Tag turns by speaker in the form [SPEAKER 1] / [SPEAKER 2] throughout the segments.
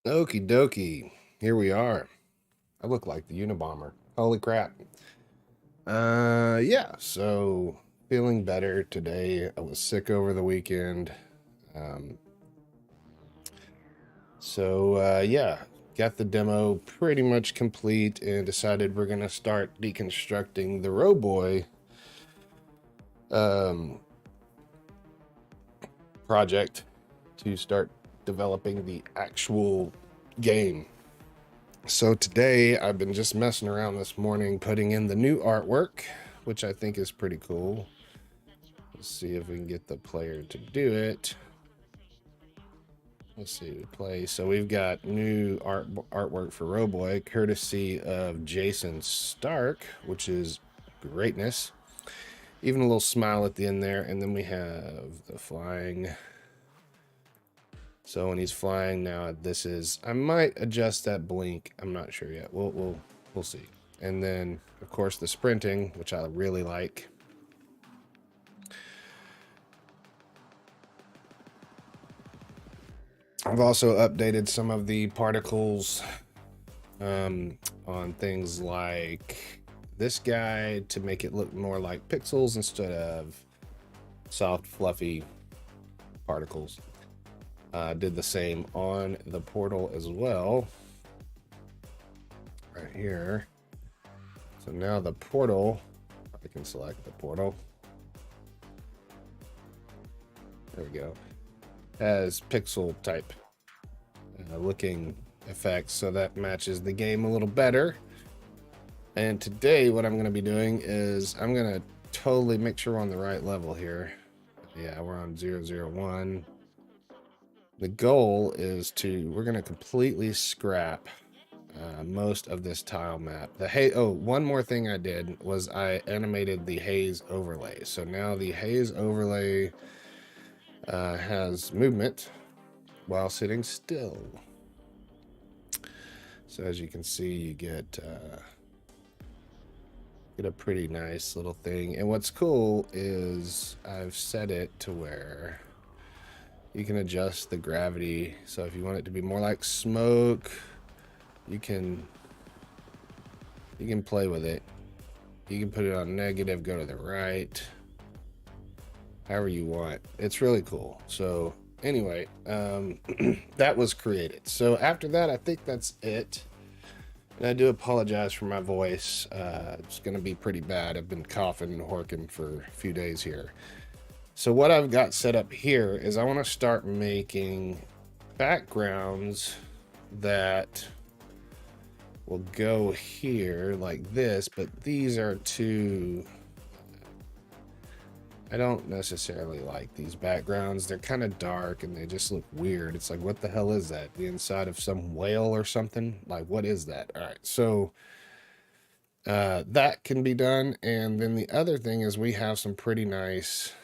[SPEAKER 1] Okie dokie. Here we are. I look like the Unabomber. Holy crap. Yeah, so feeling better today. I was sick over the weekend. Um, yeah, got the demo pretty much complete and decided we're gonna start deconstructing the Roboy um, project to start developing the actual game. So today I've been just messing around this morning putting in the new artwork, which I think is pretty cool. Let's see if we can get the player to do it. Let's see, play. So we've got new artwork for Roboy, courtesy of Jason Stark, which is greatness. Even a little smile at the end there, and then we have the flying. So when he's flying now, this is. I might adjust that blink. I'm not sure yet. We'll see. And then of course the sprinting, which I really like. I've also updated some of the particles on things like this guy to make it look more like pixels instead of soft, fluffy particles. Did the same on the portal as well, right here. So now the portal, I can select the portal. There we go. Has pixel type looking effects, so that matches the game a little better. And today what I'm going to be doing is I'm going to totally make sure we're on the right level here. Yeah, we're on 001. The goal is we're going to completely scrap most of this tile map. One more thing I did was I animated the haze overlay. So now the haze overlay has movement while sitting still. So as you can see, you get a pretty nice little thing. And what's cool is I've set it to where you can adjust the gravity. So if you want it to be more like smoke, you can play with it. You can put it on negative, go to the right, however you want. It's really cool. So anyway, that was created. So after that, I think that's it. And I do apologize for my voice. It's going to be pretty bad. I've been coughing and horking for a few days here. So what I've got set up here is I want to start making backgrounds that will go here like this, but these are too... I don't necessarily like these backgrounds. They're kind of dark and they just look weird. It's like, what the hell is that? The inside of some whale or something? Like, what is that? All right, so that can be done. And then the other thing is we have some pretty nice...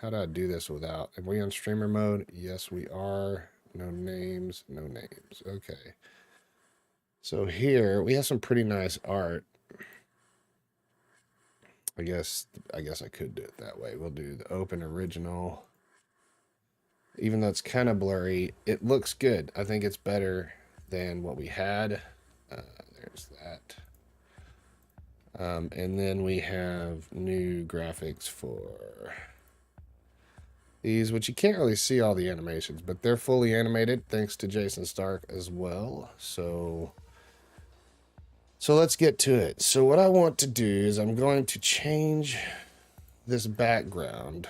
[SPEAKER 1] How do I do this without... Are we on streamer mode? Yes, we are. No names, no names. Okay. So here we have some pretty nice art. I guess I could do it that way. We'll do the open original. Even though it's kind of blurry, it looks good. I think it's better than what we had. There's that. And then we have new graphics for these, which you can't really see all the animations, but they're fully animated thanks to Jason Stark as well. So let's get to it. So what I want to do is I'm going to change this background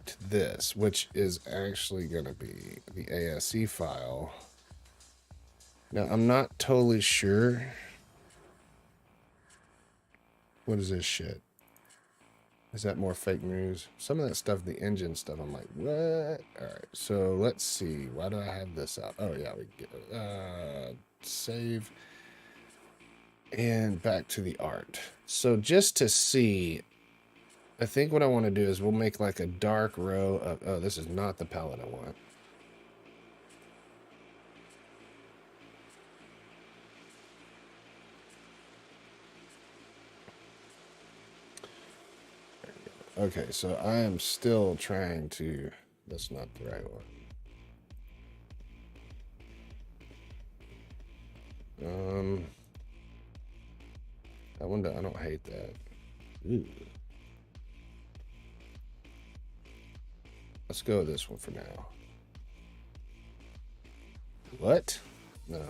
[SPEAKER 1] to this, which is actually going to be the ASC file. Now, I'm not totally sure. What is this shit? Is that more fake news? Some of that stuff, the engine stuff, I'm like, what? All right, so let's see. Why do I have this up? Oh, yeah, we get save. And back to the art. So just to see, I think what I want to do is we'll make like a dark row of... Oh, this is not the palette I want. Okay, so I am still trying to... That's not the right one. That window, I don't hate that. Ooh. Let's go with this one for now. What? No,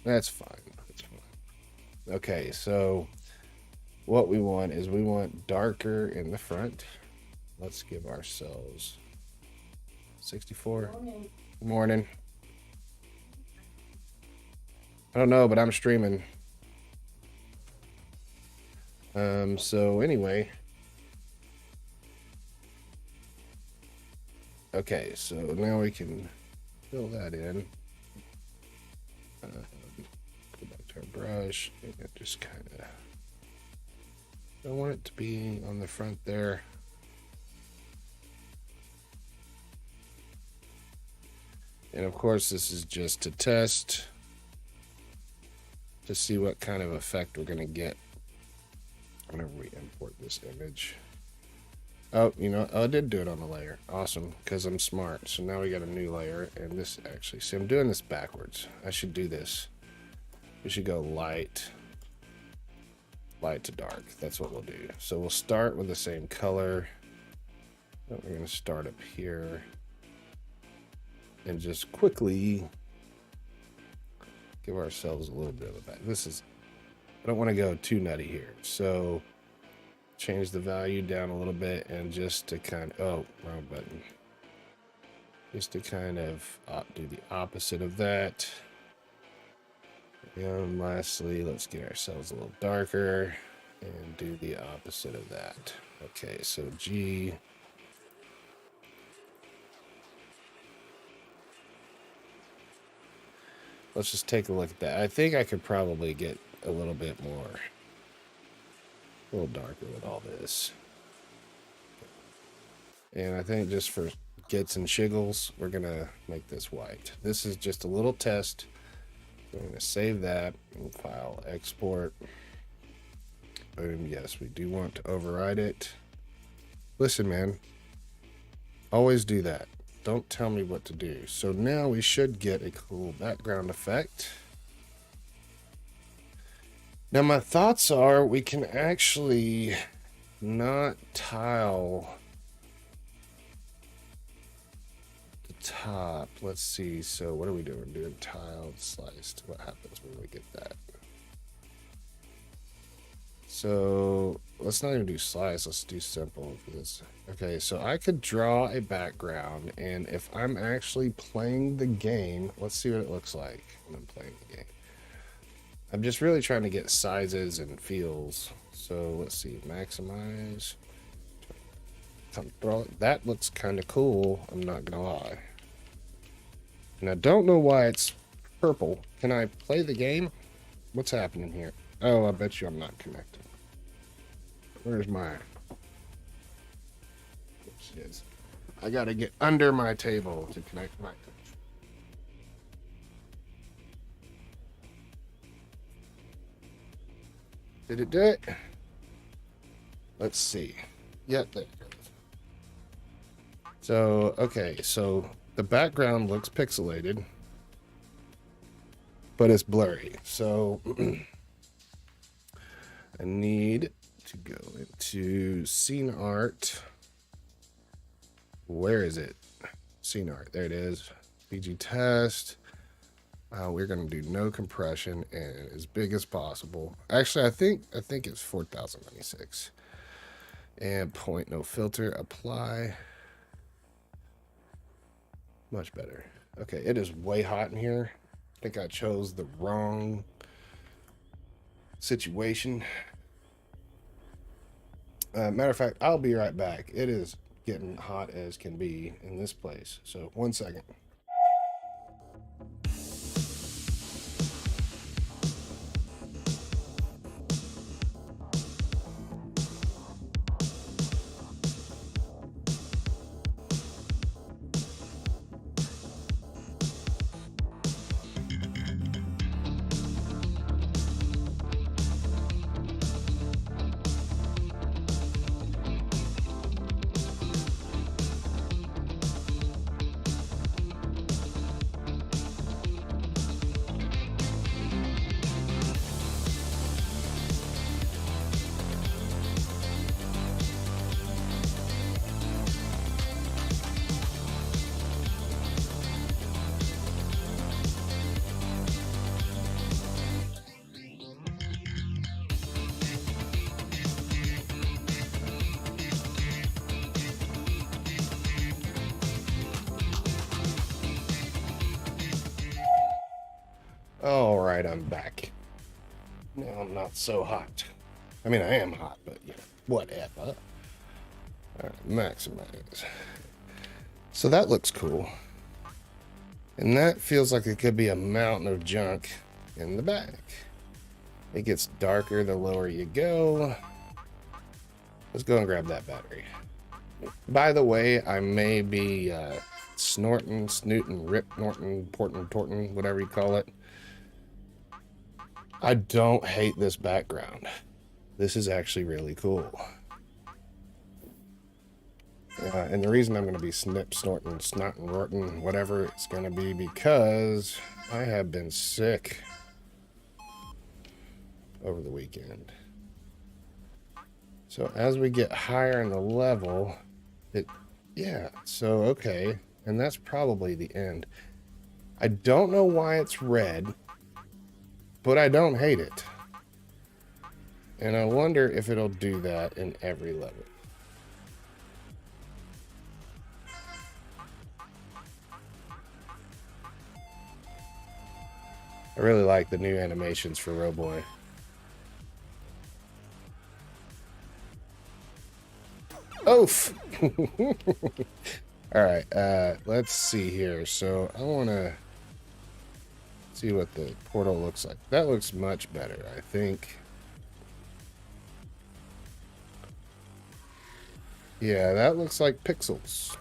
[SPEAKER 1] that's fine. That's fine. Okay, so what we want is we want darker in the front. Let's give ourselves 64. Morning. I don't know, but I'm streaming. So anyway. Okay, so now we can fill that in. Go back to our brush and just kind of, I want it to be on the front there. And of course, this is just to test to see what kind of effect we're going to get whenever we import this image. Oh, you know, I did do it on the layer. Awesome, because I'm smart. So now we got a new layer, and this actually, see, I'm doing this backwards. I should do this. We should go light to dark. That's what we'll do. So we'll start with the same color. We're going to start up here and just quickly give ourselves a little bit of a back. This is, I don't want to go too nutty here. So change the value down a little bit, and just to kind of, oh, wrong button. Just to kind of do the opposite of that. And lastly, let's get ourselves a little darker and do the opposite of that. Okay, so G. Let's just take a look at that. I think I could probably get a little bit more, a little darker with all this. And I think just for gets and shiggles, we're gonna make this white. This is just a little test. We're gonna save that and file export. Boom, yes, we do want to override it. Listen, man, always do that. Don't tell me what to do. So now we should get a cool background effect. Now my thoughts are we can actually not tile the top. Let's see. So what are we doing? Doing tiled sliced. What happens when we get that? So let's not even do slice. Let's do simple for this. Okay, so I could draw a background, and if I'm actually playing the game, let's see what it looks like when I'm playing the game. I'm just really trying to get sizes and feels. So let's see, maximize. That looks kind of cool, I'm not gonna lie. And I don't know why it's purple. Can I play the game? What's happening here? Oh, I bet you I'm not connected. Where's my... I gotta get under my table to connect my... Did it do it? Let's see. Yep, there it goes. So, okay, so the background looks pixelated, but it's blurry. So I need to go into scene art. Where is it? Scene art. There it is. BG test. We're gonna do no compression and as big as possible. Actually, I think it's 4096. And point no filter. Apply. Much better. Okay, it is way hot in here. I think I chose the wrong situation. Matter of fact, I'll be right back. It is getting hot as can be in this place. So 1 second. All right, I'm back. Now I'm not so hot. I mean, I am hot, but you know, whatever. All right, maximize. So that looks cool. And that feels like it could be a mountain of junk in the back. It gets darker the lower you go. Let's go and grab that battery. By the way, I may be snorting, snooting, rip, norton, porting, torting, whatever you call it. I don't hate this background. This is actually really cool. And the reason I'm going to be snip, snorting, snotting, rorting, whatever it's going to be, because I have been sick over the weekend. So as we get higher in the level, okay. And that's probably the end. I don't know why it's red, but I don't hate it. And I wonder if it'll do that in every level. I really like the new animations for Roboy. Oof! Alright, let's see here. So I want to see what the portal looks like. That looks much better, I think. Yeah, that looks like pixels.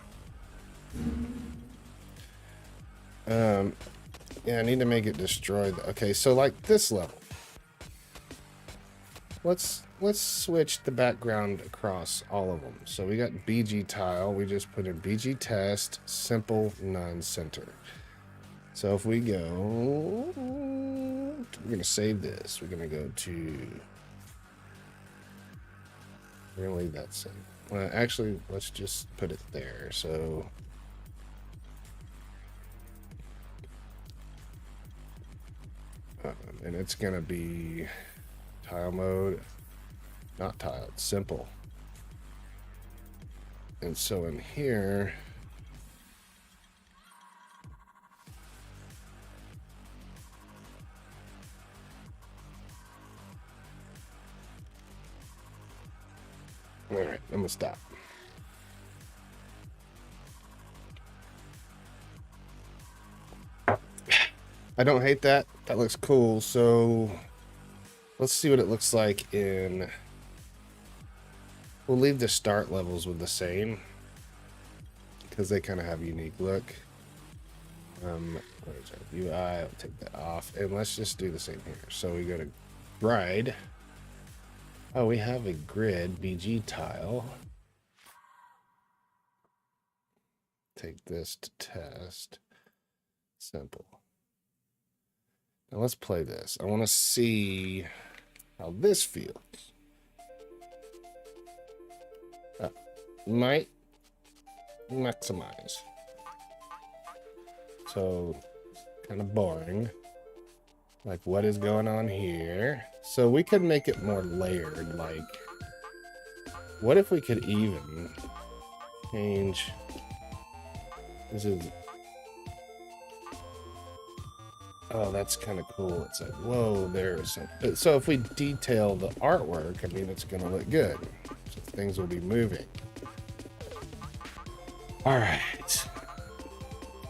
[SPEAKER 1] Yeah, I need to make it destroy. Okay, so like this level. Let's switch the background across all of them. So we got BG tile. We just put in BG test, simple, none, center. So if we go, we're gonna save this. We're gonna go to. We're gonna leave that same. Well, actually, let's just put it there. So. And it's gonna be tile mode, not tiled, simple. And so in here, all right, I'm gonna stop. I don't hate that. That looks cool. So let's see what it looks like in. We'll leave the start levels with the same because they kind of have a unique look. Where's our UI? I'll take that off, and let's just do the same here. So we go to bride. Oh, we have a grid BG tile. Take this to test. Simple. Now let's play this. I want to see how this feels. Might maximize. So kind of boring. Like what is going on here? So we could make it more layered. Like what if we could even change? This is. Oh, that's kind of cool. It's like, whoa, there's some. So if we detail the artwork, I mean, it's going to look good. So things will be moving. All right.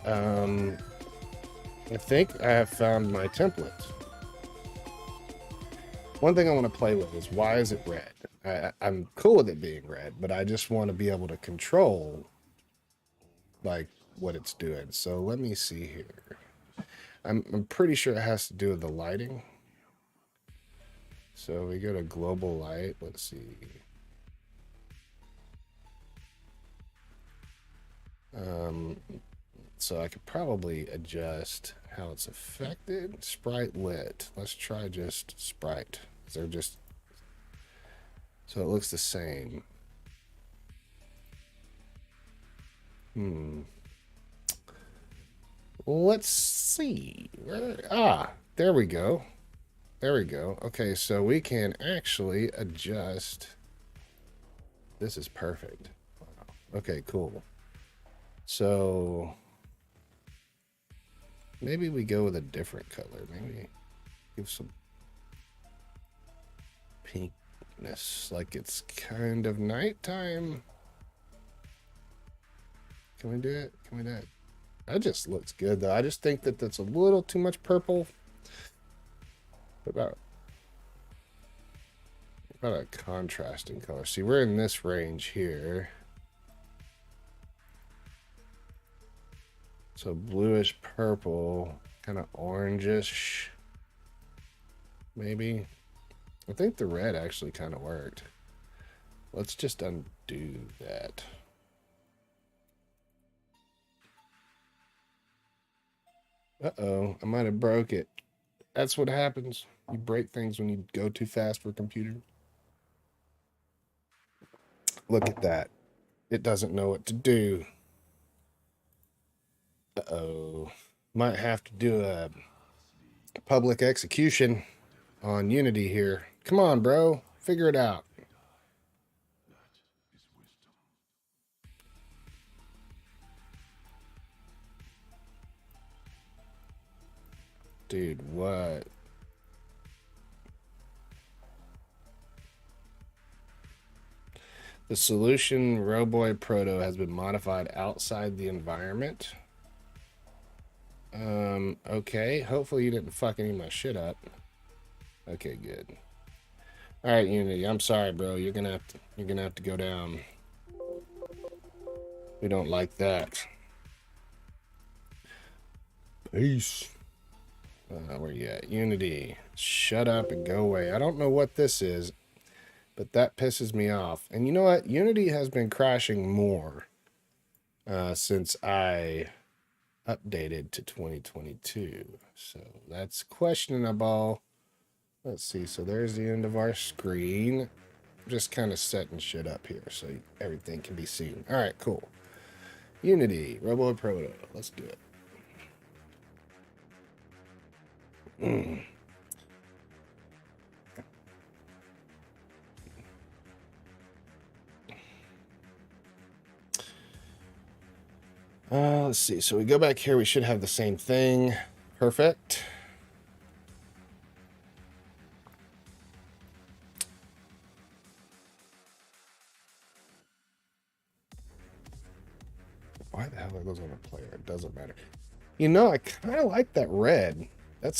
[SPEAKER 1] I think I have found my template. One thing I want to play with is why is it red? I'm cool with it being red, but I just want to be able to control like what it's doing. So let me see here. I'm pretty sure it has to do with the lighting. So we go to global light. Let's see. So I could probably adjust how it's affected. Sprite lit. Let's try just sprite. They're just so it looks the same. Let's see. There we go. There we go. Okay, so we can actually adjust. This is perfect. Wow. Okay, cool. So Maybe we go with a different color. Maybe give some pinkness, like it's kind of nighttime. Can we do it? Can we do it? That just looks good, though. I just think that that's a little too much purple. What about a contrasting color? See, we're in this range here. So bluish purple, kind of orangish, maybe. I think the red actually kind of worked. Let's just undo that. Uh-oh, I might have broke it. That's what happens. You break things when you go too fast for a computer. Look at that. It doesn't know what to do. Uh-oh. Might have to do a public execution on Unity here. Come on, bro. Figure it out. Dude, what? The solution Roboy Proto has been modified outside the environment. Okay. Hopefully you didn't fuck any of my shit up. Okay, good. All right, Unity. I'm sorry, bro. You're gonna have to go down. We don't like that. Peace. Where you at? Unity. Shut up and go away. I don't know what this is, but that pisses me off. And you know what? Unity has been crashing more since I updated to 2022. So that's questionable. Let's see. So there's the end of our screen. Just kind of setting shit up here so everything can be seen. All right, cool. Unity, Robo Proto. Let's do it. Let's see. So we go back here. We should have the same thing. Perfect. Why the hell are those on a player? It doesn't matter. You know, I kind of like that red. I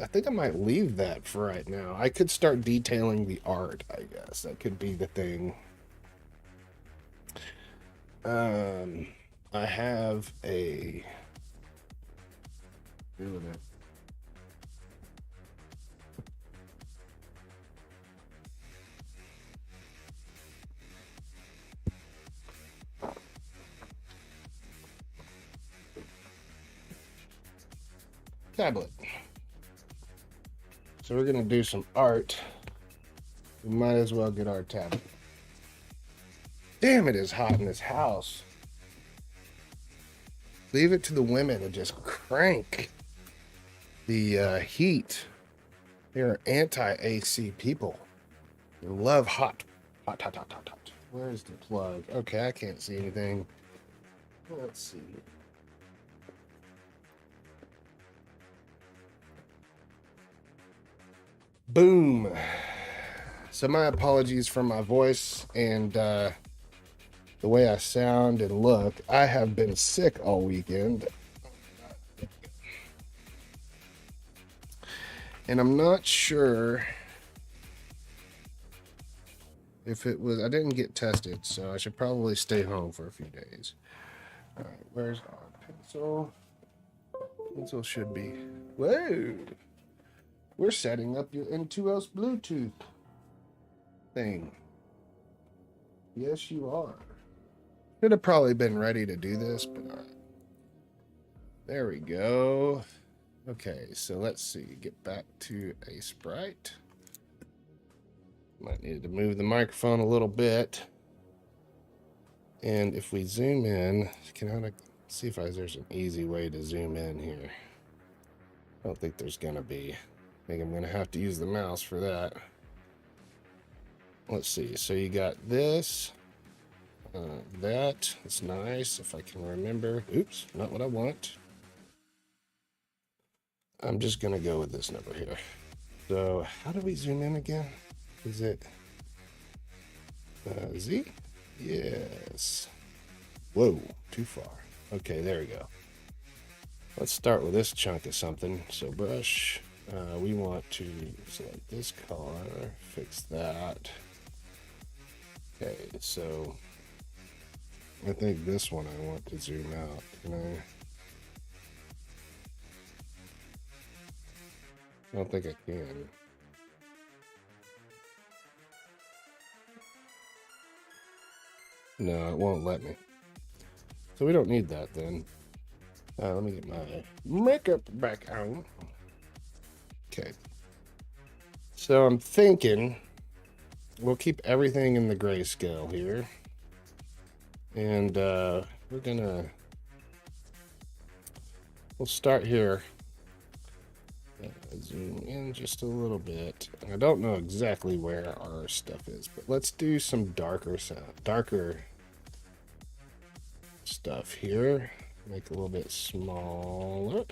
[SPEAKER 1] think I might leave that for right now. I could start detailing the art, I guess. That could be the thing. I have a doing it. Tablet. So we're gonna do some art. We might as well get our tablet. Damn, it is hot in this house. Leave it to the women to just crank the heat. They're anti-AC people. They love hot. Hot, hot, hot, hot, hot. Where's the plug? Okay, I can't see anything. Let's see. Boom. So my apologies for my voice and the way I sound and look. I have been sick all weekend. And I'm not sure if it was, I didn't get tested, so I should probably stay home for a few days. All right, where's our pencil? Pencil should be, whoa. We're setting up your N2S Bluetooth thing. Yes, you are. Should have probably been ready to do this, but all right. There we go. Okay, so let's see. Get back to a sprite. Might need to move the microphone a little bit. And if we zoom in, can I see if there's an easy way to zoom in here? I don't think there's gonna be. I think I'm gonna have to use the mouse for that. Let's see. So you got this. That's nice if I can remember. Oops, not what I want. I'm just gonna go with this number here. So how do we zoom in again? Is it Z? Yes. Whoa, too far. Okay, there we go. Let's start with this chunk of something. So brush, we want to select this color, fix that. Okay, so I think this one I want to zoom out. Can I don't think I can. No, it won't let me. So we don't need that then. Let me get my makeup back on. Okay. So I'm thinking we'll keep everything in the grayscale here. And we'll start here. Zoom in just a little bit. I don't know exactly where our stuff is, but let's do some darker stuff here. Make it a little bit smaller.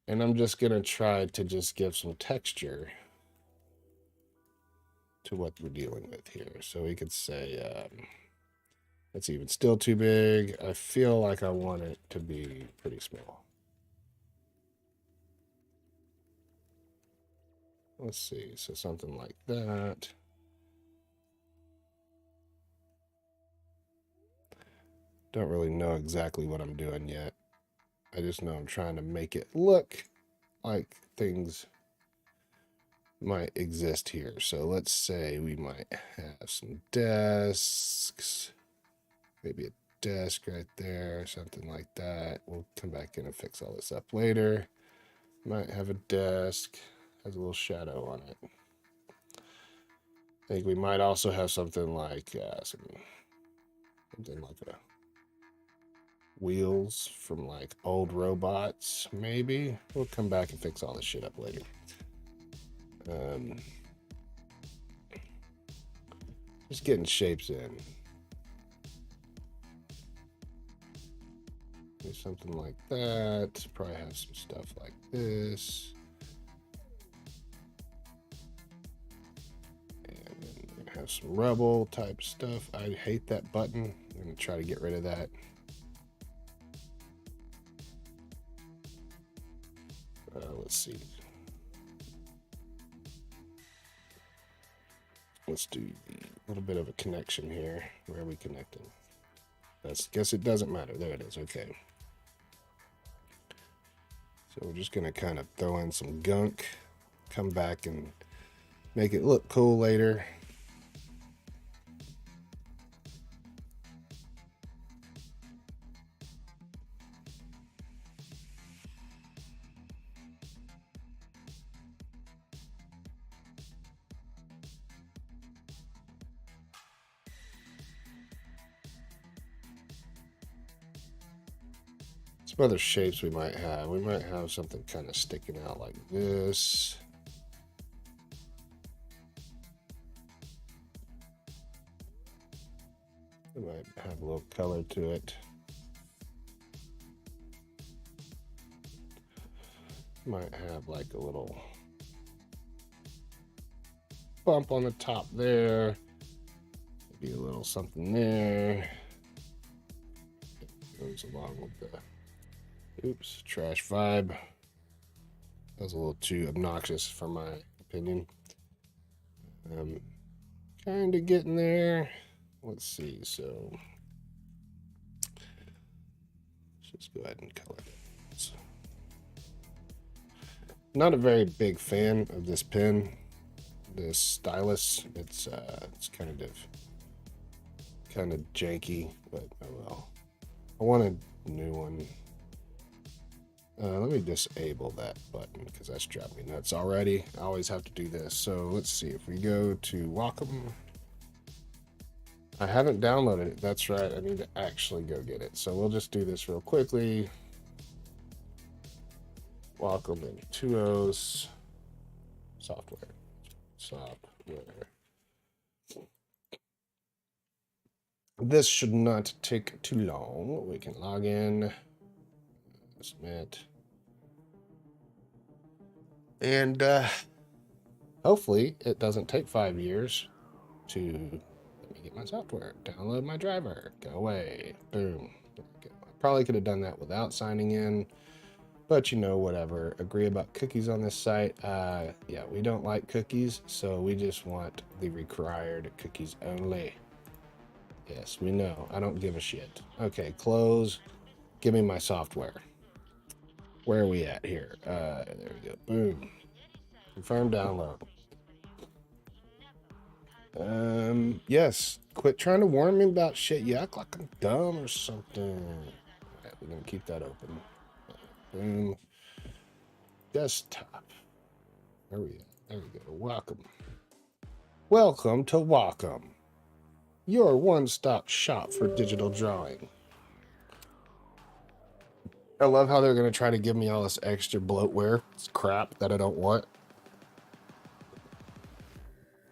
[SPEAKER 1] And I'm just gonna try to just give some texture to what we're dealing with here. So we could say, it's even still too big. I feel like I want it to be pretty small. Let's see, so something like that. Don't really know exactly what I'm doing yet. I just know I'm trying to make it look like things might exist here. So let's say we might have some desks, maybe a desk right there, something like that. We'll come back in and fix all this up later. Might have a desk, has a little shadow on it. I think we might also have something like something like a wheels from like old robots, maybe. We'll come back and fix all this shit up later. Just getting shapes in. Do something like that. Probably have some stuff like this. And then we're gonna have some rubble type stuff. I hate that button. I'm gonna try to get rid of that. Let's see. Let's do a little bit of a connection here. Where are we connecting? Guess it doesn't matter. There it is. Okay. So we're just gonna kind of throw in some gunk, come back and make it look cool later. Some other shapes we might have. We might have something kind of sticking out like this. We might have a little color to it. Might have like a little bump on the top there. Maybe a little something there. It goes along with the trash vibe. That was a little too obnoxious for my opinion. Kind of getting there. Let's see. So let's just go ahead and color it. Not a very big fan of this pen, this stylus. It's kind of janky, but oh well. I want a new one. Let me disable that button because that's driving me nuts already. I always have to do this. So let's see if we go to Wacom. I haven't downloaded it. That's right. I need to actually go get it. So we'll just do this real quickly. Wacom in 2.0 software. This should not take too long. We can log in. Submit. And hopefully it doesn't take 5 years to let me get my software, download my driver, go away, boom. There we go. I probably could have done that without signing in, but you know, whatever. Agree about cookies on this site. Yeah, we don't like cookies, so we just want the required cookies only. Yes, we know. I don't give a shit. Okay, close. Give me my software. Where are we at here? There we go. Boom. Confirm download. Yes. Quit trying to warn me about shit. You act like I'm dumb or something. Alright, we're gonna keep that open. Boom. Desktop. There we go. There we go. Welcome. Welcome to Wacom, your one-stop shop for digital drawing. I love how they're gonna try to give me all this extra bloatware. It's crap that I don't want.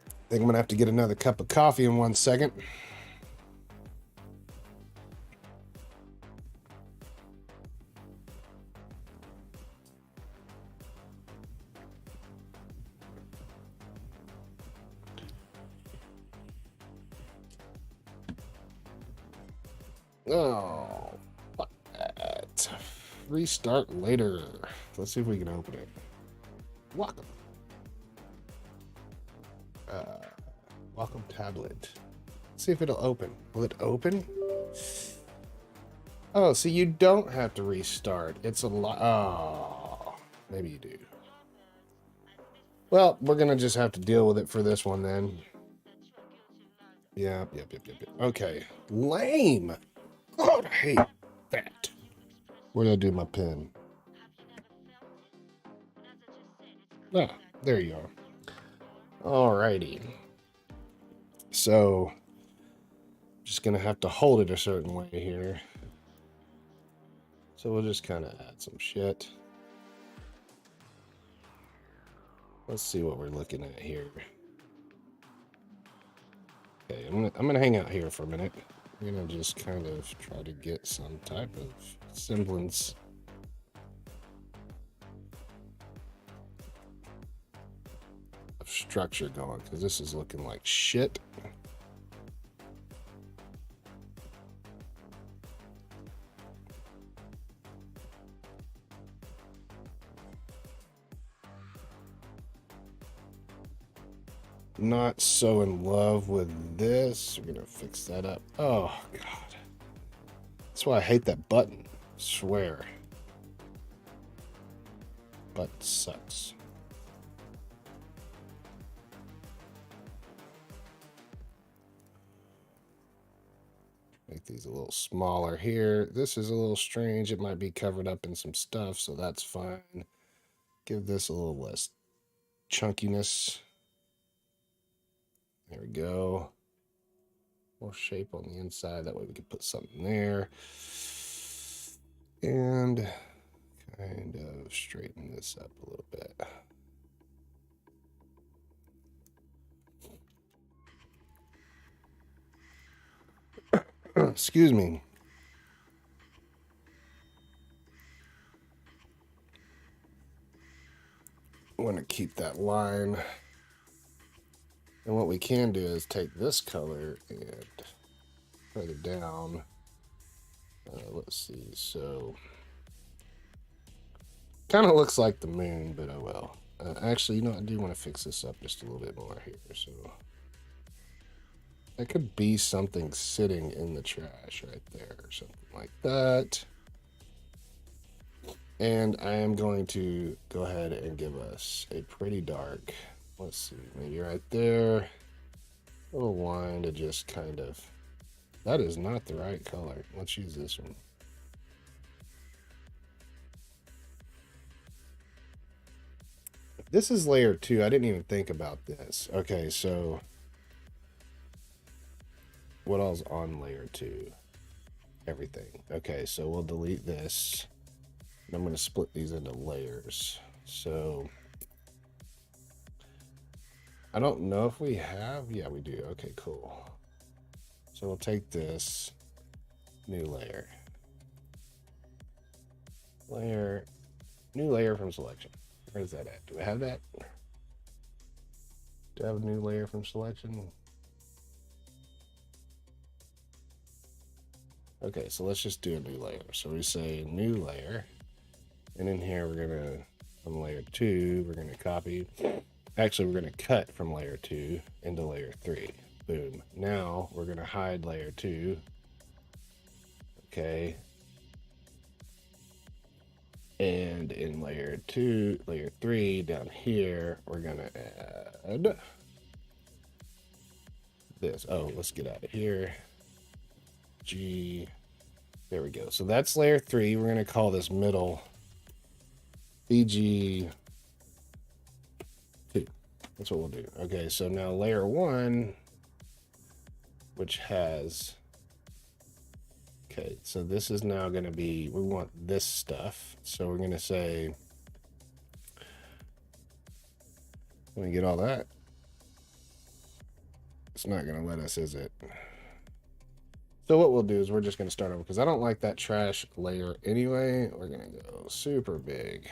[SPEAKER 1] I think I'm gonna have to get another cup of coffee in 1 second. Oh, fuck that. Restart later. Let's see if we can open it. Welcome. Welcome tablet. Let's see if it'll open. Will it open? Oh, so you don't have to restart. It's a lot. Oh, maybe you do. Well, we're gonna just have to deal with it for this one then. Yep. Okay. Lame. God, I hate that. Where did I do my pen? Ah, there you are. Alrighty. So, just gonna have to hold it a certain way here. So we'll just kind of add some shit. Let's see what we're looking at here. Okay, I'm gonna hang out here for a minute. I'm gonna just kind of try to get some type of semblance of structure going, because this is looking like shit. Not so in love with this. We're gonna fix that up. Oh god, that's why I hate that button. I swear, button sucks. Make these a little smaller here. This is a little strange. It might be covered up in some stuff, so that's fine. Give this a little less chunkiness. There we go. More shape on the inside. That way we can put something there. And kind of straighten this up a little bit. Excuse me. I want to keep that line. And what we can do is take this color and further down. Let's see. So, kind of looks like the moon, but oh well. Actually, you know, I do want to fix this up just a little bit more here. So, that could be something sitting in the trash right there, or something like that. And I am going to go ahead and give us a pretty dark, let's see, maybe right there. A little wine to just kind of, that is not the right color. Let's use this one. This is layer 2. I didn't even think about this. Okay, so what else on layer 2? Everything. Okay, so we'll delete this. And I'm going to split these into layers. So I don't know if we have. Yeah, we do. Okay, cool. So we'll take this new layer. New layer from selection. Where's that at? Do I have that? Do I have a new layer from selection? Okay, so let's just do a new layer. So we say new layer. And in here, we're going to, from layer 2, we're going to copy. Actually, we're going to cut from layer 2 into layer 3. Boom. Now, we're going to hide layer 2. Okay. And in layer 2, layer 3, down here, we're going to add this. Oh, let's get out of here. G. There we go. So that's layer 3. We're going to call this middle BG2. That's what we'll do. Okay, so now layer 1, which has... Okay, so this is now going to be... We want this stuff. So we're going to say... Let me get all that. It's not going to let us, is it? So what we'll do is we're just going to start over because I don't like that trash layer anyway. We're going to go super big.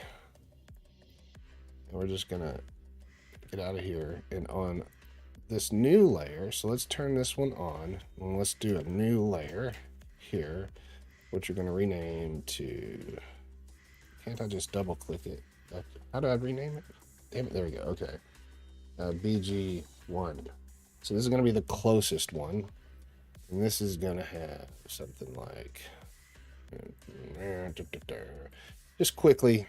[SPEAKER 1] And we're just going to get out of here and on this new layer. So let's turn this one on and let's do a new layer here, which we're going to rename to... Can't I just double click it? How do I rename it? Damn it, there we go. Okay. BG1. So this is going to be the closest one. And this is going to have something like... Just quickly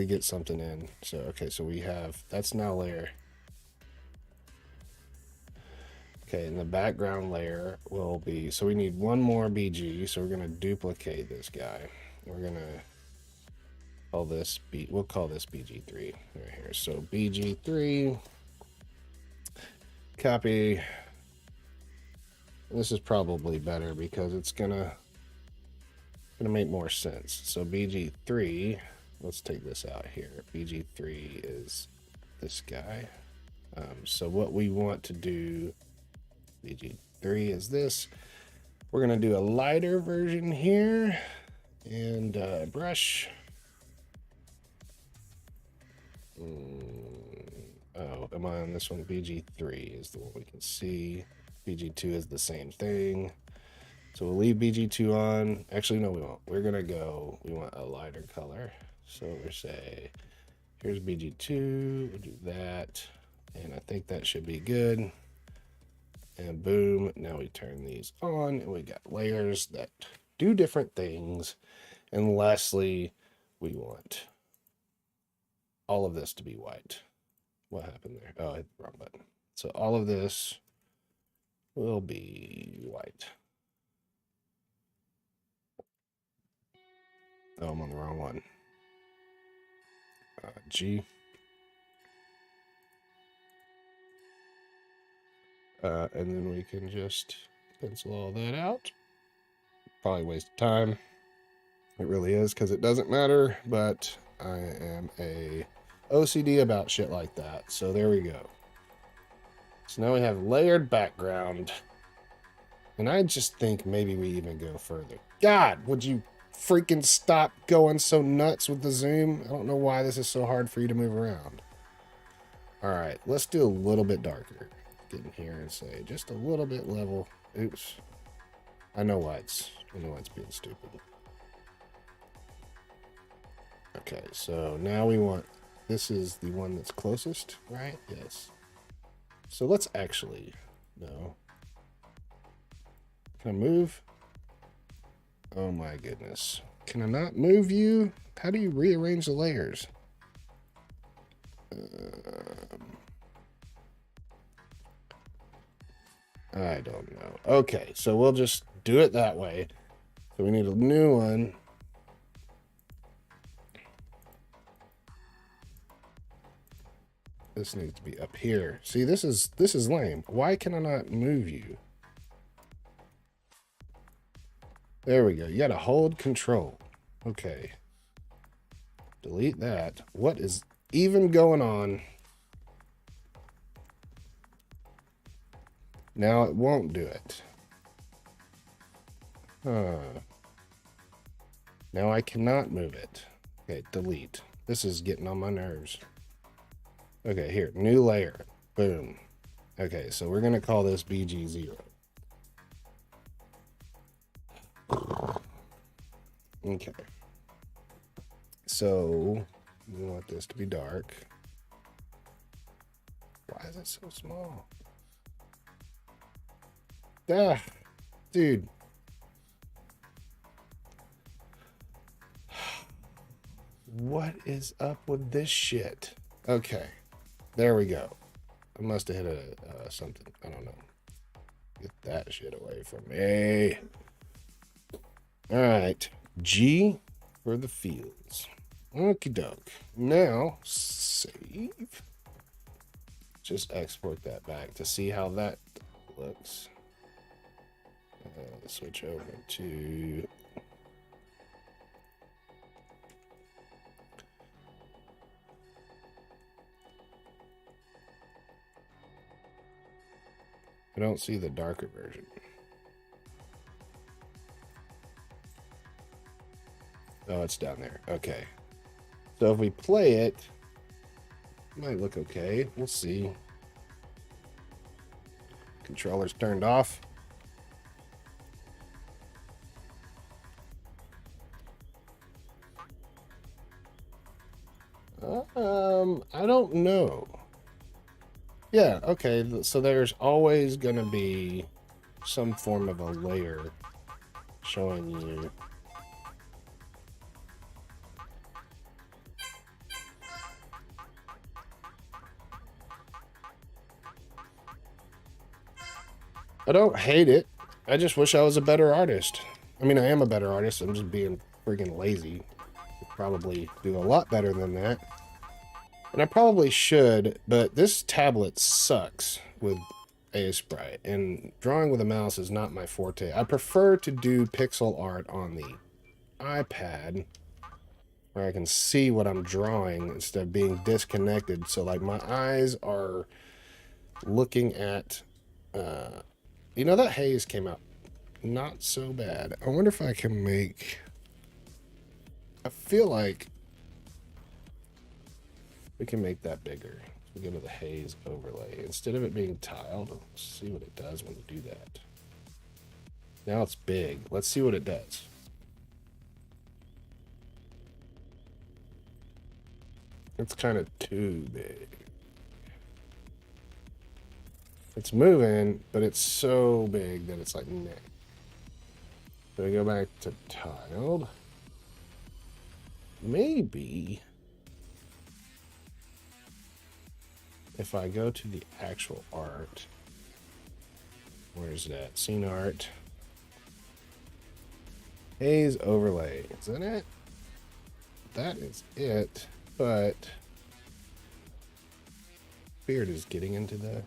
[SPEAKER 1] get something in. So, okay, so we have... That's now layer. Okay, and the background layer will be... So we need one more BG. So we're going to duplicate this guy. We're going to call this... We'll call this BG3 right here. So BG3... Copy. This is probably better because it's gonna make more sense. So BG3, let's take this out here. BG3 is this guy. So what we want to do, BG3 is this. We're gonna do a lighter version here and brush. Oh, am I on this one? BG3 is the one we can see. BG2 is the same thing. So we'll leave BG2 on. Actually, no, we won't. We're going to go, we want a lighter color. So we'll say, here's BG2. We'll do that. And I think that should be good. And boom, now we turn these on. And we got layers that do different things. And lastly, we want all of this to be white. What happened there? Oh, I hit the wrong button. So all of this will be white. Oh, I'm on the wrong one. G. And then we can just pencil all that out. Probably waste of time. It really is because it doesn't matter, but I am a OCD about shit like that. So there we go. So now we have layered background. And I just think maybe we even go further. God, would you freaking stop going so nuts with the zoom? I don't know why this is so hard for you to move around. All right, let's do a little bit darker. Get in here and say just a little bit level. Oops. I know why it's being stupid. Okay, so now we want... This is the one that's closest, right? Yes. So let's actually... No. Can I move? Oh my goodness. Can I not move you? How do you rearrange the layers? I don't know. Okay, so we'll just do it that way. So we need a new one. This needs to be up here. See, this is lame. Why can I not move you? There we go. You gotta hold control. Okay. Delete that. What is even going on? Now it won't do it. Now I cannot move it. Okay, delete. This is getting on my nerves. Okay, here, new layer. Boom. Okay, so we're gonna call this BG0. Okay. So we want this to be dark. Why is it so small? Ah, dude. What is up with this shit? Okay, there we go. I must have hit something. I don't know. Get that shit away from me. All right, G for the fields. Okie doke. Now save. Just export that back to see how that looks. Switch over to I don't see the darker version. Oh, it's down there. Okay. So if we play it, it might look okay. We'll see. Controller's turned off. I don't know. Yeah, okay. So there's always going to be some form of a layer showing you. I don't hate it. I just wish I was a better artist. I mean, I am a better artist. I'm just being friggin' lazy. Could probably do a lot better than that. And I probably should, but this tablet sucks with Sprite, and drawing with a mouse is not my forte. I prefer to do pixel art on the iPad, where I can see what I'm drawing instead of being disconnected. So, like, my eyes are looking at... you know, that haze came out not so bad. I wonder if I can make... I feel like we can make that bigger. We go to the haze overlay. Instead of it being tiled, let's see what it does when you do that. Now it's big. Let's see what it does. It's kind of too big. It's moving, but it's so big that it's like, nah. So we go back to tiled. Maybe if I go to the actual art, where's that? Scene art. Haze overlay. Is that it? That is it, but Beard is getting into the...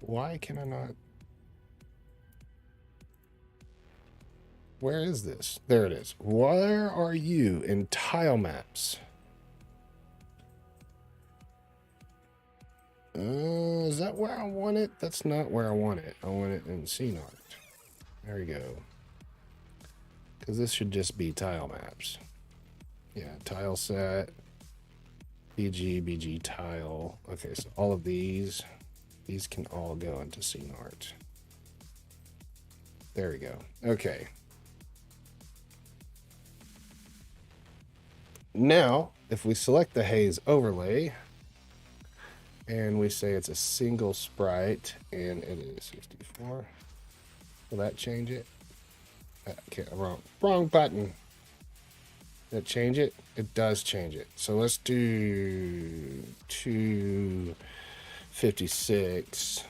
[SPEAKER 1] Why can I not... Where is this? There it is. Where are you in tile maps? Is that where I want it? That's not where I want it. I want it in scene art. There we go. Because this should just be tile maps. Yeah, tile set. BG tile. Okay, so all of these can all go into scene art. There we go. Okay. Now, if we select the haze overlay, and we say it's a single sprite, and it is 64, will that change it? Okay, wrong button. Did it change it? It does change it. So let's do 256.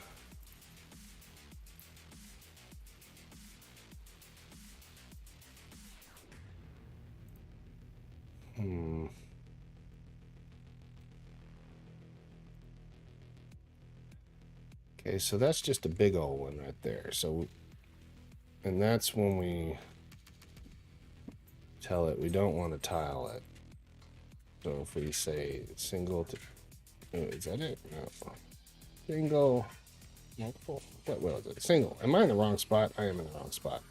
[SPEAKER 1] Okay, so that's just a big old one right there. So, and that's when we tell it we don't want to tile it. So if we say single to, is that it? No. Single, multiple, what was it? Single. Am I in the wrong spot? I am in the wrong spot.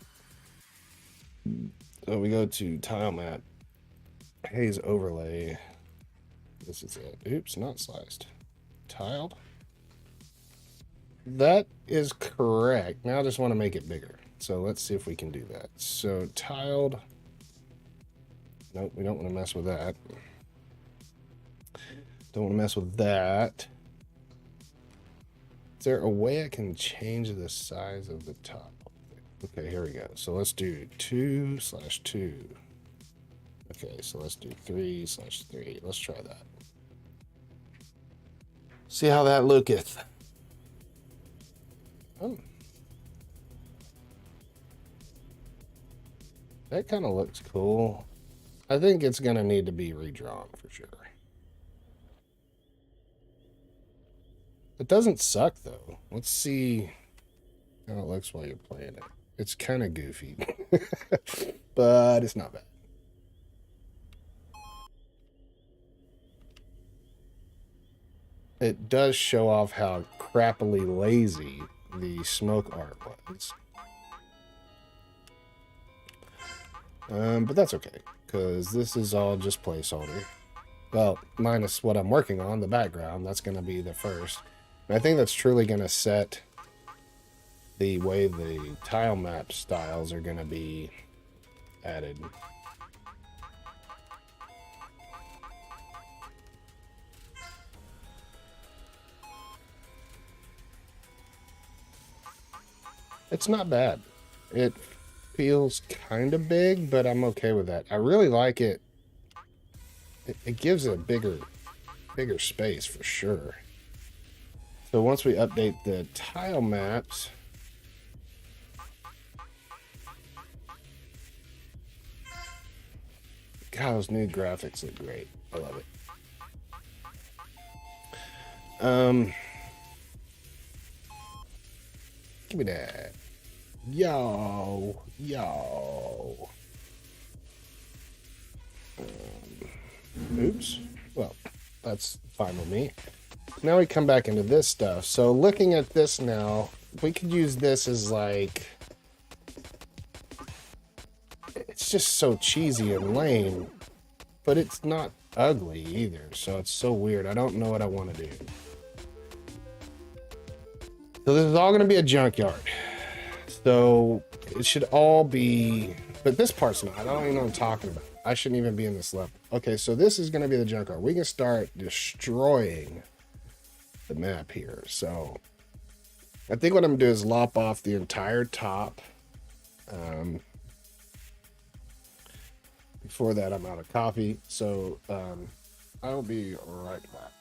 [SPEAKER 1] So we go to tile map, haze overlay. This is it. Oops, not sliced. Tiled. That is correct. Now I just want to make it bigger. So let's see if we can do that. So tiled. Nope, we don't want to mess with that. Don't want to mess with that. Is there a way I can change the size of the top? Okay, here we go. So let's do 2/2. Okay, so let's do 3/3. Let's try that. See how that looketh. Oh. That kind of looks cool. I think it's going to need to be redrawn for sure. It doesn't suck though. Let's see how it looks while you're playing it. It's kind of goofy, but it's not bad. It does show off how crappily lazy the smoke art was. But that's okay, because this is all just placeholder. Well, minus what I'm working on, the background. That's going to be the first. And I think that's truly going to set the way the tile map styles are going to be added. It's not bad. It feels kind of big, but I'm okay with that. I really like it. It gives it a bigger space for sure. So once we update the tile maps, God, those new graphics look great. I love it. Give me that. Yo. Oops. Well, that's fine with me. Now we come back into this stuff. So looking at this now, we could use this as like... It's just so cheesy and lame, but it's not ugly either. So it's so weird. I don't know what I want to do. So this is all going to be a junkyard. So it should all be, but this part's not. I don't even know what I'm talking about. I shouldn't even be in this level. Okay, so this is going to be the junkyard. We can start destroying the map here. So I think what I'm going to do is lop off the entire top. Before that, I'm out of coffee. So I'll be right back.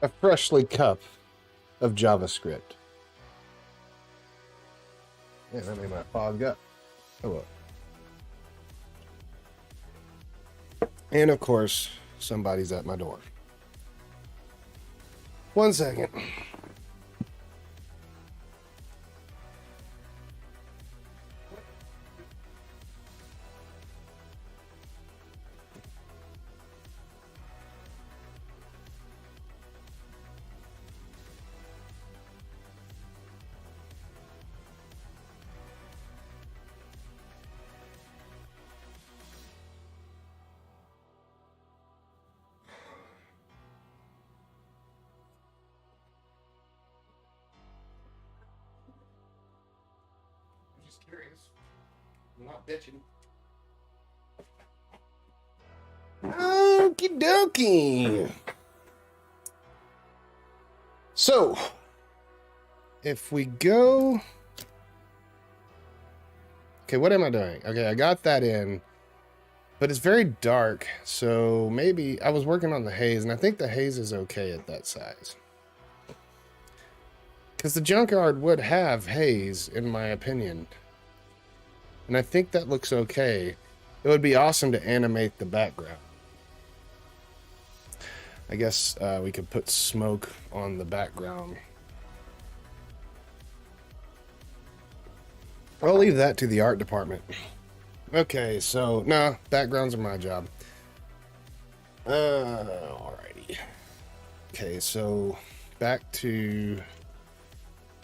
[SPEAKER 1] a freshly cup of JavaScript. Yeah, that made my fog up. Oh well. And of course, somebody's at my door. 1 second. Just curious. I'm not bitching. Okie dokie. So, if we go... Okay, what am I doing? Okay, I got that in, but it's very dark, so maybe... I was working on the haze, and I think the haze is okay at that size. Because the junkyard would have haze, in my opinion. And I think that looks okay. It would be awesome to animate the background. I guess we could put smoke on the background. I'll leave that to the art department. Okay, so, no, backgrounds are my job. Alrighty. Okay, so, back to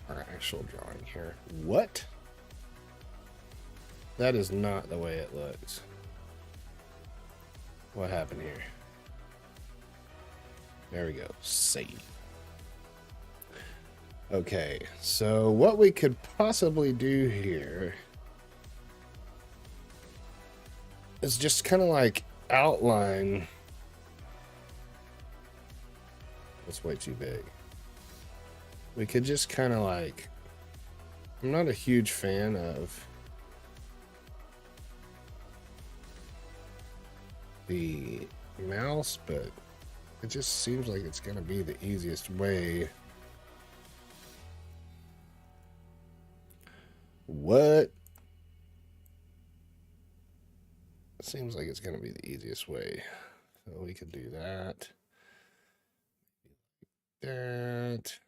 [SPEAKER 1] our actual drawing here. What? That is not the way it looks. What happened here? There we go. Save. Okay, so what we could possibly do here is just kind of like outline. That's way too big. We could just kind of like, I'm not a huge fan of the mouse, but it just seems like it's going to be the easiest way. What? It seems like it's going to be the easiest way. So we could do that. That.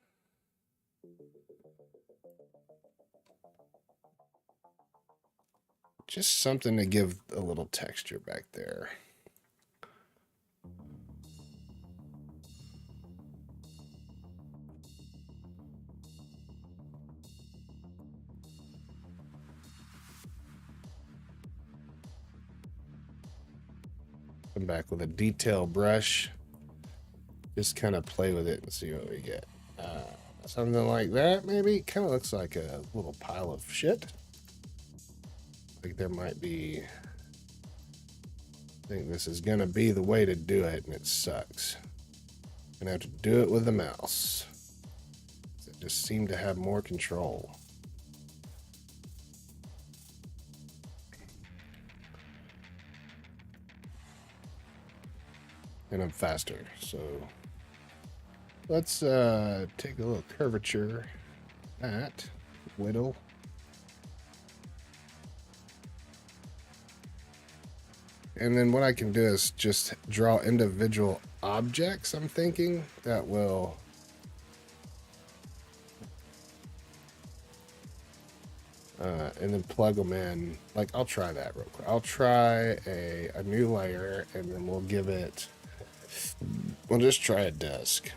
[SPEAKER 1] Just something to give a little texture back there. Come back with a detail brush. Just kind of play with it and see what we get. Something like that, maybe. Kind of looks like a little pile of shit. Like there might be... I think this is going to be the way to do it, and it sucks. Gonna have to do it with the mouse. It just seemed to have more control. And I'm faster, so let's take a little curvature at whittle. And then what I can do is just draw individual objects, I'm thinking, that will and then plug them in. Like, I'll try that real quick. I'll try a new layer, and then we'll give it, we'll just try a desk.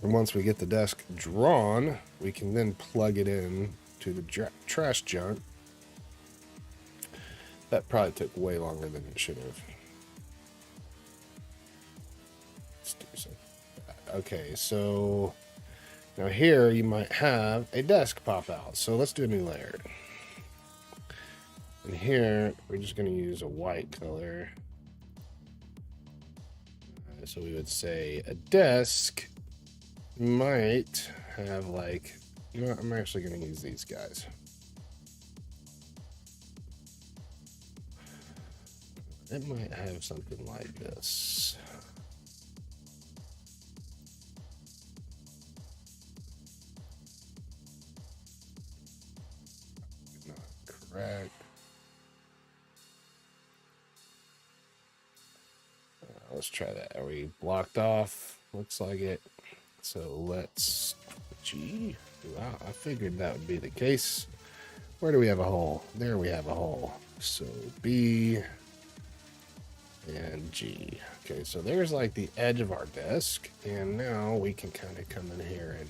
[SPEAKER 1] And once we get the desk drawn, we can then plug it in to the trash junk. That probably took way longer than it should have. Let's do something. Okay, so now here you might have a desk pop out. So let's do a new layer. And here we're just going to use a white color. So we would say a desk might have like, you know what, I'm actually going to use these guys. It might have something like this. Correct. Let's try that. Are we blocked off? Looks like it. So let's G. Wow, I figured that would be the case. Where do we have a hole? There we have a hole. So B and G. Okay, so there's like the edge of our desk, and now we can kind of come in here and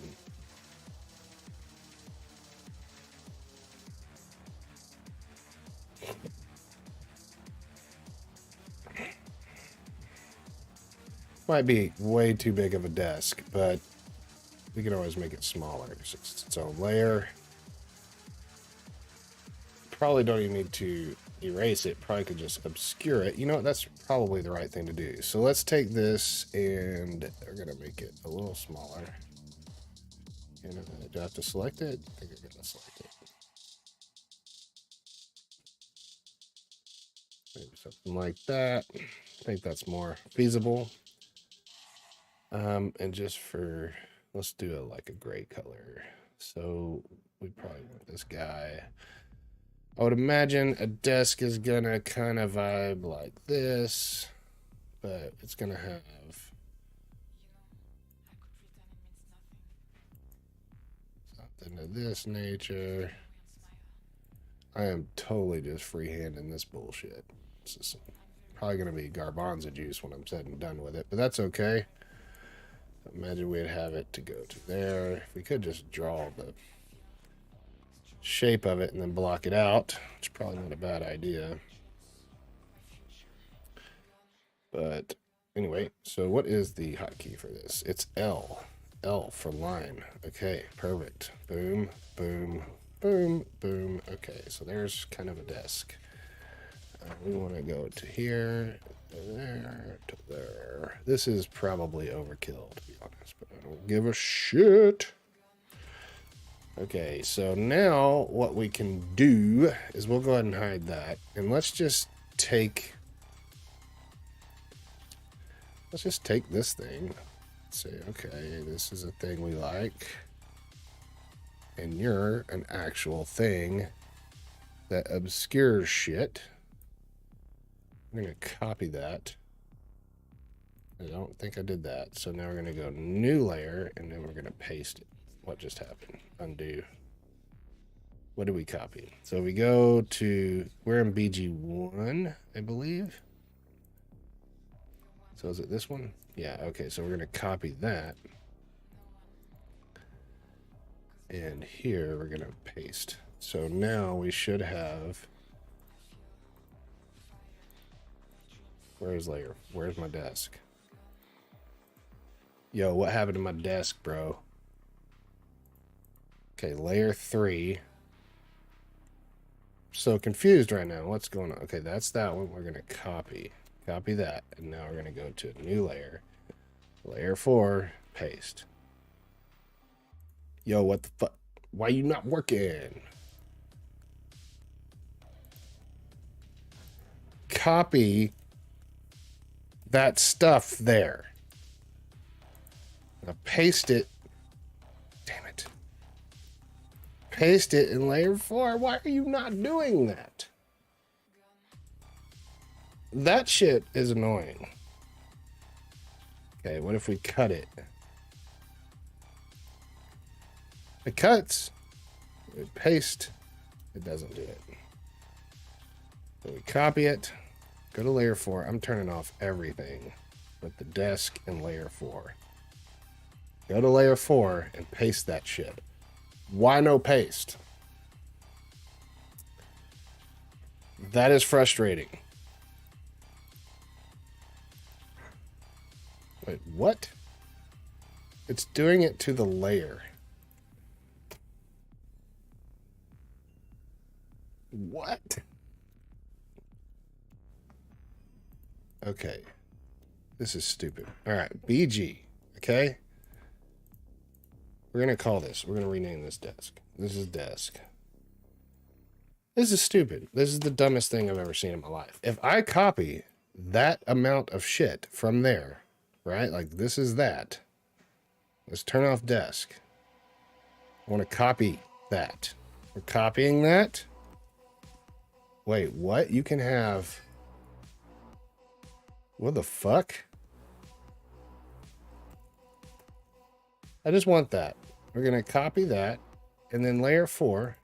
[SPEAKER 1] might be way too big of a desk, but we can always make it smaller. It's its own layer. Probably don't even need to erase it. Probably could just obscure it. You know what? That's probably the right thing to do. So let's take this and we're going to make it a little smaller. And do I have to select it? I think I'm going to select it. Maybe something like that. I think that's more feasible. And just for, let's do like a gray color. So we probably want this guy. I would imagine a desk is gonna kind of vibe like this, but it's gonna have something of this nature. I am totally just freehanding this bullshit. This is probably gonna be garbanzo juice when I'm said and done with it, but that's okay. Imagine we'd have it to go to there. If we could just draw the shape of it and then block it out, which is probably not a bad idea. But anyway, so what is the hotkey for this? It's L. L for line. Okay, perfect. Boom, boom, boom, boom. Okay, so there's kind of a desk. We want to go to here, there, to there. This is probably overkill, to be honest, but I don't give a shit. Okay, so now what we can do is we'll go ahead and hide that. And let's just take this thing. Say, okay, this is a thing we like. And you're an actual thing that obscures shit. I'm going to copy that. I don't think I did that. So now we're going to go new layer, and then we're going to paste it. What just happened? Undo. What did we copy? So we go to, we're in BG1, I believe. So is it this one? Yeah, okay, so we're going to copy that. And here we're going to paste. So now we should have, where's layer? Where's my desk? Yo, what happened to my desk, bro? Okay, layer 3. So confused right now. What's going on? Okay, that's that one. We're going to copy that. And now we're going to go to a new layer. Layer 4, paste. Yo, what the fuck? Why you not working? Copy that stuff there. Now paste it. Damn it. Paste it in layer 4. Why are you not doing that? That shit is annoying. Okay, what if we cut it? It cuts. We paste. It doesn't do it. So we copy it. Go to layer 4. I'm turning off everything but the desk and layer 4. Go to layer 4 and paste that shit. Why no paste? That is frustrating. Wait, what? It's doing it to the layer. What? Okay. This is stupid. All right, BG. Okay? We're going to call this. We're going to rename this desk. This is desk. This is stupid. This is the dumbest thing I've ever seen in my life. If I copy that amount of shit from there, right? Like this is that. Let's turn off desk. I want to copy that. We're copying that. Wait, what? You can have... What the fuck? I just want that. We're going to copy that. And then layer 4.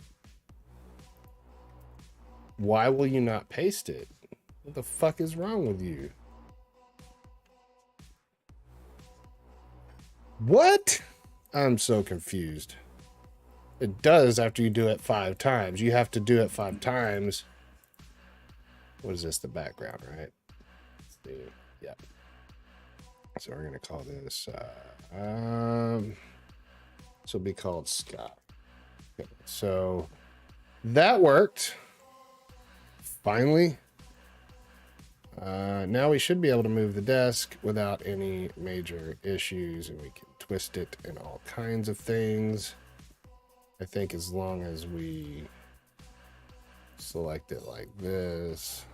[SPEAKER 1] Why will you not paste it? What the fuck is wrong with you? What? I'm so confused. It does after you do it 5 times. You have to do it 5 times. What is this? The background, right? Let's do, yeah. So we're going to call this, this will be called Sky. Okay, so that worked. Finally. Now we should be able to move the desk without any major issues, and we can twist it and all kinds of things. I think as long as we select it like this,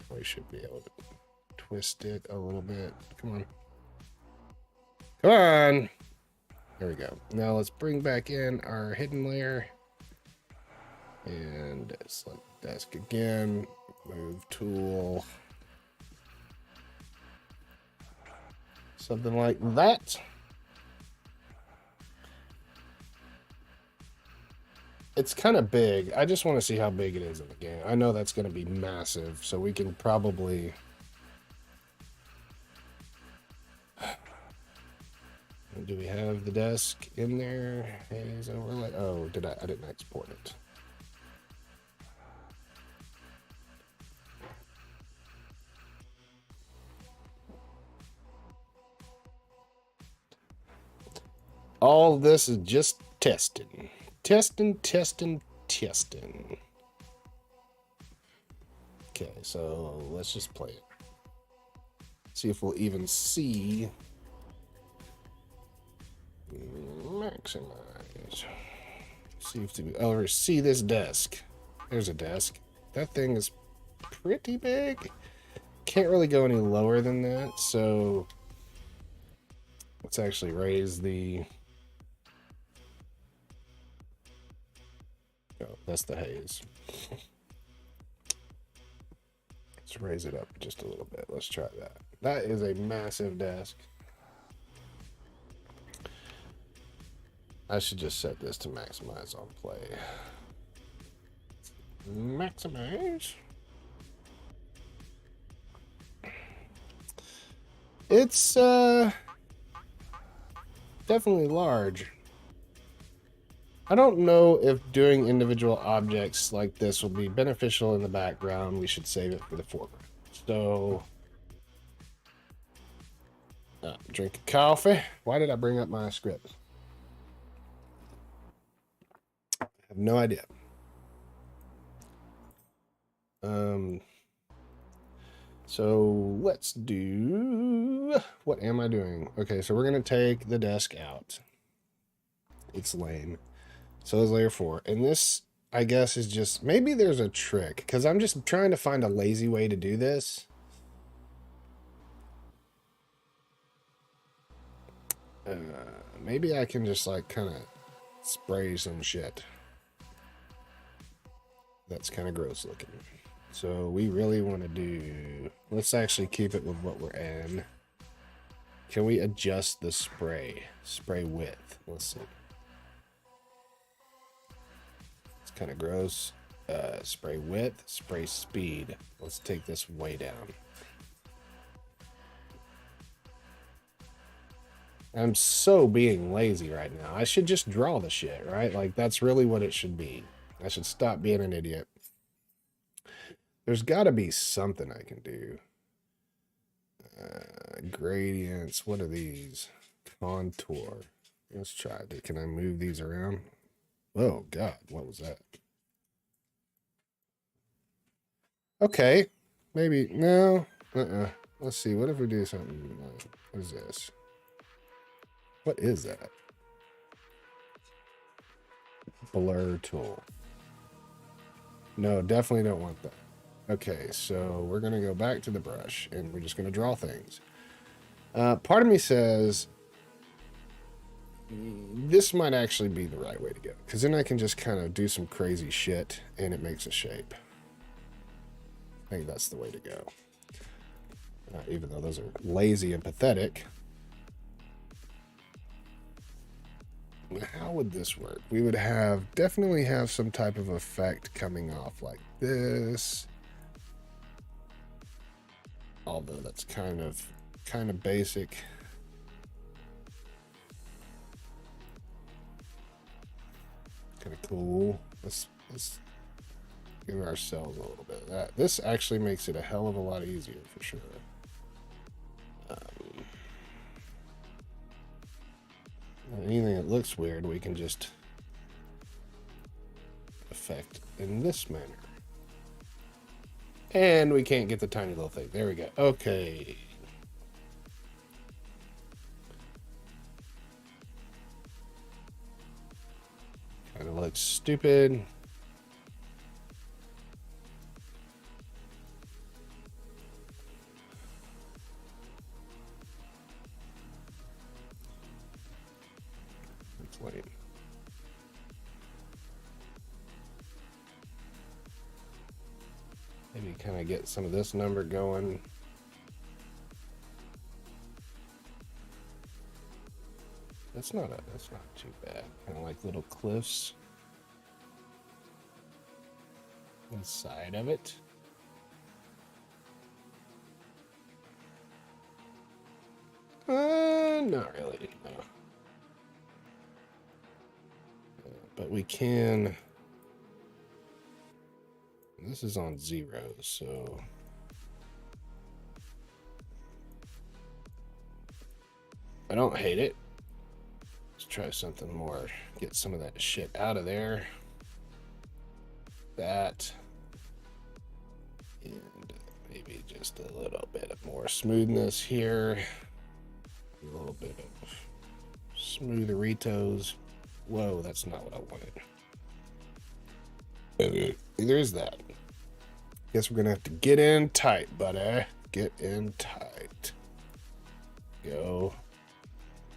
[SPEAKER 1] we should be able to twist it a little bit. Come on. Come on. There we go. Now let's bring back in our hidden layer and select desk again. Move tool. Something like that. It's kind of big. I just want to see how big it is in the game. I know that's going to be massive, so we can probably... Do we have the desk in there? Haze overlay. Oh, I didn't export it. All this is just testing. Testing. Okay, so let's just play it. See if we'll even see. Maximize. See if we ever see this desk. There's a desk. That thing is pretty big. Can't really go any lower than that, so let's actually raise the... Oh, that's the haze. Let's raise it up just a little bit. Let's try that. That is a massive desk. I should just set this to maximize on play. Maximize. It's definitely large. I don't know if doing individual objects like this will be beneficial in the background. We should save it for the foreground. So, drink a coffee. Why did I bring up my script? I have no idea. So let's do, what am I doing? Okay, so we're going to take the desk out. It's lame. So is layer 4. And this, I guess, is just, maybe there's a trick, because I'm just trying to find a lazy way to do this. Maybe I can just like kind of spray some shit. That's kind of gross looking. So we really want to do, let's actually keep it with what we're in. Can we adjust the spray width? Let's see. It's kind of gross. Spray width, spray speed. Let's take this way down. I'm so being lazy right now. I should just draw the shit, right? Like, that's really what it should be. I should stop being an idiot. There's got to be something I can do. Gradients. What are these? Contour. Let's try it. Can I move these around? Oh, God. What was that? Okay. Maybe. No. Let's see. What if we do something? What is this? What is that? Blur tool. No, definitely don't want that. Okay, so we're going to go back to the brush, and we're just going to draw things. Part of me says this might actually be the right way to go, because then I can just kind of do some crazy shit, and it makes a shape. think that's the way to go. Even though those are lazy and pathetic. How would this work? We would definitely have some type of effect coming off like this. Although that's kind of basic. Kind of cool. Let's give ourselves a little bit of that. This actually makes it a hell of a lot easier for sure. Anything that looks weird, we can just affect in this manner. And we can't get the tiny little thing. There we go. Okay. Kind of looks stupid. Let's wait. Maybe kind of get some of this number going. That's not too bad. Kind of like little cliffs inside of it. Not really, no. But we can. This is on 0, so I don't hate it. Let's try something more. Get some of that shit out of there. That. And maybe just a little bit of more smoothness here. A little bit of smootheritos. Whoa, that's not what I wanted. There is that. Guess we're gonna have to get in tight, buddy. Get in tight. Go.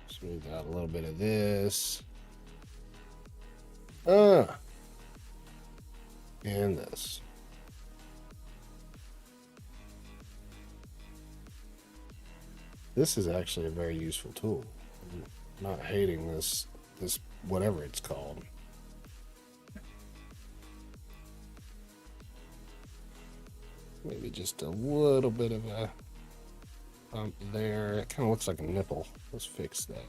[SPEAKER 1] Smooth out a little bit of this. And this. This is actually a very useful tool. I'm not hating this whatever it's called. Maybe just a little bit of a bump there. It kind of looks like a nipple. Let's fix that.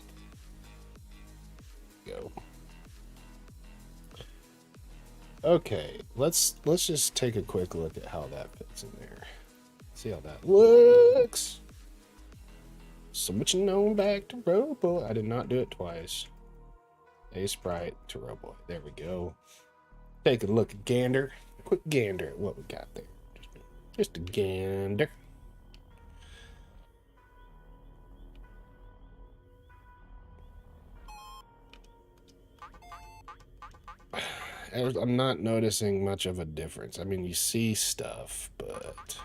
[SPEAKER 1] Go. Okay, let's just take a quick look at how that fits in there. See how that looks. Switching on back to Roboy. I did not do it twice. A sprite to Roboy. There we go. Take a look at gander. Quick gander at what we got there. Just a gander. I'm not noticing much of a difference. I mean, you see stuff, but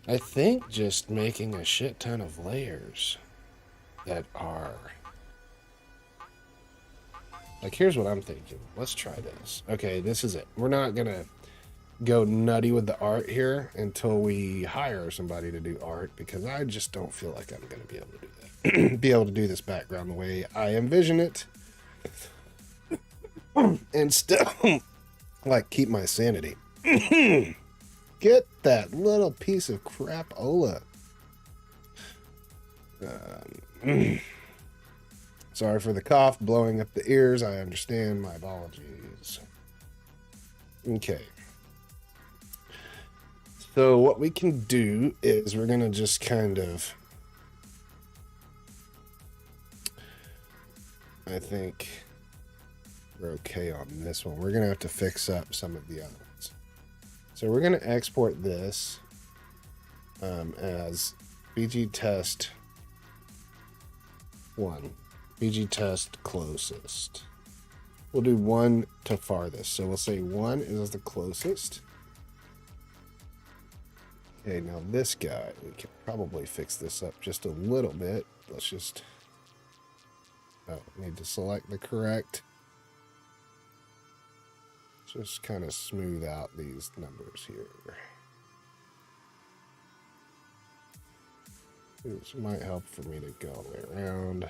[SPEAKER 1] I think just making a shit ton of layers that are like, here's what I'm thinking. Let's try this. Okay, this is it. We're not gonna go nutty with the art here until we hire somebody to do art, because I just don't feel like I'm gonna be able to do that. Be able to do this background the way I envision it. And still, like, keep my sanity. Get that little piece of crapola. Sorry for the cough, blowing up the ears. I understand. My apologies. Okay. So what we can do is we're going to just kind of, I think we're okay on this one. We're going to have to fix up some of the other ones. So we're going to export this as BG test 1, BG test closest. We'll do 1 to farthest. So we'll say 1 is the closest. Okay, now this guy, we can probably fix this up just a little bit. Let's just, need to select the correct Just kind of smooth out these numbers here. This might help for me to go all the way around.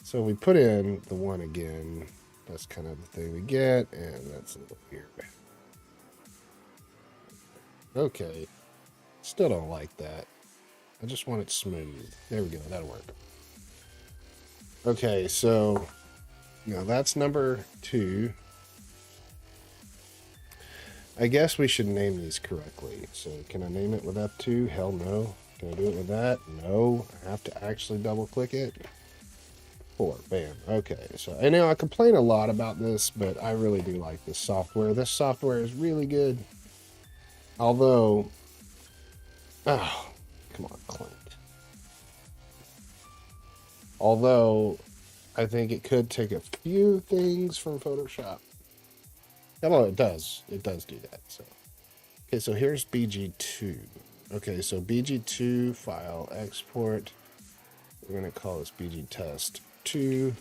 [SPEAKER 1] So we put in the 1 again. That's kind of the thing we get, and that's a little weird. Okay. Still don't like that. I just want it smooth. There we go. That'll work. Okay, so now that's number 2. I guess we should name these correctly. So can I name it with F2? Hell no. Can I do it with that? No. I have to actually double click it. 4. Bam. Okay. So I know I complain a lot about this, but I really do like this software. This software is really good. Although, oh, come on, Clint. Although, I think it could take a few things from Photoshop. Well, it does. It does do that. So, okay, so here's BG2. Okay, so BG2 file export. We're going to call this BG test 2.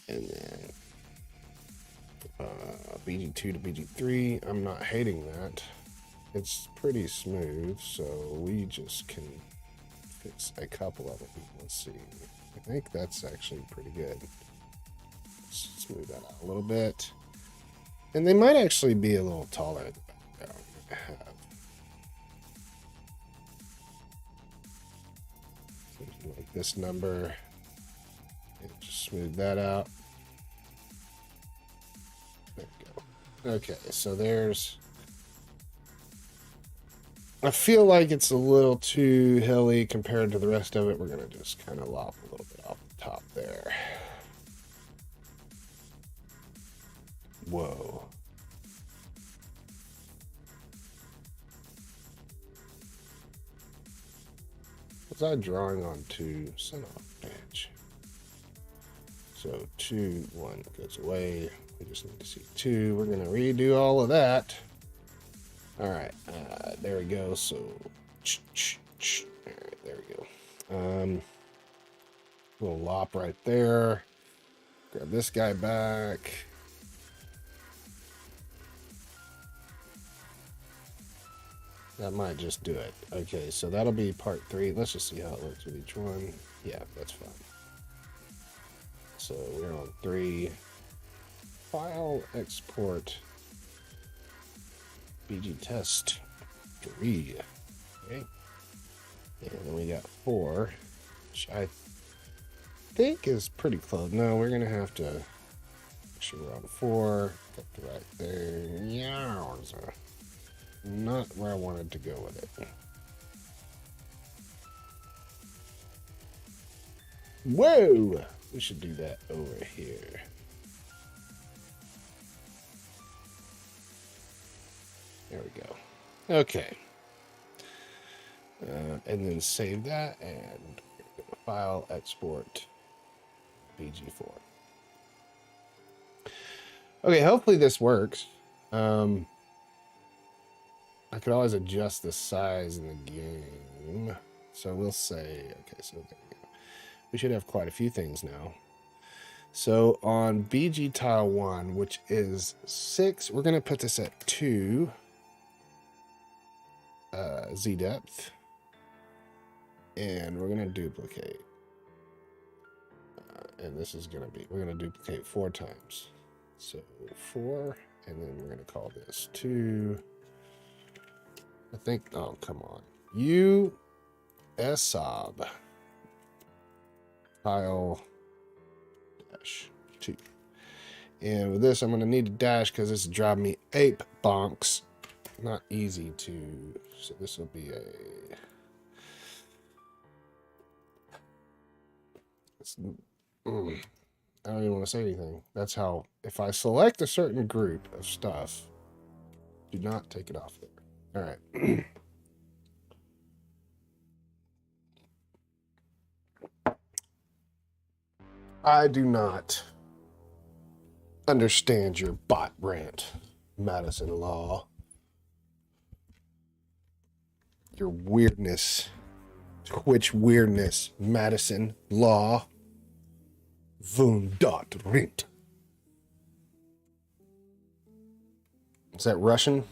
[SPEAKER 1] And then BG2 to BG3. I'm not hating that. It's pretty smooth, so we just can fix a couple of them. Let's see. I think that's actually pretty good. Let's smooth that out a little bit. And they might actually be a little taller in the background. Something like this number. And just smooth that out. There we go. Okay, so there's... I feel like it's a little too hilly compared to the rest of it. We're going to just kind of lop a little bit off the top there. Whoa. Was I drawing on 2? Son of a bitch. So 2, 1 goes away. We just need to see 2. We're going to redo all of that. All right. There we go. So, all right, there we go. Little lop right there. Grab this guy back. That might just do it. Okay, so that'll be part 3. Let's just see how it looks with each one. Yeah, that's fine. So we're on 3. File export BG test 3. Okay. And then we got 4, which I think is pretty close. No, we're gonna have to make sure we're on 4. Got the right there. Yeah. Not where I wanted to go with it. Whoa! We should do that over here. There we go. Okay. And then save that and file export BG4. Okay, hopefully this works. I could always adjust the size in the game. So we'll say, okay, so there we go. We should have quite a few things now. So on BG tile 1, which is 6, we're going to put this at 2 Z depth. And we're going to duplicate. And this is going to be, we're going to duplicate 4 times. So 4, and then we're going to call this 2. I think, oh, come on. USOB file dash 2. And with this, I'm going to need a dash because this is driving me ape bonks. Not easy to, so this will be a, I don't even want to say anything. That's how, if I select a certain group of stuff, do not take it off there. All right. I do not understand your bot rant, Madison Law. Your weirdness, Twitch weirdness, Madison Law. Wunderrint. Is that Russian?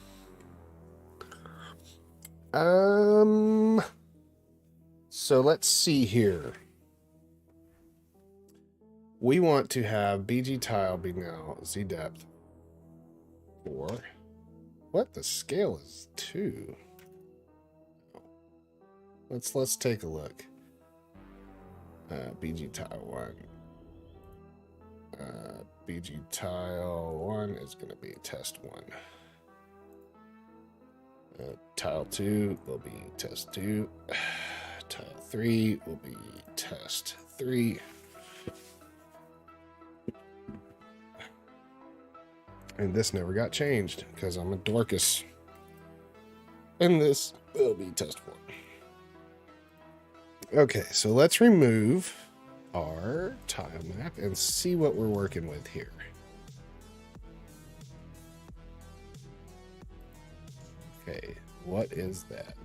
[SPEAKER 1] So let's see here. We want to have BG tile be now Z depth 4. What? The scale is 2. Let's take a look. BG tile 1. BG tile 1 is going to be test 1. Tile 2 will be test 2. Tile 3 will be test 3. And this never got changed because I'm a Dorcas. And this will be test 4. Okay, so let's remove our tile map and see what we're working with here. Okay, what is that?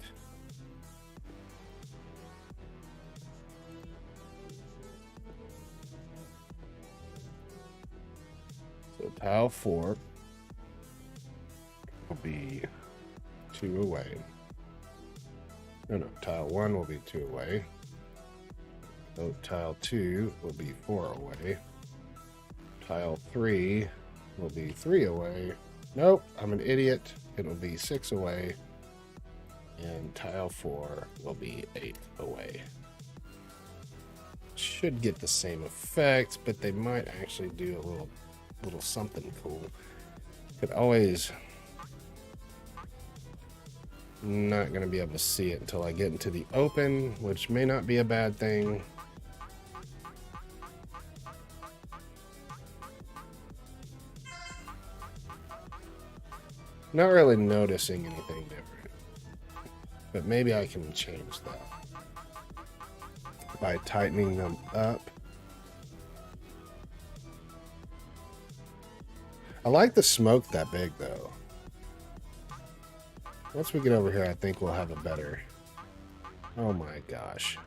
[SPEAKER 1] So tile 4 will be 2 away. No, tile 1 will be 2 away. So tile 2 will be 4 away. Tile 3 will be 3 away. Nope, I'm an idiot. It'll be 6 away. And tile 4 will be 8 away. Should get the same effect, but they might actually do a little something cool. Could always... not going to be able to see it until I get into the open, which may not be a bad thing. Not really noticing anything different, but maybe I can change that by tightening them up. I like the smoke that big though. Once we get over here, I think we'll have a better... Oh my gosh.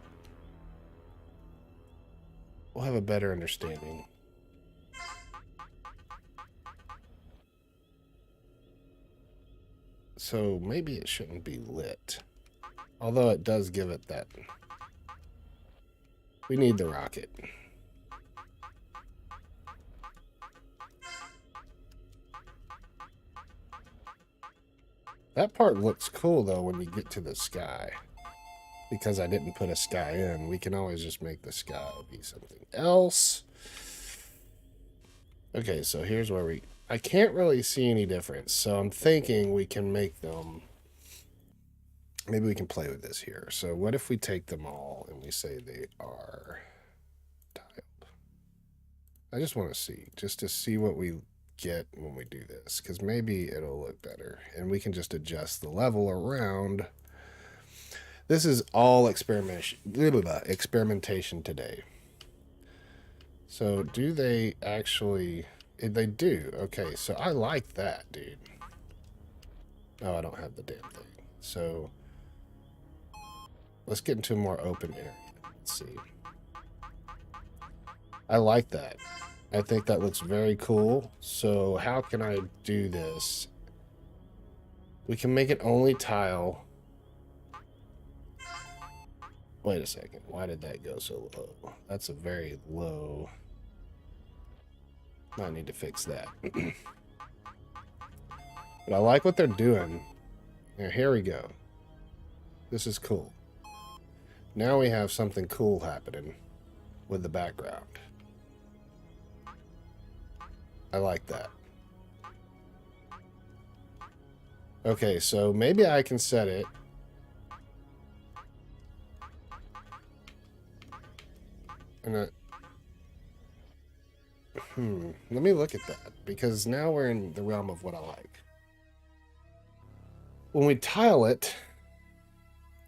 [SPEAKER 1] We'll have a better understanding. So maybe it shouldn't be lit. Although it does give it that. We need the rocket. That part looks cool though when you get to the sky. Because I didn't put a sky in, we can always just make the sky be something else. Okay, so here's where I can't really see any difference, so I'm thinking we can make them... Maybe we can play with this here. So what if we take them all and we say they are tiled? I just want to see, just to see what we get when we do this, because maybe it'll look better, and we can just adjust the level around. This is all experimentation today. So do they actually... They do. Okay, so I like that, dude. Oh, I don't have the damn thing. So let's get into a more open area. Let's see. I like that. I think that looks very cool. So how can I do this? We can make it only tile. Wait a second. Why did that go so low? That's a very low... I need to fix that. But I like what they're doing. Here we go. This is cool. Now we have something cool happening with the background. I like that. Okay, so maybe I can set it. And let me look at that, because now we're in the realm of what I like. When we tile it,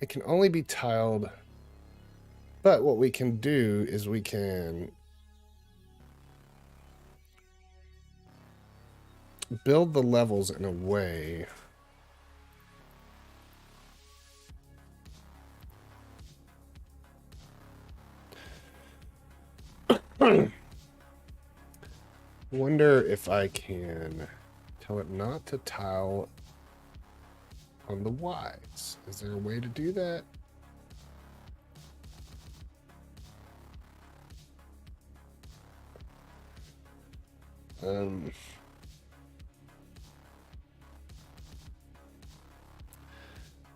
[SPEAKER 1] it can only be tiled, but what we can do is we can build the levels in a way wonder if I can Tell it not to tile on the Y's. Is there a way to do that?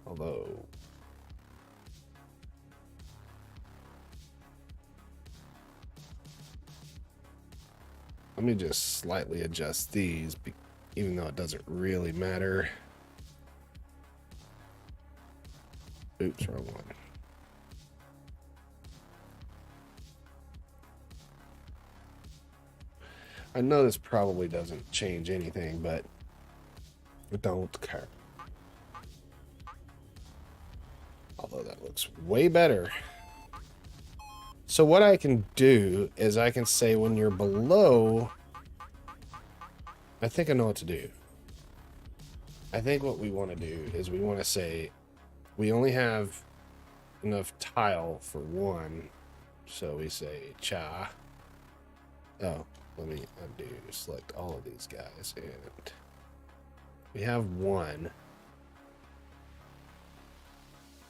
[SPEAKER 1] Although let me just slightly adjust these, even though it doesn't really matter. Oops, wrong one. I know this probably doesn't change anything, but I don't care. Although that looks way better. So what I can do is I can say when you're below, I think I know what to do. I think what we want to do is we want to say we only have enough tile for one. So we say cha. Oh, let me undo, select all of these guys, and we have one.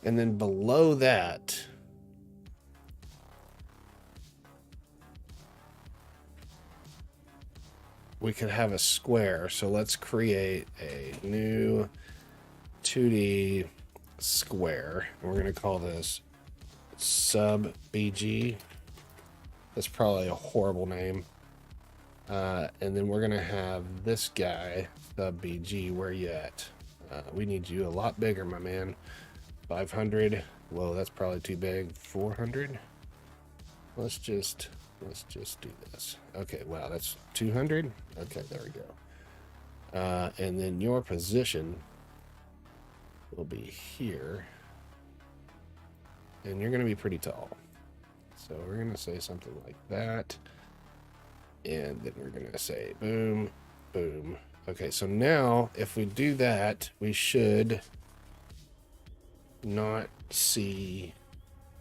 [SPEAKER 1] And then below that, we could have a square. So let's create a new 2D square. We're going to call this sub BG. That's probably a horrible name. And then we're going to have this guy, sub BG. Where you at? We need you a lot bigger, my man. 500. Whoa, that's probably too big. 400. Let's just do this. Okay, wow, that's 200. Okay, there we go. And then your position will be here, and you're going to be pretty tall. So we're going to say something like that, and then we're going to say boom, boom. Okay, so now if we do that, we should not see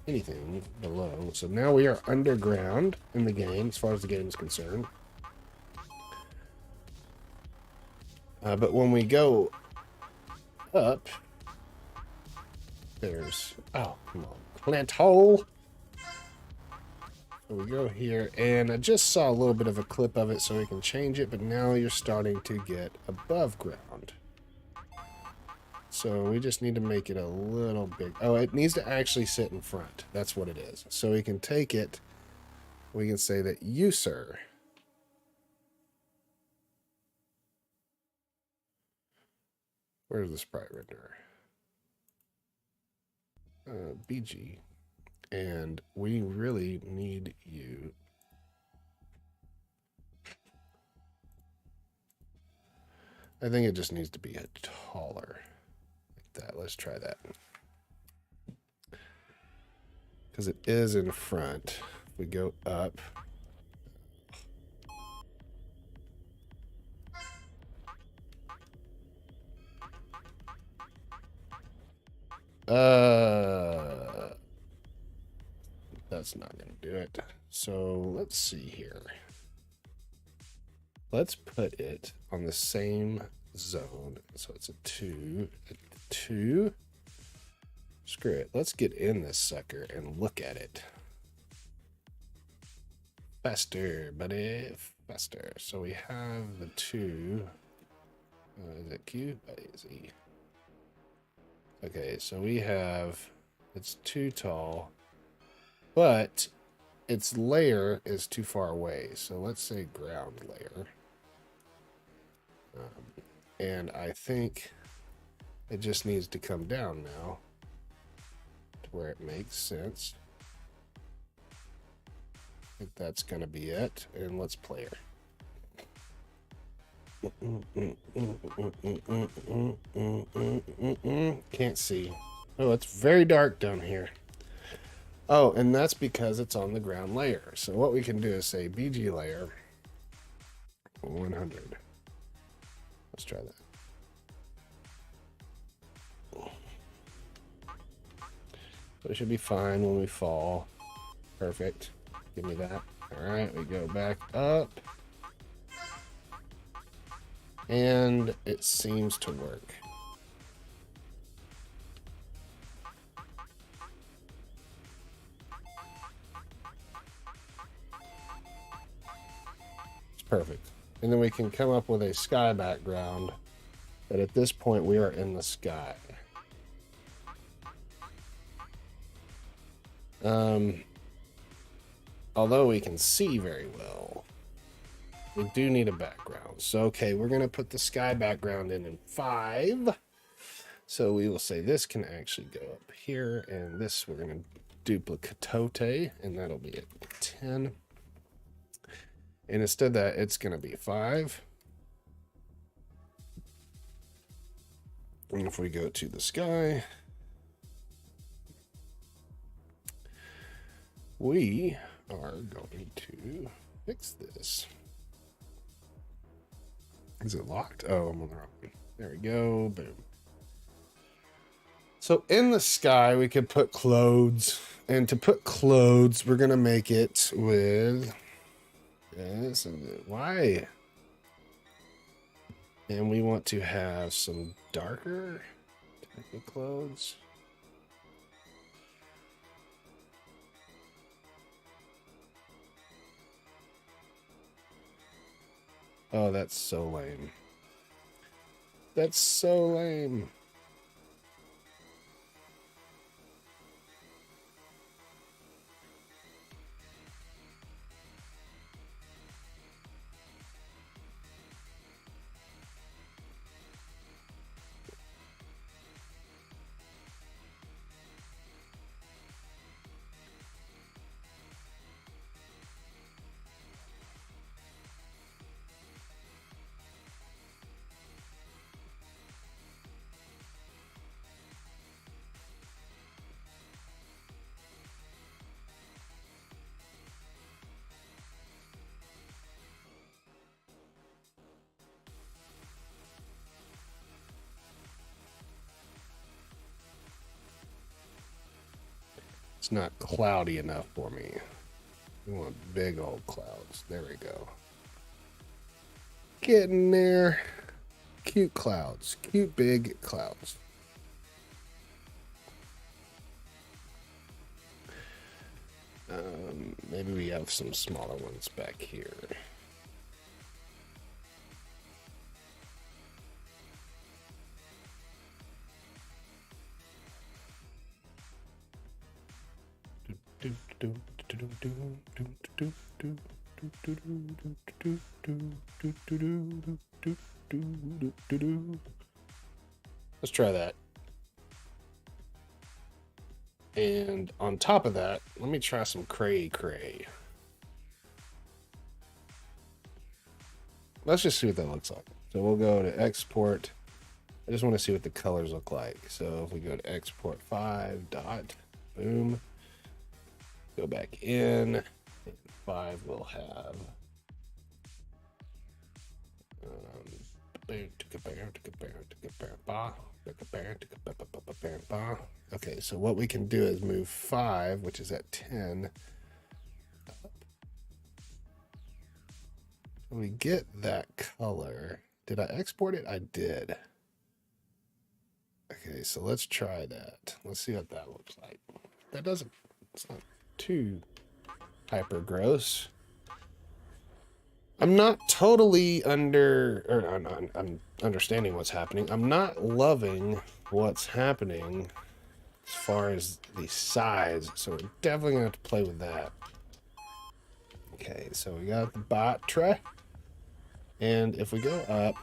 [SPEAKER 1] anything below. So now we are underground in the game as far as the game is concerned. But when we go up, there's, oh, come on, plant hole. So we go here, and I just saw a little bit of a clip of it so we can change it, but now you're starting to get above ground. So we just need to make it a little big. Oh, it needs to actually sit in front. That's what it is. So we can take it. We can say that you, sir. Where's the sprite renderer? BG. And we really need you. I think it just needs to be a taller. That. Let's try that, because it is in front. We go up. That's not gonna do it. So let's see here. Let's put it on the same zone. So it's a 2. 2. Screw it. Let's get in this sucker and look at it. Faster, buddy. Faster. So we have the 2. Is it Q? Z. Okay, so we have, it's too tall, but its layer is too far away. So let's say ground layer. And I think it just needs to come down now to where it makes sense. I think that's going to be it. And let's play her. Can't see. Oh, it's very dark down here. Oh, and that's because it's on the ground layer. So what we can do is say BG layer 100. Let's try that. So it should be fine when we fall. Perfect. Give me that. All right, we go back up. And it seems to work. It's perfect. And then we can come up with a sky background. But at this point, we are in the sky. Although we can see very well, we do need a background. So, okay, we're going to put the sky background in 5. So we will say this can actually go up here, and this we're going to duplicate, and that'll be at 10. And instead of that, it's going to be 5. And if we go to the sky, we are going to fix this. Is it locked? Oh, I'm on the wrong one. There we go. Boom. So in the sky, we could put clothes. And to put clothes, we're going to make it with this and why? And we want to have some darker type of clothes. Oh, that's so lame. That's so lame. It's not cloudy enough for me. We want big old clouds. There we go. Getting there. Cute clouds. Cute big clouds. Maybe we have some smaller ones back here. Let's try that. And on top of that, let me try some cray. Let's just see what that looks like. So we'll go to export. I just want to see what the colors look like. So if we go to export 5 dot, boom, go back in, and 5 will have okay, so what we can do is move 5, which is at 10, up. So we get that color. Did I export it? I did. Okay, so let's try that. Let's see what that looks like. That doesn't, it's not too hyper gross. I'm not totally I'm understanding what's happening. I'm not loving what's happening as far as the size, so we're definitely gonna have to play with that. Okay, so we got the bot tray, and if we go up,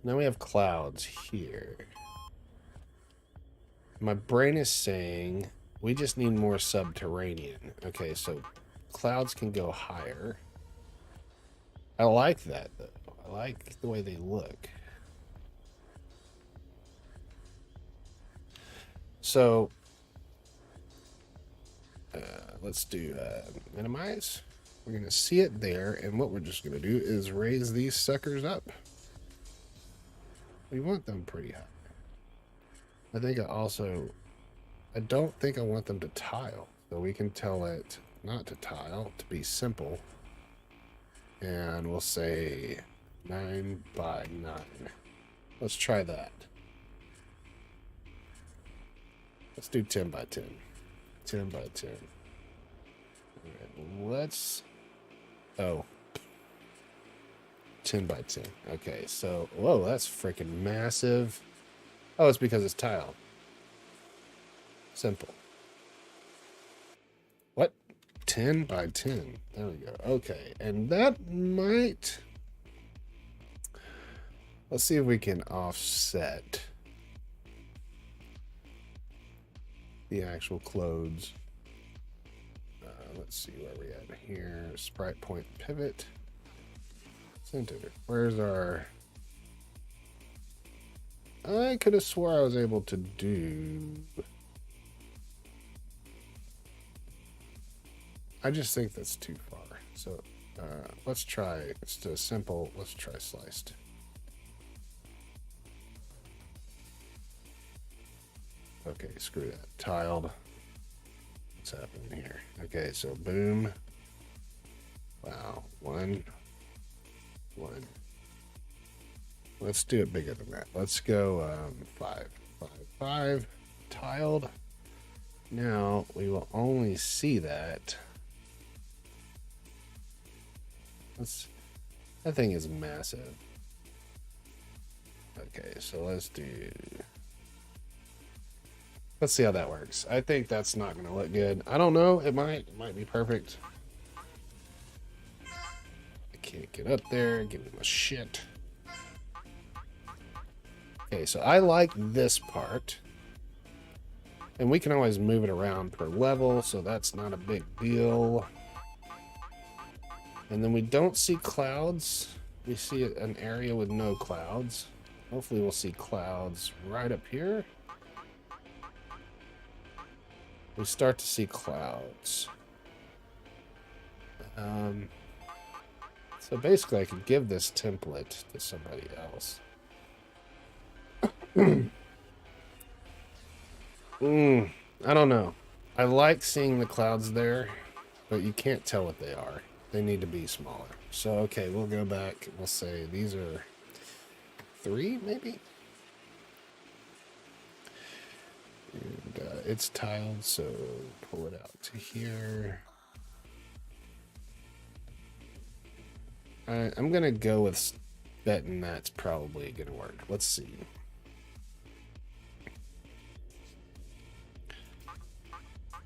[SPEAKER 1] now we have clouds here. My brain is saying we just need more subterranean. Okay, so clouds can go higher. I like that, though. I like the way they look. So, let's do minimize. We're going to see it there, and what we're just going to do is raise these suckers up. We want them pretty high. I think I don't think I want them to tile. So we can tell it not to tile, to be simple. And we'll say 9 by 9. Let's try that. Let's do 10 by 10. 10 by 10. All right, let's... Oh. 10 by 10. Okay, so... Whoa, that's freaking massive. Oh, it's because it's tiled. Simple. What? 10 by 10. There we go. Okay, and that might... Let's see if we can offset the actual clothes. Let's see where we at here. Sprite point pivot. Center. Where's our... I could have swore I was able to do... I just think that's too far. So let's try, it's a simple, let's try sliced. Okay, screw that. Tiled. What's happening here? Okay, so boom. Wow. 1. 1. Let's do it bigger than that. Let's go 5. 5. 5. Tiled. Now we will only see that. That thing is massive. Okay, so let's see how that works. I think that's not going to look good. I don't know. It might be perfect. I can't get up there. Give me my shit. Okay, so I like this part. And we can always move it around per level, so that's not a big deal. And then we don't see clouds. We see an area with no clouds. Hopefully we'll see clouds right up here. We start to see clouds. So basically I could give this template to somebody else. I don't know. I like seeing the clouds there, but you can't tell what they are. They need to be smaller. So, okay, we'll go back. We'll say these are 3, maybe? And it's tiled, so pull it out to here. I'm going to go with betting that's probably going to work. Let's see.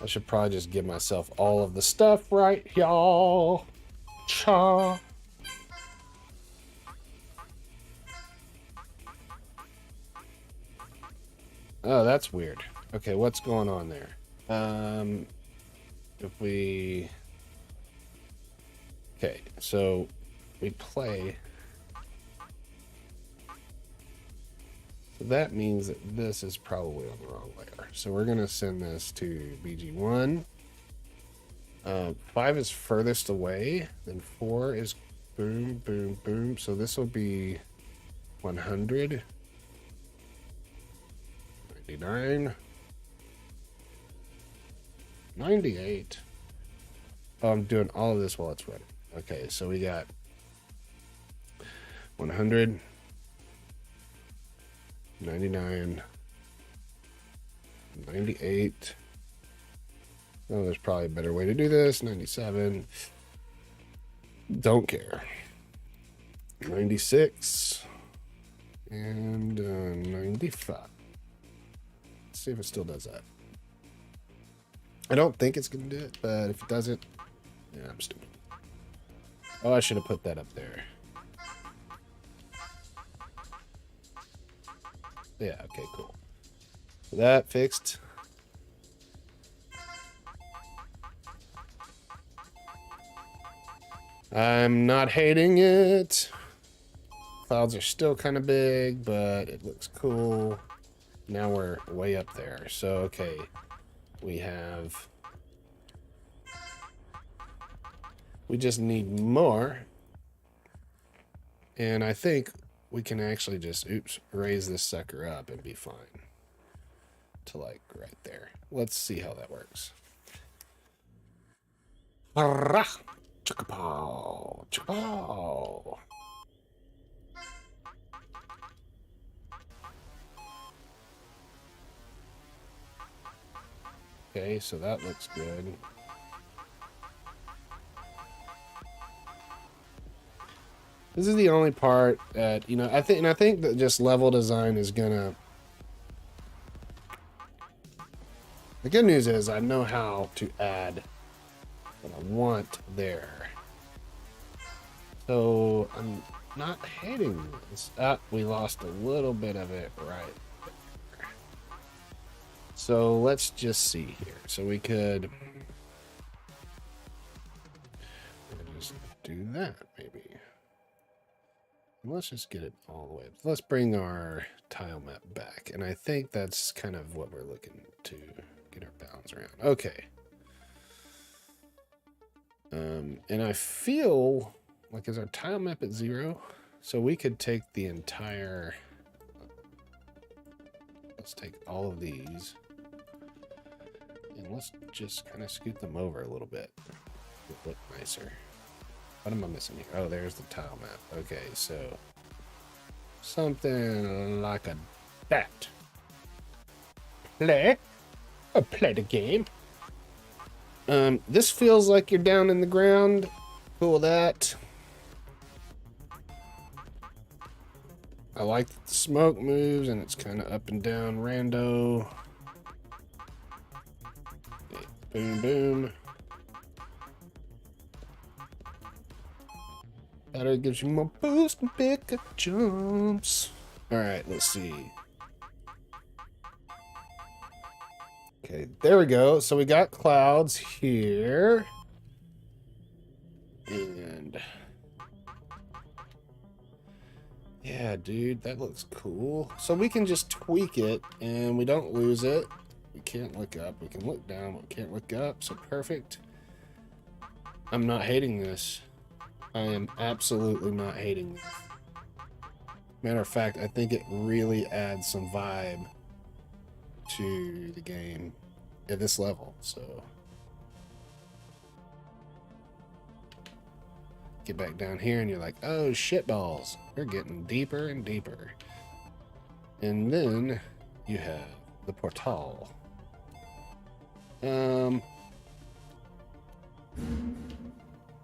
[SPEAKER 1] I should probably just give myself all of the stuff right, y'all. Cha. Oh, that's weird. Okay, what's going on there? If we... Okay, so we play... So that means that this is probably on the wrong layer. So we're going to send this to BG1. 5 is furthest away. Then 4 is boom, boom, boom. So this will be 100. 99. 98. Oh, I'm doing all of this while it's running. Okay, so we got 100. 99, 98. Oh, there's probably a better way to do this. 97. Don't care. 96 and 95. Let's see if it still does that. I don't think it's gonna do it, but if it doesn't, yeah, I'm stupid. Oh, I should have put that up there. Yeah, okay, cool. So that fixed. I'm not hating it. Clouds are still kind of big, but it looks cool. Now we're way up there. So, okay. We just need more. And I think we can actually just, raise this sucker up and be fine. To like right there. Let's see how that works. Oh. Okay, so that looks good. This is the only part that, you know, I think that just level design is gonna... The good news is I know how to add what I want there. So I'm not hating this. Ah, we lost a little bit of it right there. So let's just see here. So we could just do that maybe. Let's just get it all the way. Let's bring our tile map back. And I think that's kind of what we're looking to get our balance around. Okay. And I feel like, is our tile map at 0? So we could take the entire... Let's take all of these. And let's just kind of scoot them over a little bit. It look nicer. What am I missing here? Oh, there's the tile map. Okay, so something like that. Play the game. This feels like you're down in the ground. Cool with that. I like that the smoke moves and it's kind of up and down rando. Okay, boom, boom. That gives you more boost and bigger jumps. All right, let's see. Okay, there we go. So we got clouds here. And yeah, dude, that looks cool. So we can just tweak it and we don't lose it. We can't look up. We can look down, but we can't look up. So perfect. I'm not hating this. I am absolutely not hating this. Matter of fact, I think it really adds some vibe to the game at this level. So get back down here and you're like, oh shit balls, we're getting deeper and deeper. And then you have the portal. And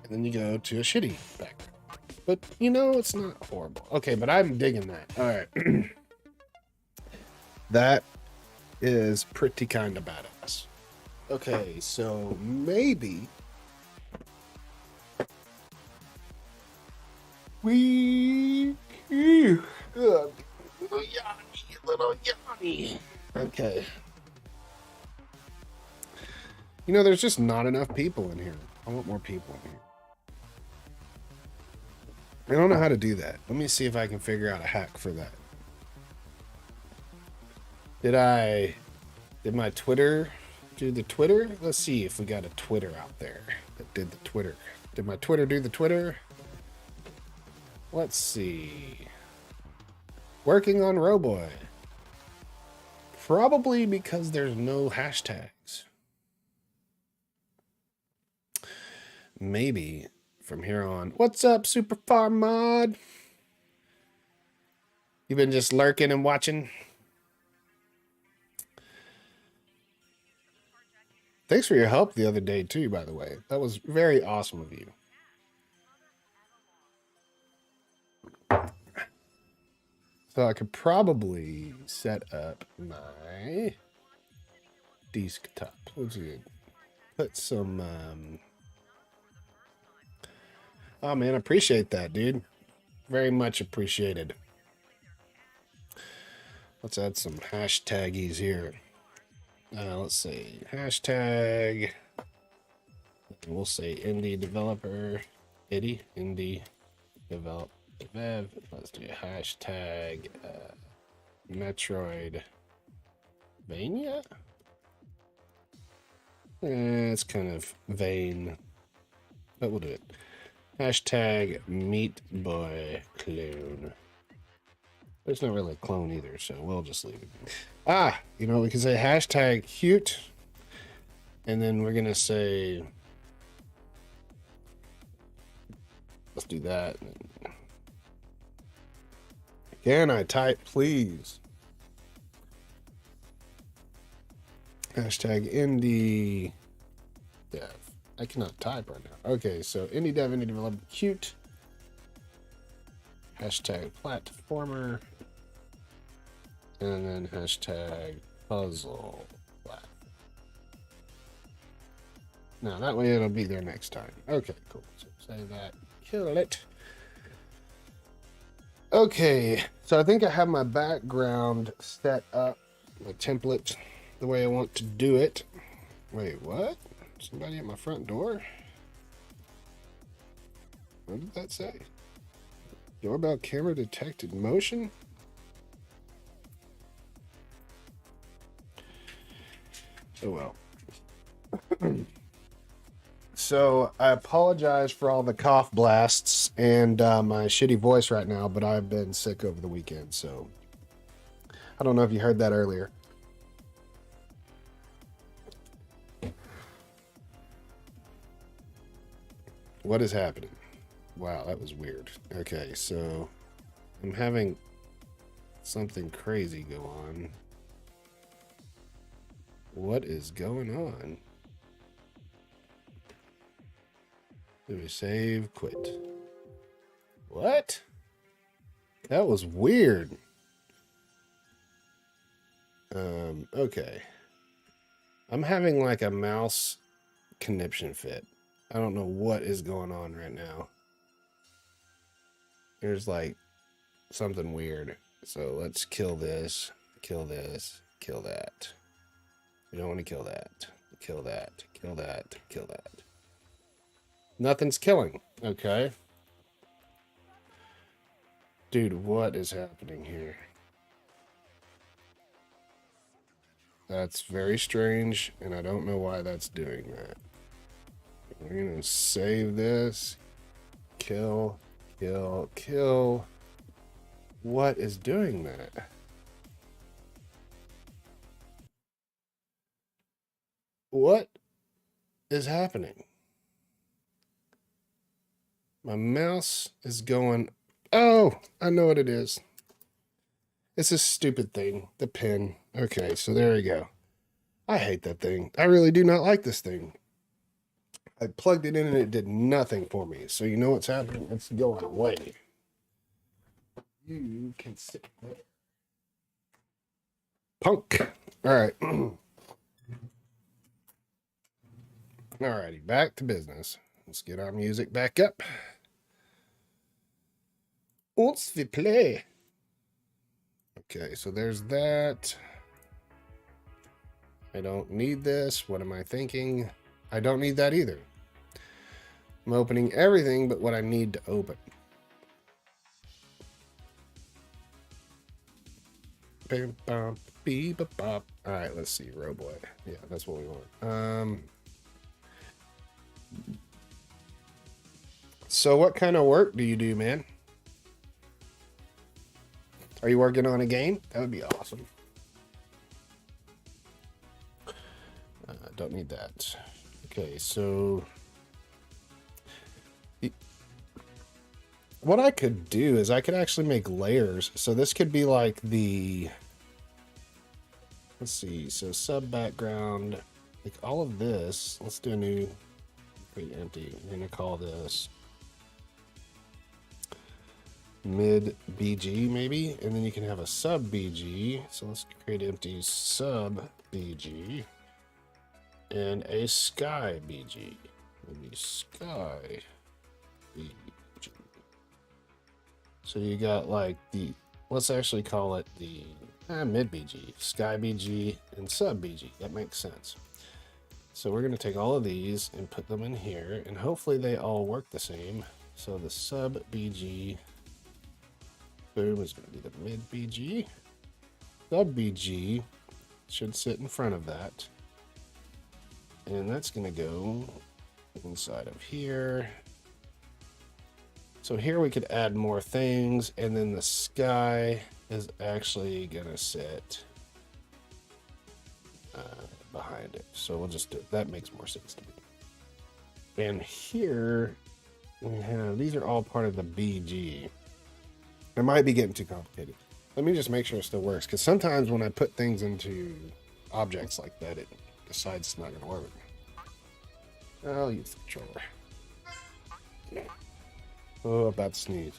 [SPEAKER 1] then you go to a shitty back. But you know, it's not horrible. Okay, but I'm digging that. All right. That is pretty kind of badass. Okay, so maybe we little Yanni. Okay. You know, there's just not enough people in here. I want more people in here. I don't know how to do that. Let me see if I can figure out a hack for that. Did my Twitter do the Twitter? Let's see if we got a Twitter out there that did the Twitter. Did my Twitter do the Twitter? Let's see. Working on Roboy. Probably because there's no hashtags. Maybe from here on. What's up, Super Farm Mod? You been just lurking and watching? Thanks for your help the other day too, by the way. That was very awesome of you. So I could probably set up my desktop. What's good? Put some oh man, appreciate that, dude. Very much appreciated. Let's add some hashtaggies here. Let's see. Hashtag. We'll say indie developer. Indie develop. Let's do hashtag Metroidvania. It's kind of vain, but we'll do it. Hashtag Meat Boy Clone. It's not really a clone either, so we'll just leave it. You know, we can say hashtag cute, and then we're gonna say Let's do that. Can I type, please? Hashtag indie dev. I cannot type right now. Okay, so indie dev, indie developer, cute. Hashtag platformer. And then hashtag puzzle platform. Now that way it'll be there next time. Okay, cool. So say that. Kill it. Okay, so I think I have my background set up, my template, the way I want to do it. Wait, what? Somebody at my front door? What did that say? Doorbell camera detected motion? Oh well. So I apologize for all the cough blasts and my shitty voice right now, but I've been sick over the weekend, so I don't know if you heard that earlier. What is happening? Wow, that was weird. Okay, so I'm having something crazy go on. What is going on? Do we save? Quit. What? That was weird. Okay. I'm having like a mouse conniption fit. I don't know what is going on right now. There's like something weird. So let's kill this, kill this, kill that. We don't want to kill that. Kill that, kill that, kill that. Nothing's killing. Okay. Dude, what is happening here? That's very strange, and I don't know why that's doing that. We're gonna save this. Kill, kill, kill. What is doing that? What is happening? My mouse is going... Oh, I know what it is. It's a stupid thing. The pin. Okay, so there we go. I hate that thing. I really do not like this thing. I plugged it in and it did nothing for me. So you know what's happening? It's going away. You can sit there. Punk. All right. Alrighty, back to business. Let's get our music back up. Let's play. Okay, so there's that. I don't need this. What am I thinking? I don't need that either. I'm opening everything but what I need to open. Alright, let's see. Roboy. Yeah, that's what we want. So what kind of work do you do, man? Are you working on a game? That would be awesome. Don't need that. Okay, so what I could do is I could actually make layers. So this could be like the, let's see, so sub background, like all of this. Let's do a new, pretty empty. I'm gonna call this mid BG maybe, and then you can have a sub BG. So let's create empty sub BG and a sky BG. Maybe sky BG. So you got like the, let's actually call it the mid BG, sky BG, and sub BG. That makes sense. So we're going to take all of these and put them in here, and hopefully they all work the same. So the sub BG, boom, is going to be the mid BG. Sub BG should sit in front of that. And that's going to go inside of here. So here we could add more things, and then the sky is actually going to sit behind it. So we'll just do it. That makes more sense to me. And here, Yeah, these are all part of the BG. It might be getting too complicated. Let me just make sure it still works, because sometimes when I put things into objects like that, it decides it's not going to work. I'll use the controller. Oh, about to sneeze.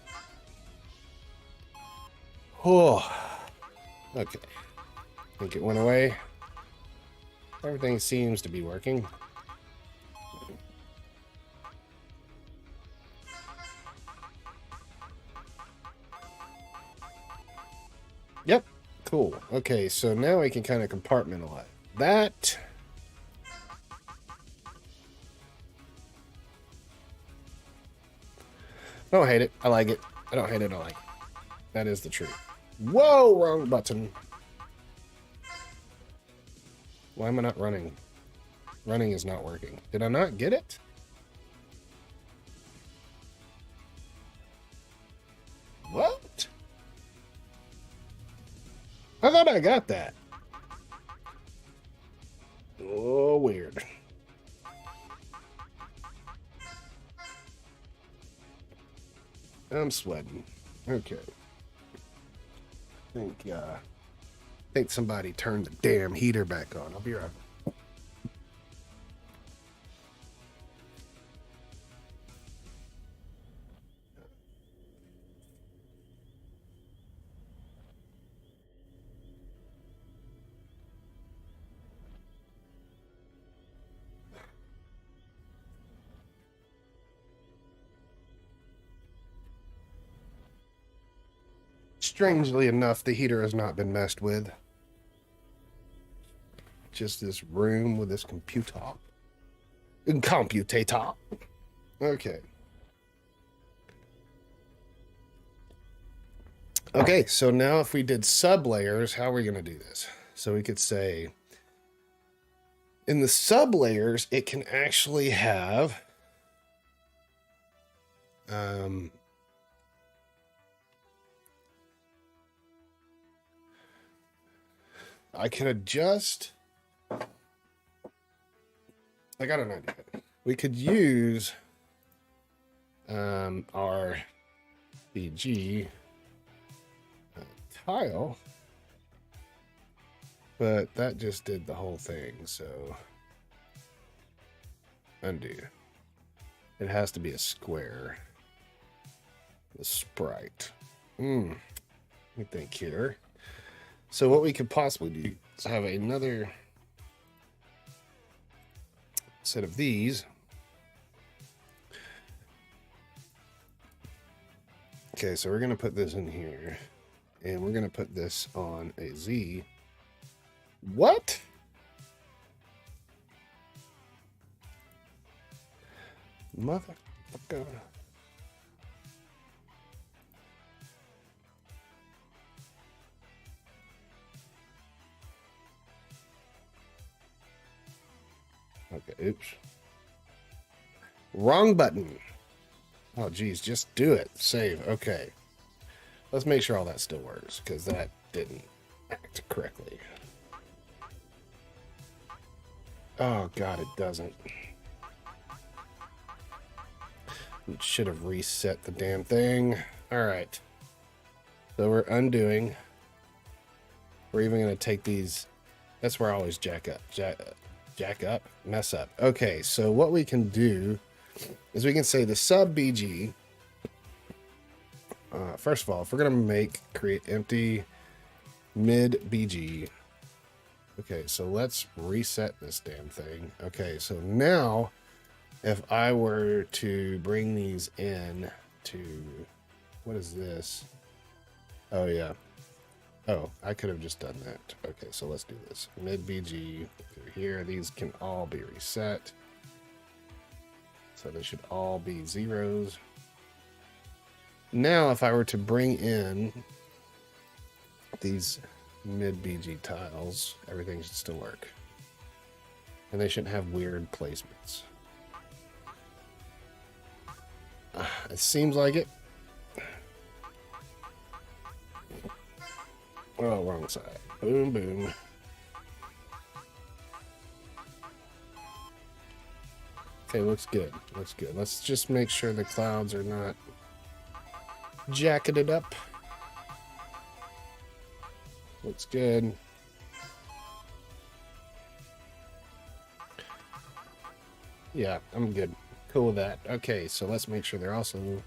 [SPEAKER 1] Oh, okay. I think it went away. Everything seems to be working. Yep. Cool. Okay, so now we can kind of compartmentalize that. I don't hate it. I like it. I don't hate it. I like it. That is the truth. Whoa, wrong button. Why am I not running? Running is not working. Did I not get it? What? I thought I got that. Oh, weird. I'm sweating. Okay. I think somebody turned the damn heater back on. I'll be right back. Strangely enough, the heater has not been messed with. Just this room with this computator. Okay. Okay, so now if we did sub layers, how are we going to do this? So we could say, in the sub layers, it can actually have I can adjust. I got an idea. We could use our BG tile, but that just did the whole thing, so undo. It has to be a square. The sprite. Let me think here. So what we could possibly do is have another set of these. Okay, so we're going to put this in here, and we're going to put this on a Z. What? Motherfucker. Okay, oops. Wrong button. Oh, geez, just do it. Save. Okay. Let's make sure all that still works, because that didn't act correctly. Oh, God, it doesn't. It should have reset the damn thing. All right. So we're undoing. We're even going to take these. That's where I always jack up, mess up. Okay, so what we can do is we can say the sub BG. First of all, if we're gonna create empty mid BG. Okay, so let's reset this damn thing. Okay, so now if I were to bring these in to, what is this? Oh yeah. Oh, I could have just done that. Okay, so let's do this. Mid BG through here. These can all be reset. So they should all be zeros. Now, if I were to bring in these mid BG tiles, everything should still work. And they shouldn't have weird placements. It seems like it. Oh, wrong side. Boom, boom. Okay, looks good. Looks good. Let's just make sure the clouds are not jacketed up. Looks good. Yeah, I'm good. Cool with that. Okay, so let's make sure they're also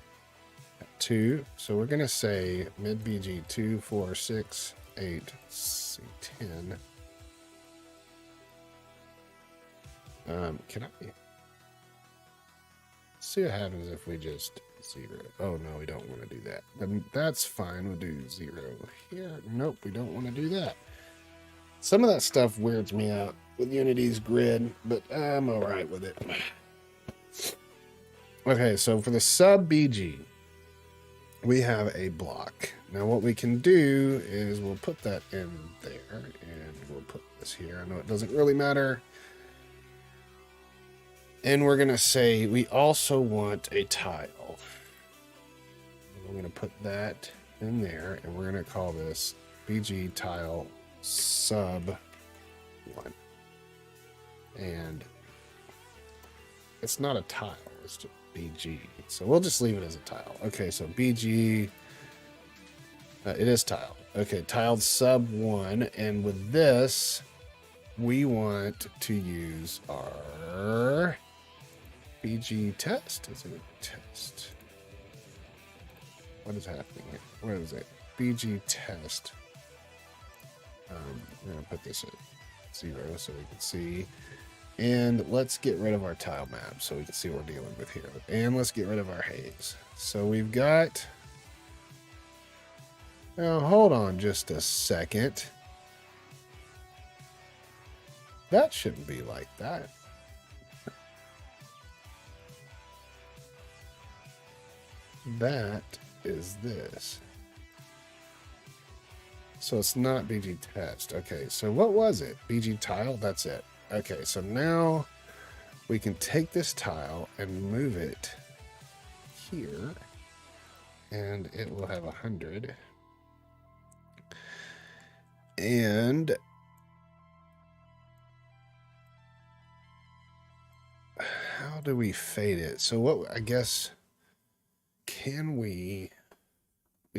[SPEAKER 1] at 2. So we're gonna say mid BG 2, 4, 6, 8, C 10. Can I see what happens if we just 0? Oh no, we don't want to do that. Then that's fine. We'll do 0 here. Nope, we don't want to do that. Some of that stuff weirds me out with Unity's grid, but I'm all right with it. Okay, so for the sub BG, we have a block. Now what we can do is we'll put that in there, and we'll put this here. I know it doesn't really matter. And we're going to say we also want a tile. We're going to put that in there, and we're going to call this BG tile sub 1. And it's not a tile, it's just BG. So we'll just leave it as a tile. Okay, so BG, it is tile. Okay, tiled sub 1. And with this, we want to use our BG test. Is it a test? What is happening here? Where is it? BG test. We're going to put this at 0 so we can see. And let's get rid of our tile map so we can see what we're dealing with here. And let's get rid of our haze. So we've got... Now, hold on just a second. That shouldn't be like that. That is this. So it's not BG test. Okay, so what was it? BG tile? That's it. Okay, so now we can take this tile and move it here, and it will have 100. And how do we fade it? So what, I guess, can we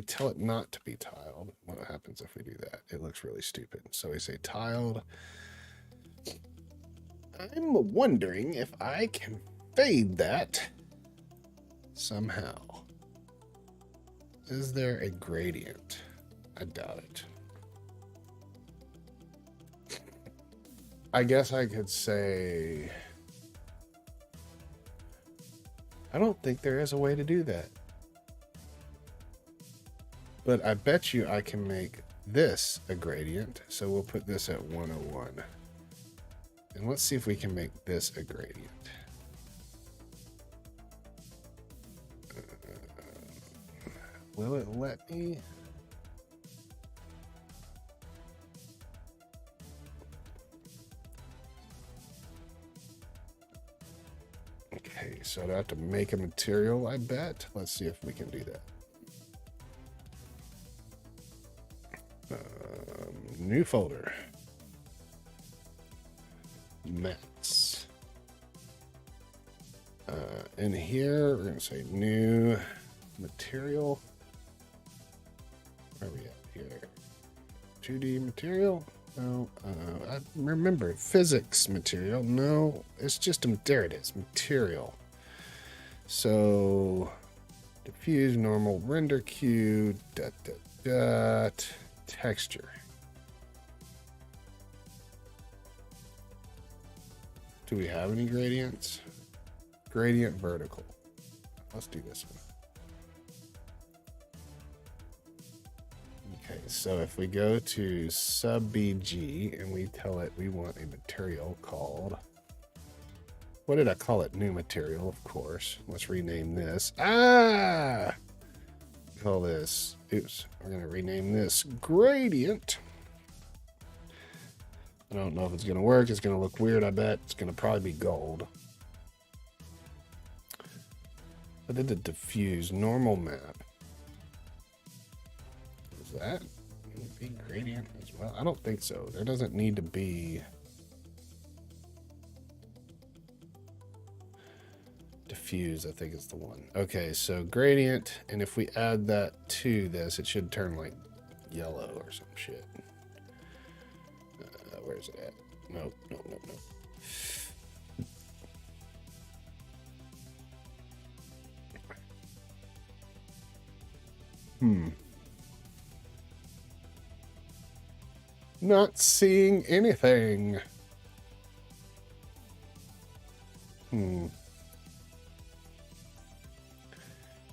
[SPEAKER 1] tell it not to be tiled? What happens if we do that? It looks really stupid. So we say tiled. I'm wondering if I can fade that somehow. Is there a gradient? I doubt it. I guess I could say... I don't think there is a way to do that. But I bet you I can make this a gradient. So we'll put this at 101. And let's see if we can make this a gradient. Will it let me? Okay, so I have to make a material, I bet. Let's see if we can do that. New folder. Mats. In here, we're going to say new material. Where are we at here? 2D material? No, I remember physics material. No, it's just there it is, material. So diffuse, normal, render queue, texture. Do we have any gradients? Gradient vertical. Let's do this one. Okay, so if we go to sub BG and we tell it we want a material called, what did I call it? New material, of course. Let's rename this. Call this, oops, we're going to rename this gradient. I don't know if it's going to work. It's going to look weird, I bet. It's going to probably be gold. I did the diffuse normal map. Is that be gradient as well? I don't think so. There doesn't need to be. diffuse, I think is the one. Okay, so gradient, and if we add that to this, it should turn like yellow or some shit. Where's it at? Nope, nope, nope, nope. Not seeing anything.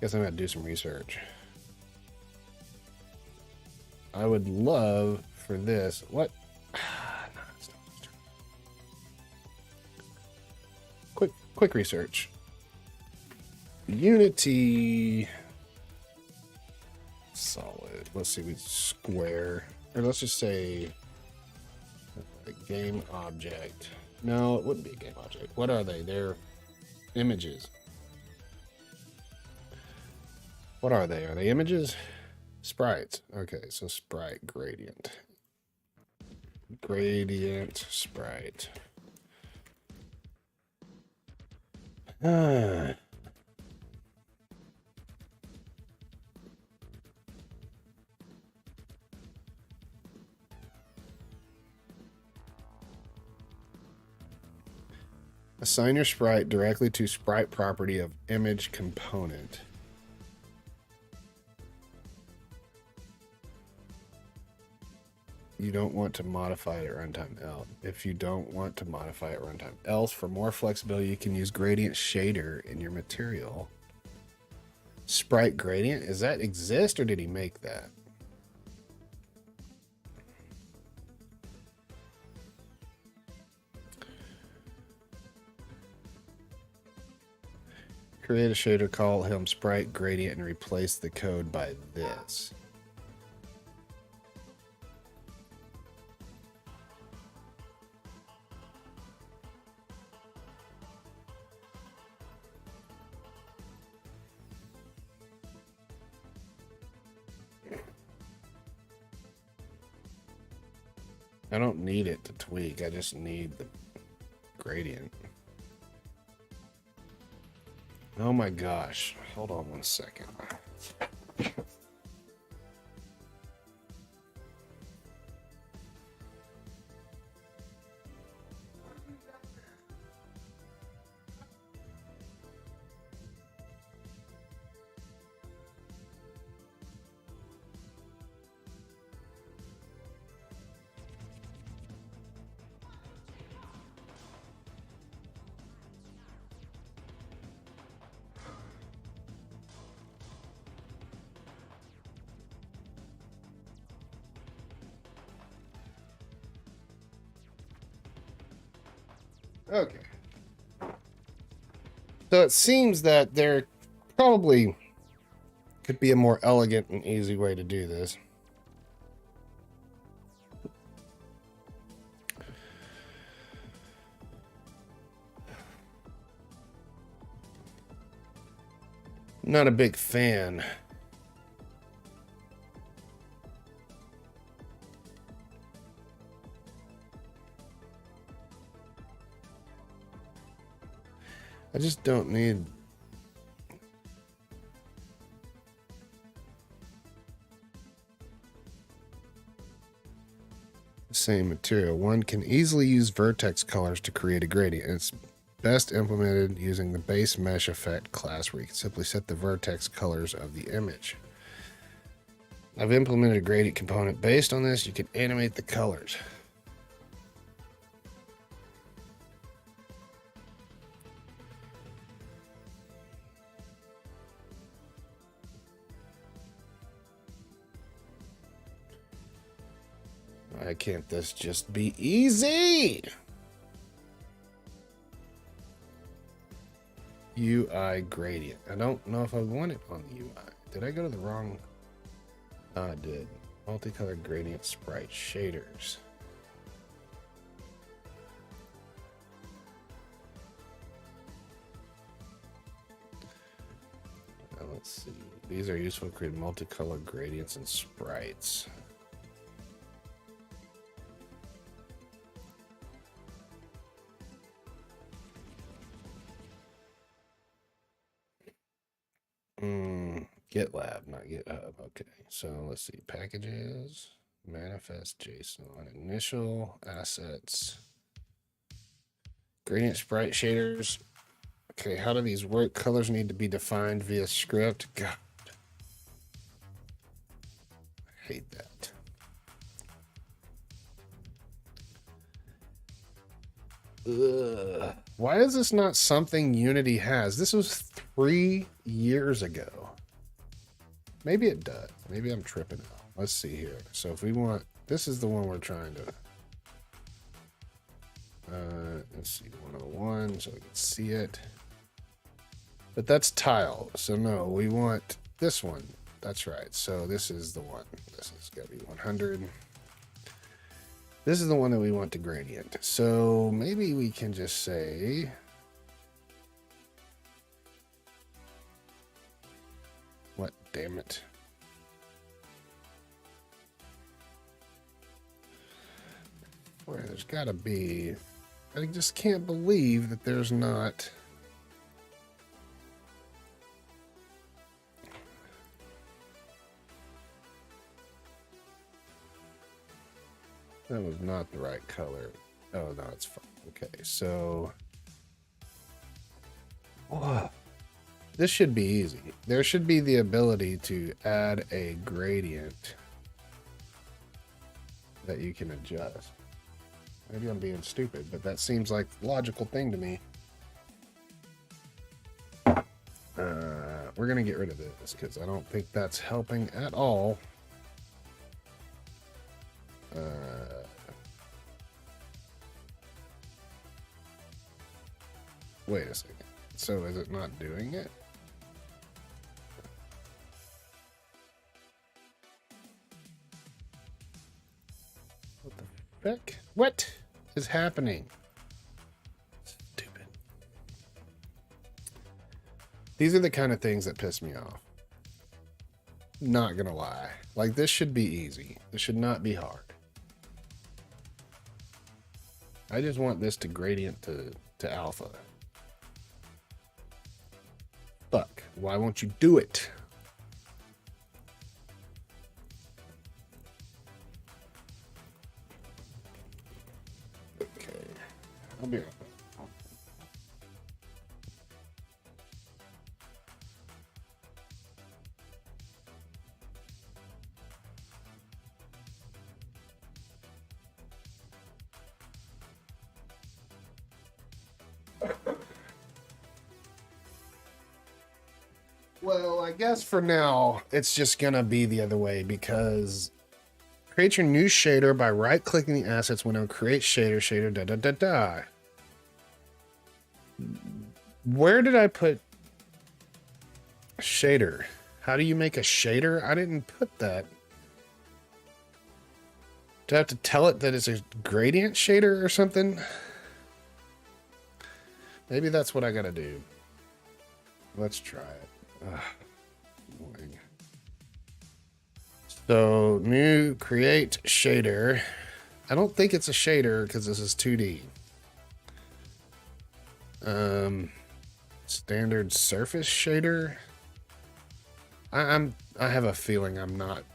[SPEAKER 1] Guess I'm gonna do some research. I would love for this. What? No, it's not. Quick research. Unity. Solid. Let's see. We square. Or let's just say a game object. No, it wouldn't be a game object. What are they? They're images. What are they? Are they images? Sprites. Okay, so sprite gradient. Gradient sprite. Assign your sprite directly to sprite property of image component. You don't want to modify it at runtime else. If you don't want to modify it at runtime else, for more flexibility, you can use gradient shader in your material. Sprite gradient, does that exist or did he make that? Create a shader, call him sprite gradient, and replace the code by this. I don't need it to tweak, I just need the gradient. Oh my gosh. Hold on 1 second. Okay. So it seems that there probably could be a more elegant and easy way to do this. Not a big fan. I just don't need the same material. One can easily use vertex colors to create a gradient. It's best implemented using the base mesh effect class where you can simply set the vertex colors of the image. I've implemented a gradient component based on this. You can animate the colors. Why can't this just be easy? UI gradient. I don't know if I want it on the UI. Did I go to the wrong? Oh, I did. Multicolored gradient sprite shaders. Now let's see. These are useful to create multicolored gradients and sprites. GitLab, not GitHub. Okay, so let's see. Packages, manifest JSON, initial assets, gradient sprite shaders. Okay, how do these work? Colors need to be defined via script. God, I hate that. Ugh. Why is this not something Unity has? This was 3 years ago. Maybe it does. Maybe I'm tripping out. Let's see here. So if we want, this is the one we're trying to. Let's see, 101, so we can see it. But that's tile. So no, we want this one. That's right. So this is the one. This is gonna be 100. This is the one that we want to gradient. So maybe we can just say, what? Damn it. Where there's got to be, I just can't believe that there's not. That was not the right color. Oh, no, it's fine. Okay, so. Whoa. This should be easy. There should be the ability to add a gradient that you can adjust. Maybe I'm being stupid, but that seems like the logical thing to me. We're going to get rid of this because I don't think that's helping at all. Wait a second. So is it not doing it? What the heck? What is happening? Stupid. These are the kind of things that piss me off. Not gonna lie. Like, this should be easy. This should not be hard. I just want this to gradient to alpha. Fuck. Why won't you do it? Okay. I'll be right back. Well, I guess for now, it's just going to be the other way because create your new shader by right-clicking the assets window, create shader, da-da-da-da. Where did I put shader? How do you make a shader? I didn't put that. Do I have to tell it that it's a gradient shader or something? Maybe that's what I got to do. Let's try it. Boring. So new create shader. I don't think it's a shader because this is 2D. Standard surface shader. I have a feeling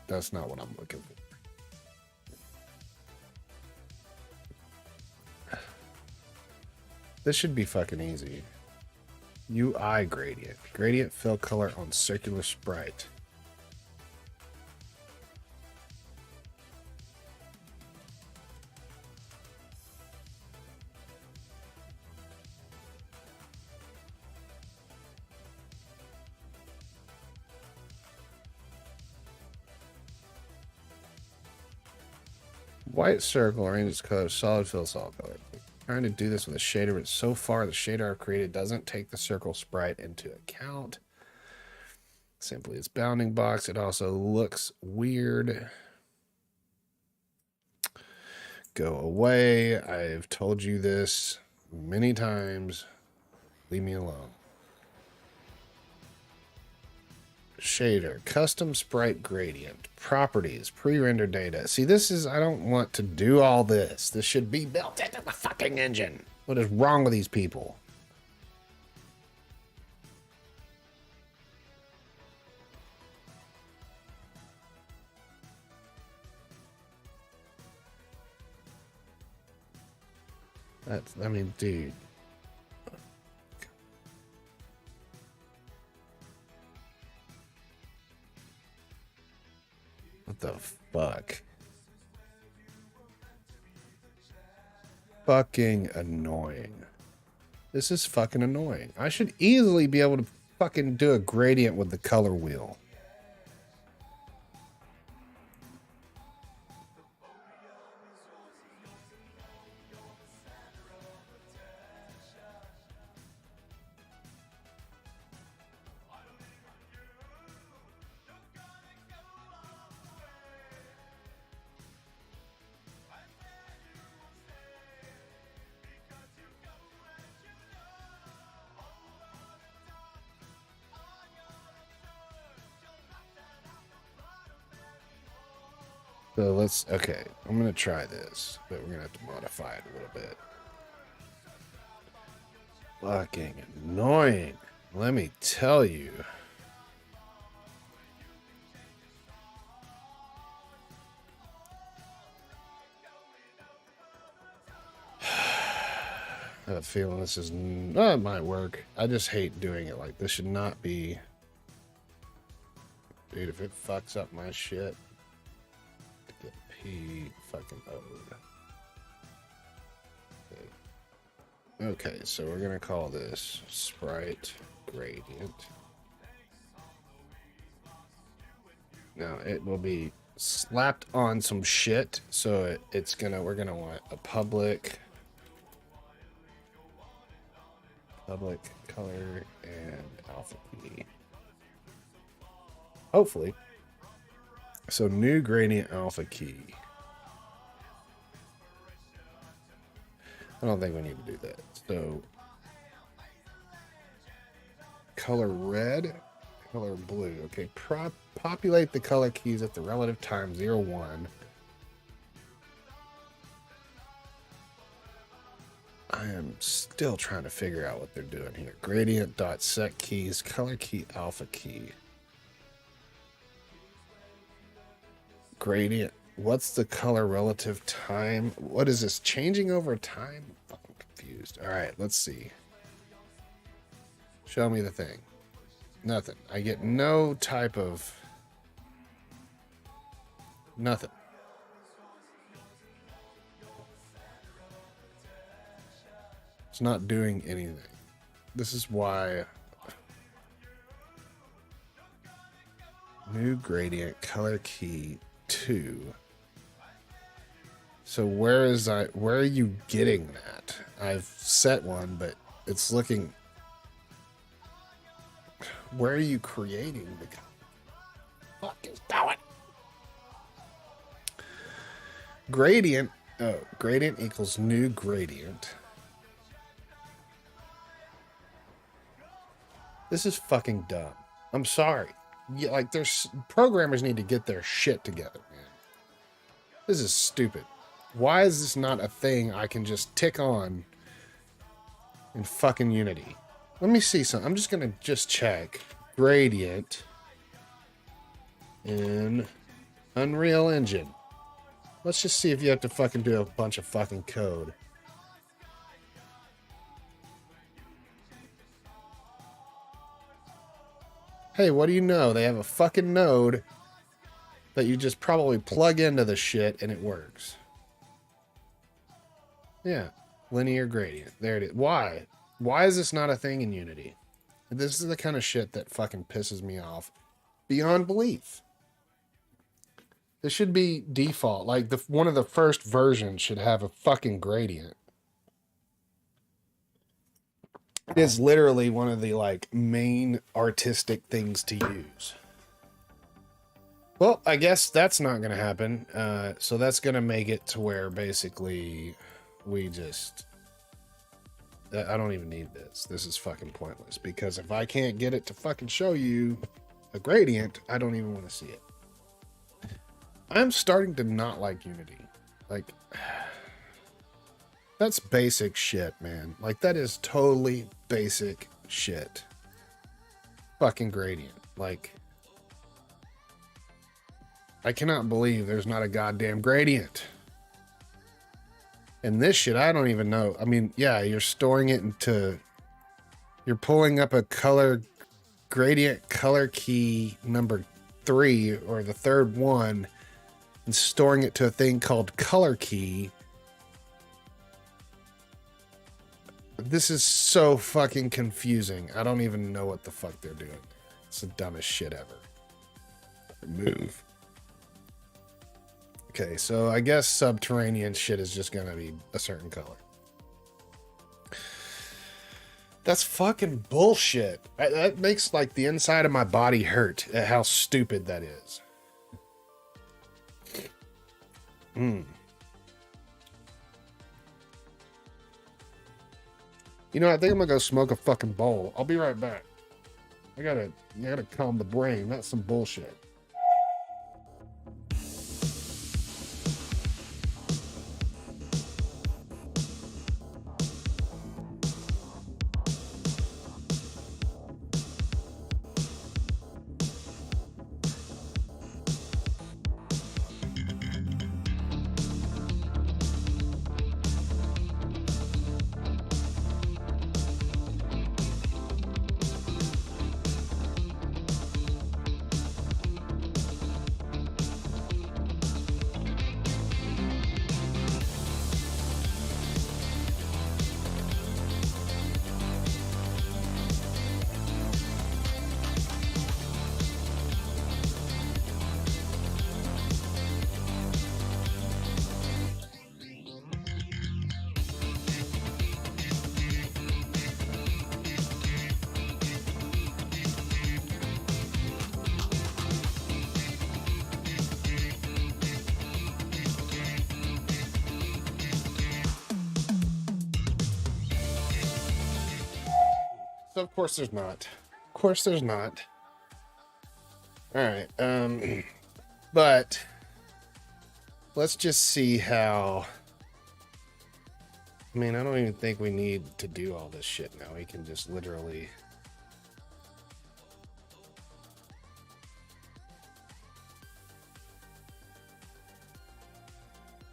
[SPEAKER 1] that's not what I'm looking for. This should be fucking easy. UI gradient. Gradient fill color on circular sprite. White circle arranges color, solid fill, solid color. Trying to do this with a shader, but so far the shader I've created doesn't take the circle sprite into account. Simply its bounding box. It also looks weird. Go away. I've told you this many times. Leave me alone. Shader, custom sprite gradient, properties, pre-render data. See, this is, I don't want to do all this. This should be built into the fucking engine. What is wrong with these people? That's, I mean, dude. What the fuck? Fucking annoying. This is fucking annoying. I should easily be able to fucking do a gradient with the color wheel. So let's, okay, I'm going to try this, but we're going to have to modify it a little bit. Fucking annoying. Let me tell you. I have a feeling this is, oh, it might work. I just hate doing it like this. Should not be. Dude, if it fucks up my shit. Get P fucking O'd. Okay, so we're gonna call this sprite gradient. Now it will be slapped on some shit, so we're gonna want a public color and alpha key. Hopefully. So new gradient alpha key. I don't think we need to do that. So color red, color blue. Okay, populate the color keys at the relative time 0, 1. I am still trying to figure out what they're doing here. Gradient dot set keys, color key alpha key. Gradient. What's the color relative time? What is this? Changing over time? I'm fucking confused. All right, let's see. Show me the thing. Nothing. I get no type of... Nothing. It's not doing anything. This is why... New gradient, color key 2. So where are you getting that? I've set one, but it's looking... Where are you creating the... Fuck is going? Gradient. Oh, gradient equals new gradient. This is fucking dumb. I'm sorry. Yeah, like, programmers need to get their shit together, man. This is stupid. Why is this not a thing I can just tick on in fucking Unity? Let me see something. I'm just gonna check gradient in Unreal Engine. Let's just see if you have to fucking do a bunch of fucking code. Hey, what do you know? They have a fucking node that you just probably plug into the shit and it works. Yeah, linear gradient. There it is. Why? Why is this not a thing in Unity? This is the kind of shit that fucking pisses me off beyond belief. This should be default. Like, one of the first versions should have a fucking gradient. It is literally one of the, like, main artistic things to use. Well, I guess that's not going to happen. So that's going to make it to where basically we just... I don't even need this. This is fucking pointless. Because if I can't get it to fucking show you a gradient, I don't even want to see it. I'm starting to not like Unity. Like... That's basic shit, man. Like, that is totally basic shit. Fucking gradient. Like, I cannot believe there's not a goddamn gradient. And this shit, I don't even know. I mean, yeah, you're storing it into... You're pulling up a color gradient color key number 3 or the third one and storing it to a thing called color key. This is so fucking confusing. I don't even know what the fuck they're doing. It's the dumbest shit ever. Remove. Okay, so I guess subterranean shit is just gonna be a certain color. That's fucking bullshit. That makes like the inside of my body hurt at how stupid that is. You know, I think I'm gonna go smoke a fucking bowl. I'll be right back. I gotta calm the brain. That's some bullshit. So of course there's not. Of course there's not. Alright, but let's just see how... I mean, I don't even think we need to do all this shit now. We can just literally...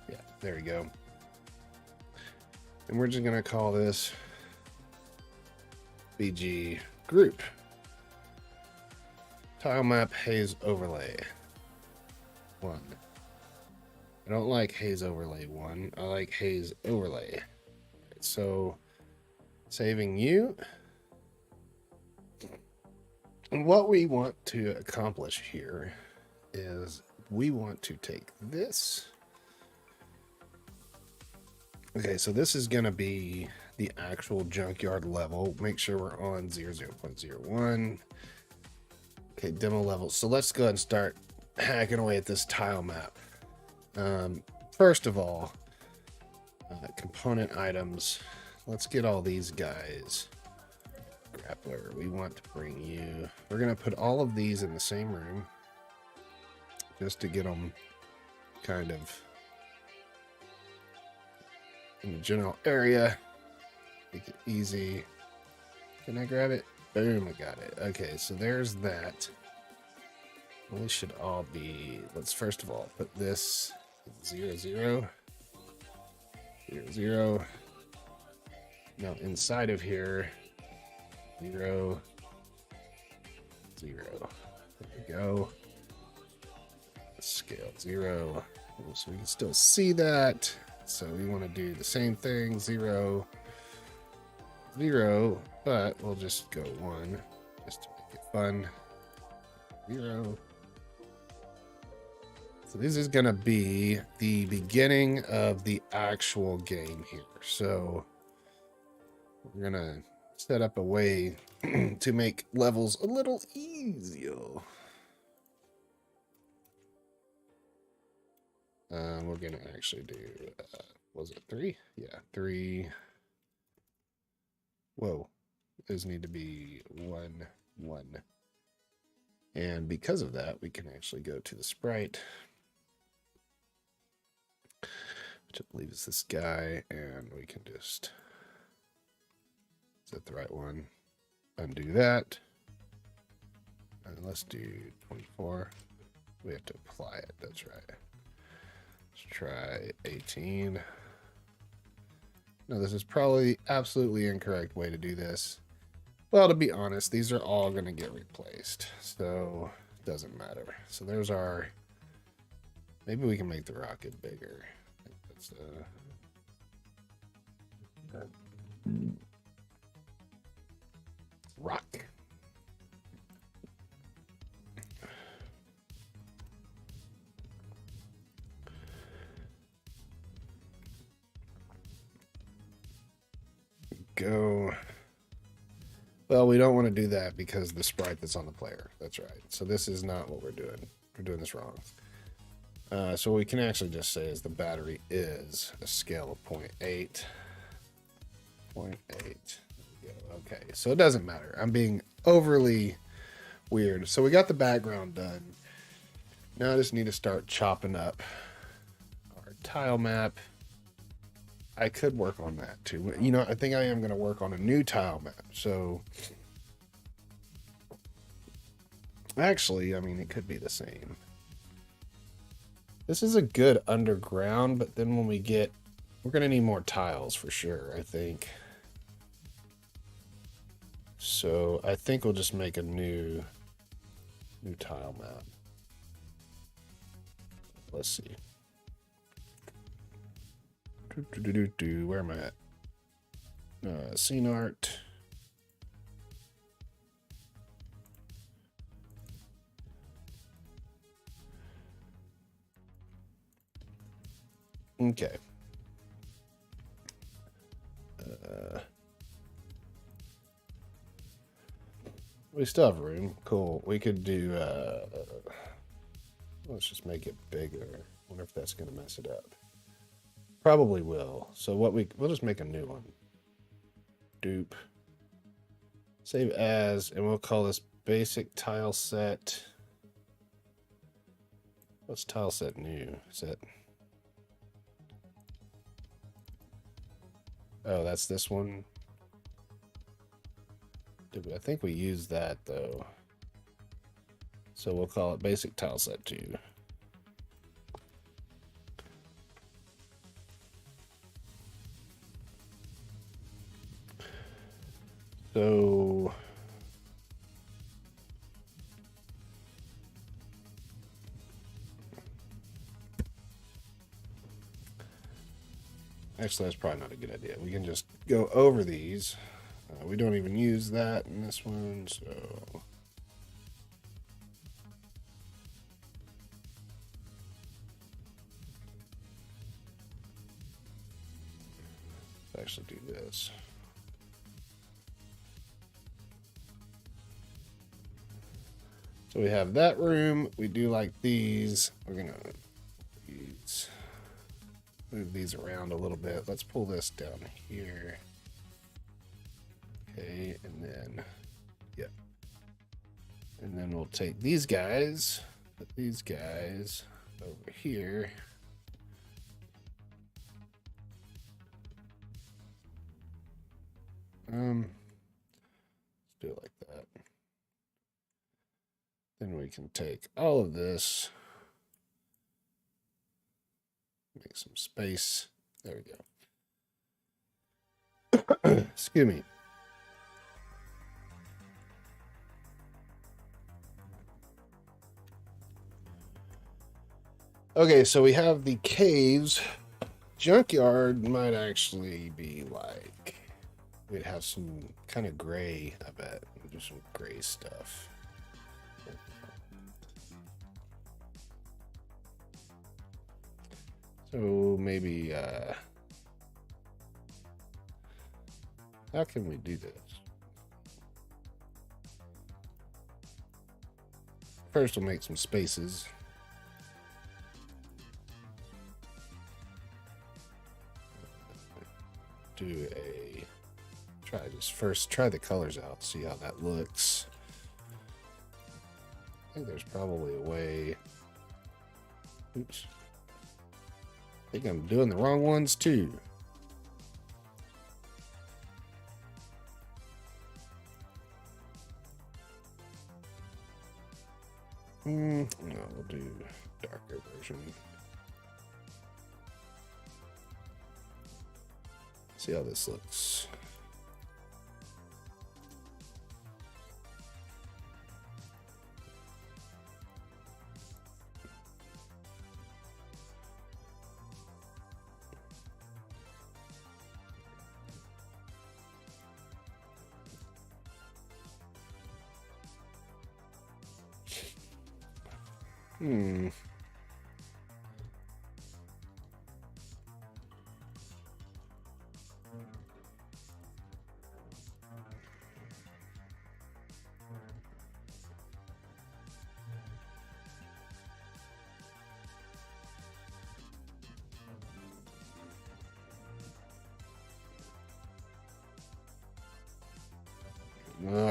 [SPEAKER 1] Yeah, there we go. And we're just gonna call this BG group. Tile map haze overlay 1. I don't like haze overlay 1. I like haze overlay. So saving you. And what we want to accomplish here is we want to take this. Okay, so this is going to be the actual junkyard level. Make sure we're on 0.01. Okay, demo level. So let's go ahead and start hacking away at this tile map. First of all, component items. Let's get all these guys. Grappler, we want to bring you. We're going to put all of these in the same room just to get them kind of in the general area. Make it easy. Can I grab it? Boom, I got it. Okay, so there's that. Well, this should all be... Let's first of all put this 0, 0. 0, 0. Now inside of here, 0, 0. There we go. Scale 0. So we can still see that. So we want to do the same thing, 0, 0, but we'll just go 1 just to make it fun. 0. So this is going to be the beginning of the actual game here. So we're going to set up a way to make levels a little easier. We're going to actually do, was it 3? Yeah, 3. Whoa, those need to be 1, 1. And because of that, we can actually go to the sprite, which I believe is this guy, and we can just, is that the right one? Undo that. And let's do 24. We have to apply it, that's right. Let's try 18. No, this is probably the absolutely incorrect way to do this. Well, to be honest, these are all going to get replaced, so it doesn't matter. So there's our... Maybe we can make the rocket bigger. I think that's, rock. Go. Well, we don't want to do that because the sprite that's on the player. That's right. So this is not what we're doing. We're doing this wrong. So what we can actually just say is the battery is a scale of 0.8. 0.8. Okay, so it doesn't matter. I'm being overly weird. So we got the background done. Now I just need to start chopping up our tile map. I could work on that too. You know, I think I am going to work on a new tile map. So actually, I mean, it could be the same. This is a good underground, but then when we get, we're going to need more tiles for sure, I think. So I think we'll just make a new tile map. Let's see. Where am I at? Scene art. Okay. We still have room. Cool. We could do, let's just make it bigger. Wonder if that's going to mess it up. Probably will. So we'll just make a new one. Dupe. Save as, and we'll call this basic tile set. What's tile set new? Is that? Oh, that's this one. I think we used that though. So we'll call it basic tile set 2. So actually, that's probably not a good idea. We can just go over these. We don't even use that in this one, so let's actually do this. So we have that room. We do like these. We're gonna move these around a little bit. Let's pull this down here. Okay, and then, yep. And then we'll take these guys, put these guys over here. Let's do it like that. Then we can take all of this, make some space. There we go. Excuse me. Okay, so we have the caves. Junkyard might actually be like, we'd have some kind of gray, I bet. We'll do some gray stuff. So maybe, how can we do this? First, we'll make some spaces. Do a try the colors out, see how that looks. I think there's probably a way. Oops. I think I'm doing the wrong ones too. No, we'll do darker version. See how this looks.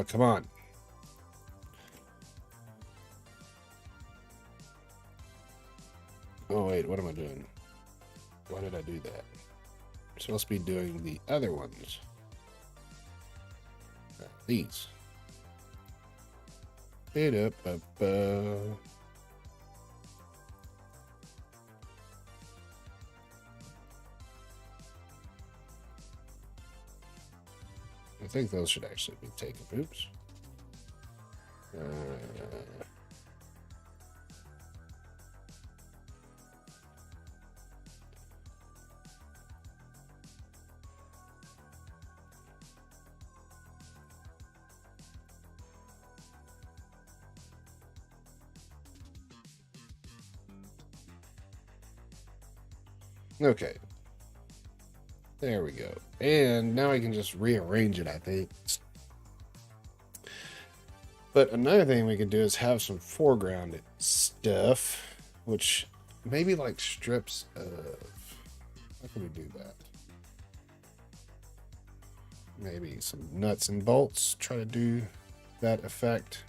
[SPEAKER 1] Come on. Oh, wait, what am I doing? Why did I do that? I'm supposed to be doing the other ones. These. I think those should actually be taken. Oops. Okay. There we go. And now I can just rearrange it, I think. But another thing we could do is have some foreground stuff, which maybe like strips of... How can we do that? Maybe some nuts and bolts. Try to do that effect.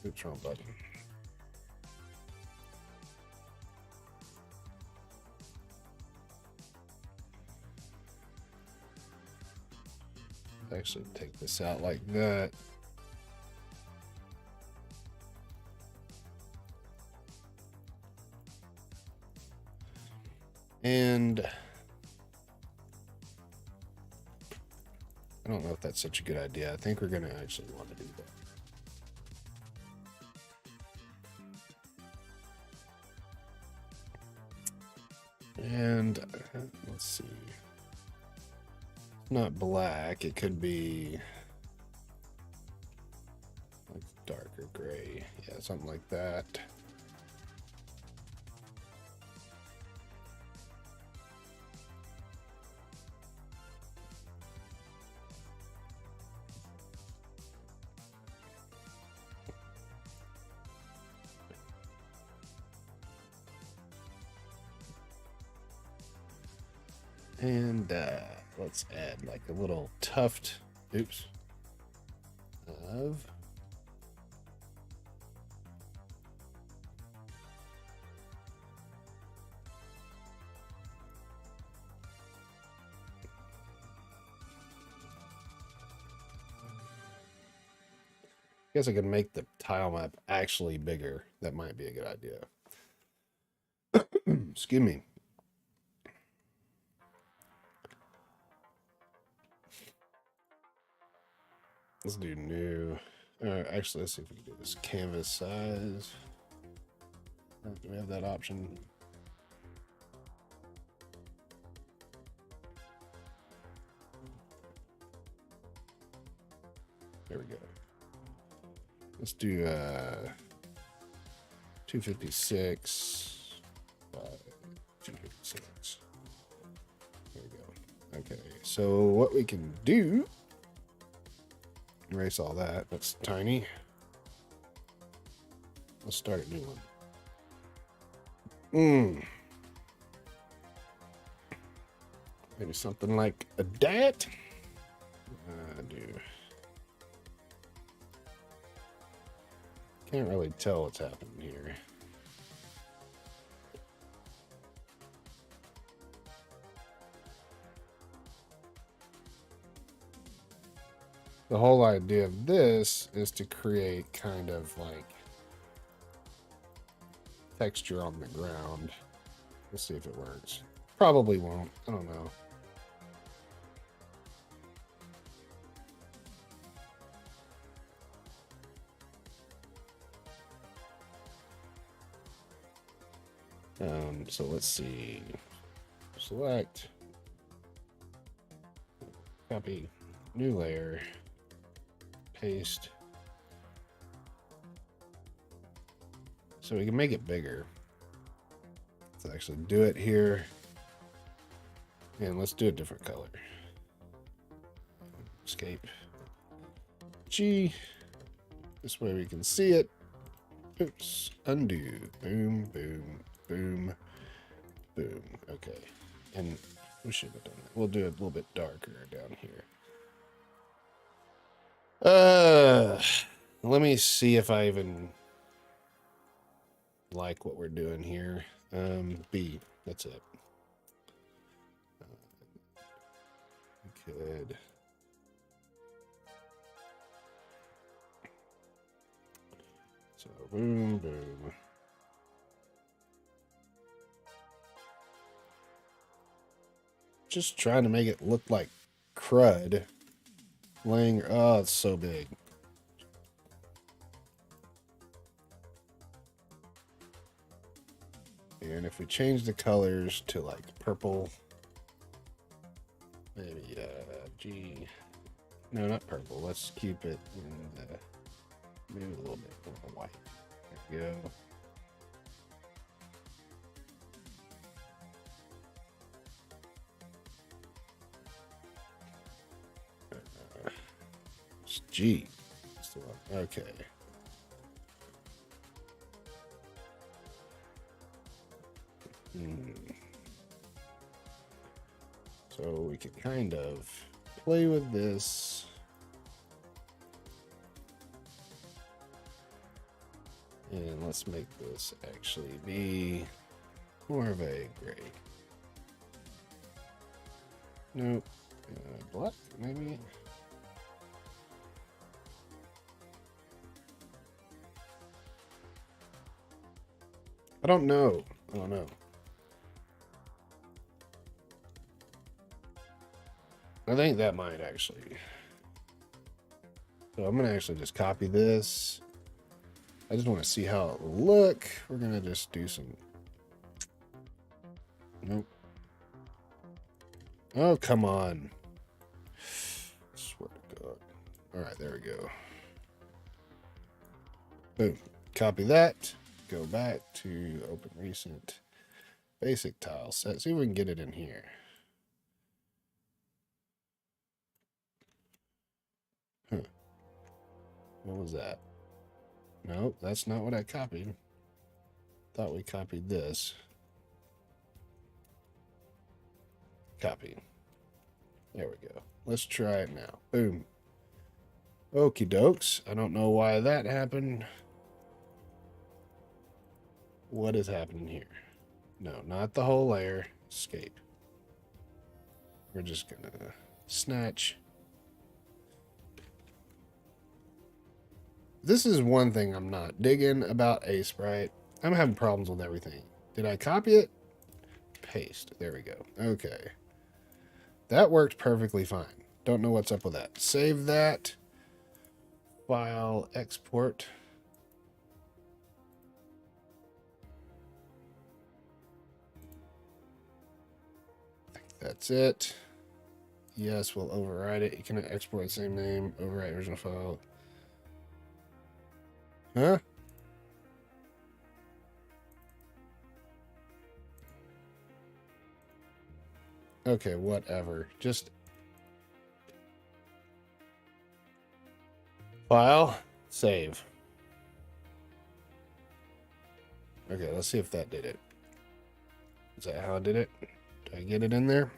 [SPEAKER 1] Oops, wrong button. Actually take this out like that. And I don't know if that's such a good idea. I think we're going to actually want to do that. And let's see. Not black. It could be like darker gray. Yeah, something like that. And let's add like a little tuft, oops, of I guess I could make the tile map actually bigger. That might be a good idea. Excuse me. Let's do new. Actually, let's see if we can do this canvas size. Do we have that option? There we go. Let's do 256 by 256. There we go. Okay, so what we can do, erase all that. That's tiny. Let's start a new one. Maybe something like a dat. Can't really tell what's happening here. The whole idea of this is to create kind of like texture on the ground. We'll see if it works. Probably won't. I don't know. So let's see. Select, copy, new layer, paste. So we can make it bigger. Let's actually do it here. And let's do a different color. Escape. G. This way we can see it. Oops. Undo. Boom, boom, boom, boom. Okay. And we should have done that. We'll do it a little bit darker down here. Let me see if I even like what we're doing here. B. That's it. We could. So boom, boom. Just trying to make it look like crud. Laying. Oh, it's so big. And if we change the colors to like purple, maybe G. No, not purple. Let's keep it in the, maybe a little bit more white. There we go. It's G. That's the one. Okay. So we can kind of play with this. And let's make this actually be more of a gray. Nope. Black, maybe. I don't know. I don't know. I think that might actually. So I'm going to actually just copy this. I just want to see how it will look. We're going to just do some. Nope. Oh, come on. I swear to God. All right, there we go. Boom. Copy that. Go back to open recent basic tile set. See if we can get it in here. Huh. What was that? Nope, that's not what I copied. Thought we copied this. Copy. There we go. Let's try it now. Boom. Okie dokes. I don't know why that happened. What is happening here? No, not the whole layer. Escape. We're just gonna snatch. This is one thing I'm not digging about Sprite. I'm having problems with everything. Did I copy it? Paste. There we go. Okay. That worked perfectly fine. Don't know what's up with that. Save that. File, export. I think that's it. Yes, we'll override it. You can export the same name, overwrite original file. Huh? Okay, whatever. Just file, save. Okay, let's see if that did it. Is that how I did it? Did I get it in there?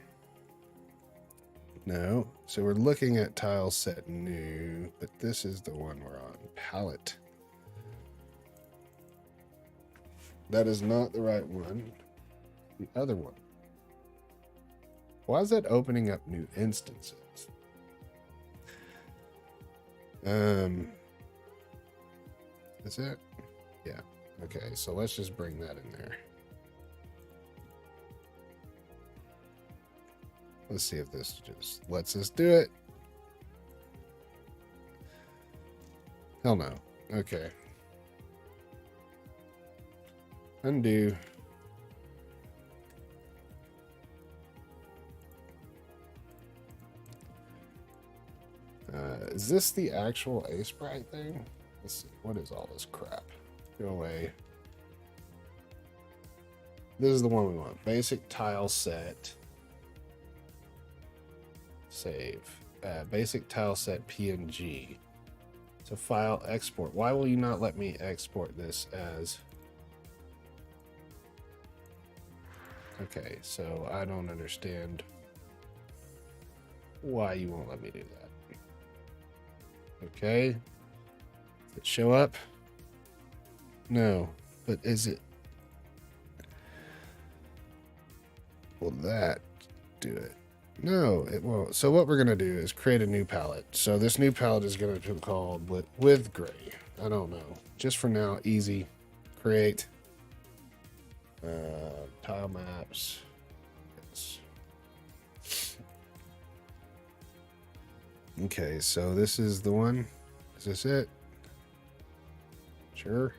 [SPEAKER 1] No. So we're looking at tile set new, but this is the one we're on. Palette. That is not the right one. The other one. Why is that opening up new instances? Is it? Yeah. Okay, so let's just bring that in there. Let's see if this just lets us do it. Hell no. Okay. Undo. is this the actual A sprite thing? Let's see. What is all this crap? Go away. This is the one we want. Basic tile set. Save. Basic tile set PNG. So file export. Why will you not let me export this as... Okay, so I don't understand why you won't let me do that. Okay. Does it show up? No. But is it... Will that do it? No, it won't. So what we're going to do is create a new palette. So this new palette is going to be called with gray. I don't know. Just for now, easy. Create. Tile maps. Yes. Okay, so this is the one. Is this it? Sure.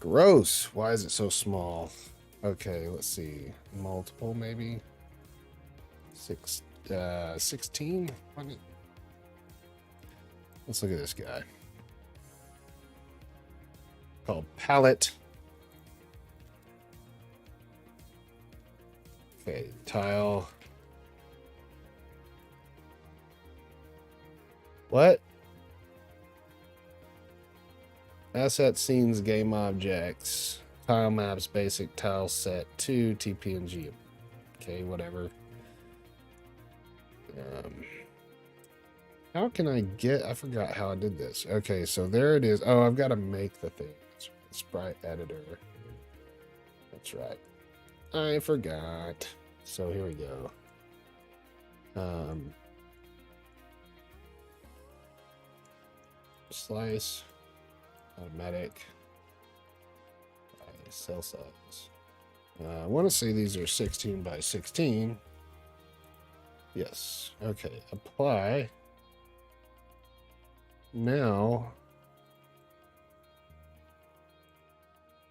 [SPEAKER 1] Gross. Why is it so small? Okay, let's see. Multiple, maybe? 16? Let's look at this guy. Called palette. Okay, tile. What? Asset scenes, game objects, tile maps, basic tile set 2, TPNG. Okay, whatever. How can I get... I forgot how I did this. Okay, so there it is. Oh, I've got to make the thing. Sprite editor. That's right. I forgot. So here we go. Slice. Automatic. Cell size. I want to say these are 16 by 16. Yes. Okay. Apply. Now,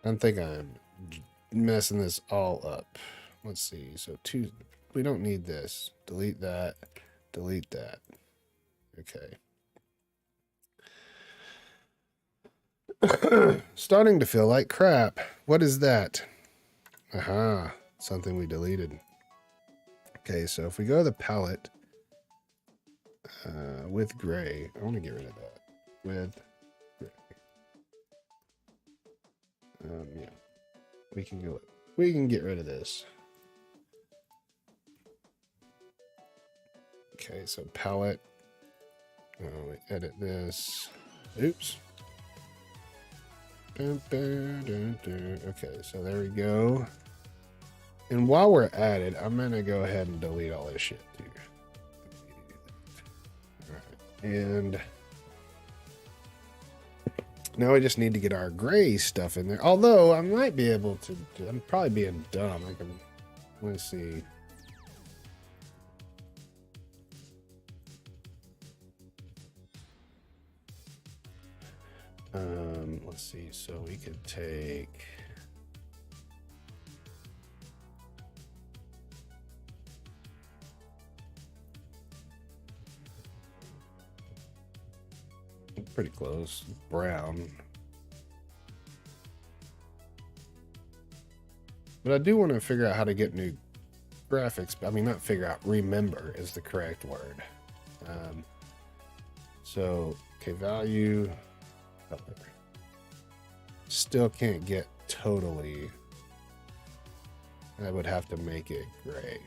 [SPEAKER 1] I think I'm messing this all up. Let's see. So we don't need this. Delete that. Delete that. Okay. Starting to feel like crap. What is that? Aha. Something we deleted. Okay, so if we go to the palette with gray, I want to get rid of that. With gray. Yeah. We can get rid of this. Okay, so palette. We edit this. Oops. Okay, so there we go. And while we're at it, I'm going to go ahead and delete all this shit too. All right. And now we just need to get our gray stuff in there. Although I might be able to, I'm probably being dumb. Let's see. Let's see. So we could take... Pretty close. Brown. But I do want to figure out how to get new graphics. I mean, not figure out, remember is the correct word. So, okay, value. Color. Still can't get totally. I would have to make it gray.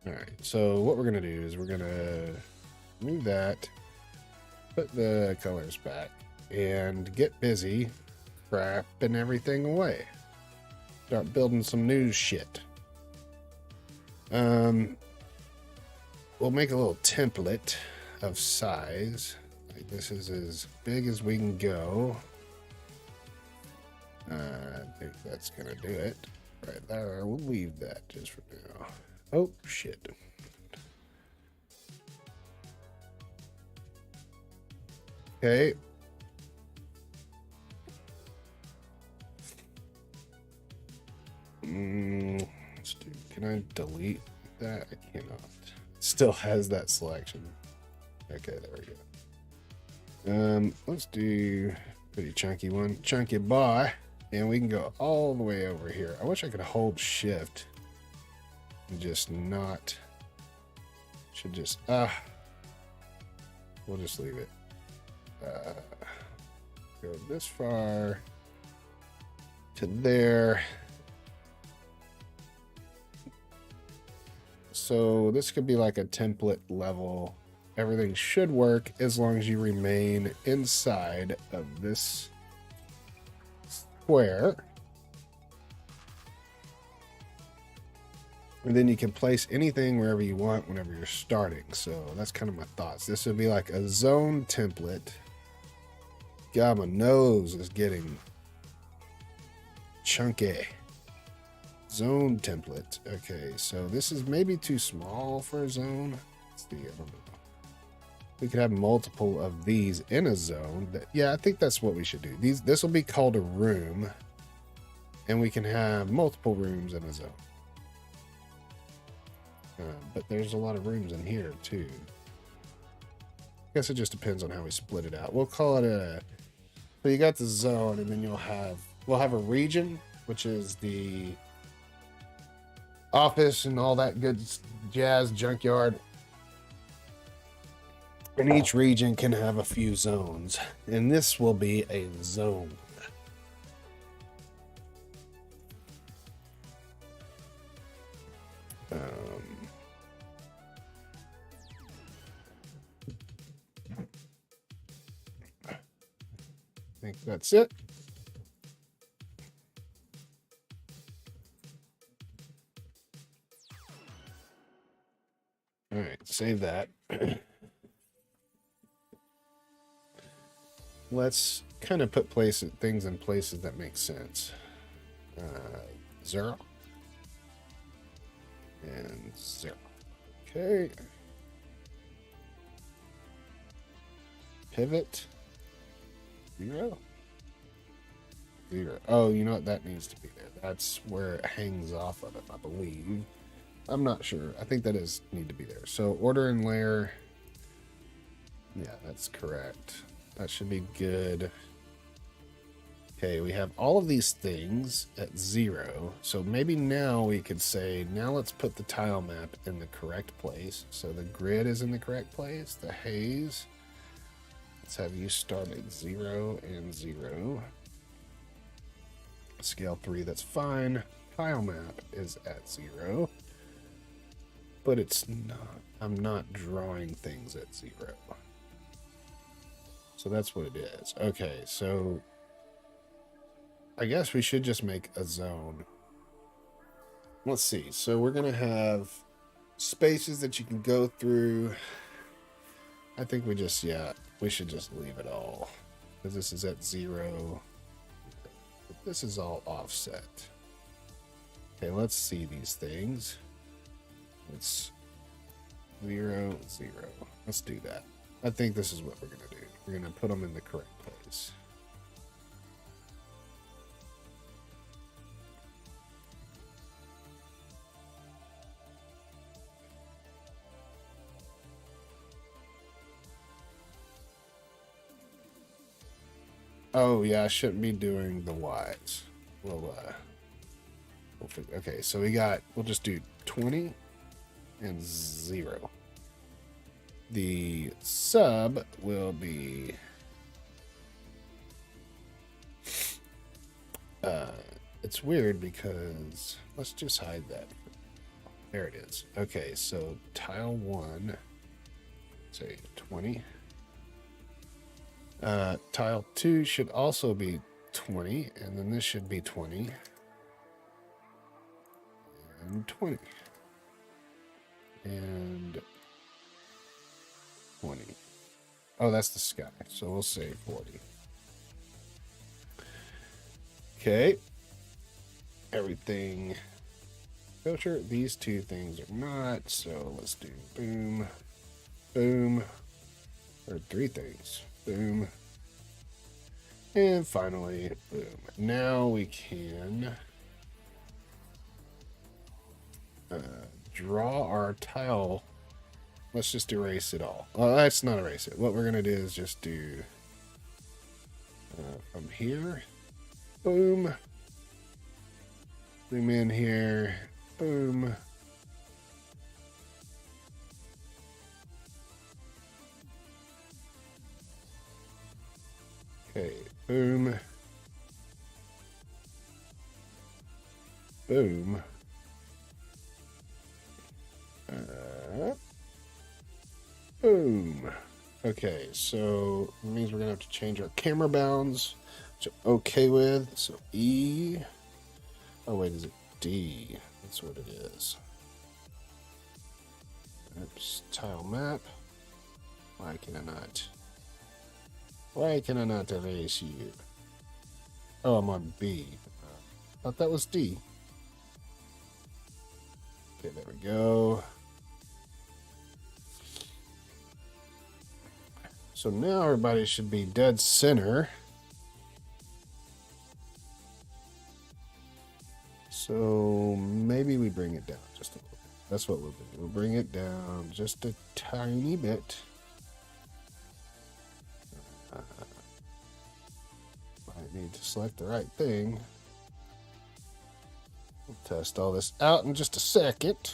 [SPEAKER 1] All right, so what we're gonna do is we're gonna move that, put the colors back, and get busy crapping everything away. Start building some new shit. We'll make a little template of size. Like this is as big as we can go. I think that's gonna do it. Right there, we'll leave that just for now. Oh, shit. Okay. I delete that? I cannot. It still has that selection. Okay, there we go. Let's do pretty chunky one. Chunky boy. And we can go all the way over here. I wish I could hold shift and just not. Should just we'll just leave it. Go this far to there. So this could be like a template level. Everything should work as long as you remain inside of this square. And then you can place anything wherever you want whenever you're starting. So that's kind of my thoughts. This would be like a zone template. God, my nose is getting chunky. Zone template. Okay, so this is maybe too small for a zone. Let's see, I don't know. We could have multiple of these in a zone. Yeah, I think that's what we should do. This will be called a room. And we can have multiple rooms in a zone. But there's a lot of rooms in here too. I guess it just depends on how we split it out. We'll call it a. So you got the zone, and then we'll have a region, which is the office and all that good jazz, junkyard. And each region can have a few zones, and this will be a zone. I think that's it. All right, save that. Let's kind of put things in places that make sense. 0 and 0. Okay. Pivot. 0. 0. Oh, you know what? That needs to be there. That's where it hangs off of it, I believe. I'm not sure. I think that does need to be there. So order and layer. Yeah, that's correct. That should be good. Okay, we have all of these things at 0. So maybe now we could say, now let's put the tile map in the correct place. So the grid is in the correct place. The haze. Let's have you start at 0 and 0. Scale 3, that's fine. Tile map is at 0. But it's not. I'm not drawing things at 0. So that's what it is. Okay, so I guess we should just make a zone. Let's see. So we're going to have spaces that you can go through. I think we should just leave it all. Because this is at 0. This is all offset. Okay, let's see these things. It's 0, 0. Let's do that. I think this is what we're going to do. We're going to put them in the correct place. Oh, yeah, I shouldn't be doing the Y's. We'll okay, so we'll just do 20 and 0. The sub will be it's weird because let's just hide that. There it is. Okay, so tile 1, say 20. Tile 2 should also be 20, and then this should be 20 and 20 and 20. Oh, that's the sky, so we'll say 40. Okay, everything kosher. These two things are not, so let's do boom, boom, or 3 things. Boom. And finally, boom. Now we can draw our tile. Let's just erase it all. Let's not erase it. What we're going to do is just do from here. Boom. Zoom in here. Boom. Okay. Boom. Boom. Boom. Okay, so it means we're gonna have to change our camera bounds, which I'm okay with. So E. Oh wait, is it D? That's what it is. Oops, tile map. Why can I not? Why can I not erase you? Oh, I'm on B. Thought that was D. Okay, there we go. So now everybody should be dead center. So maybe we bring it down just a little bit. That's what we'll do. We'll bring it down just a tiny bit. Might need to select the right thing. We'll test all this out in just a second.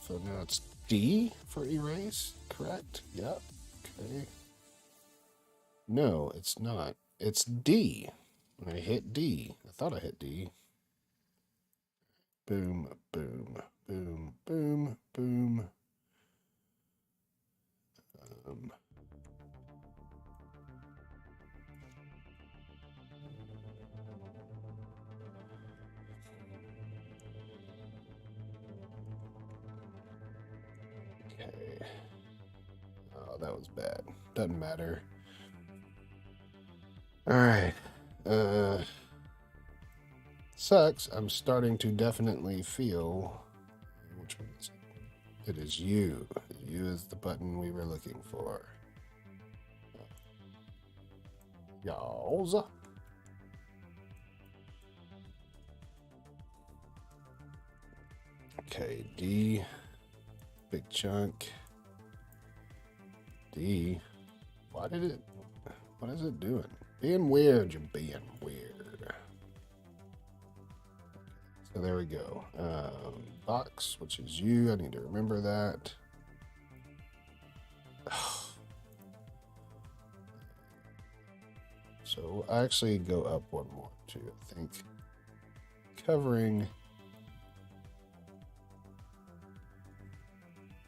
[SPEAKER 1] So now it's D for erase, correct? Yep. Okay. No, it's not. It's D. When I hit D. I thought I hit D. Boom, boom, boom, boom, boom. Okay. Oh, that was bad. Doesn't matter. All right. Sucks. I'm starting to definitely feel. Which one is it? It is U. U is the button we were looking for. Y'alls. Okay, D. Big chunk. D. What is it doing? Being weird, you're being weird. So there we go. Box, which is U. I need to remember that. So I actually go up one more too, I think. Covering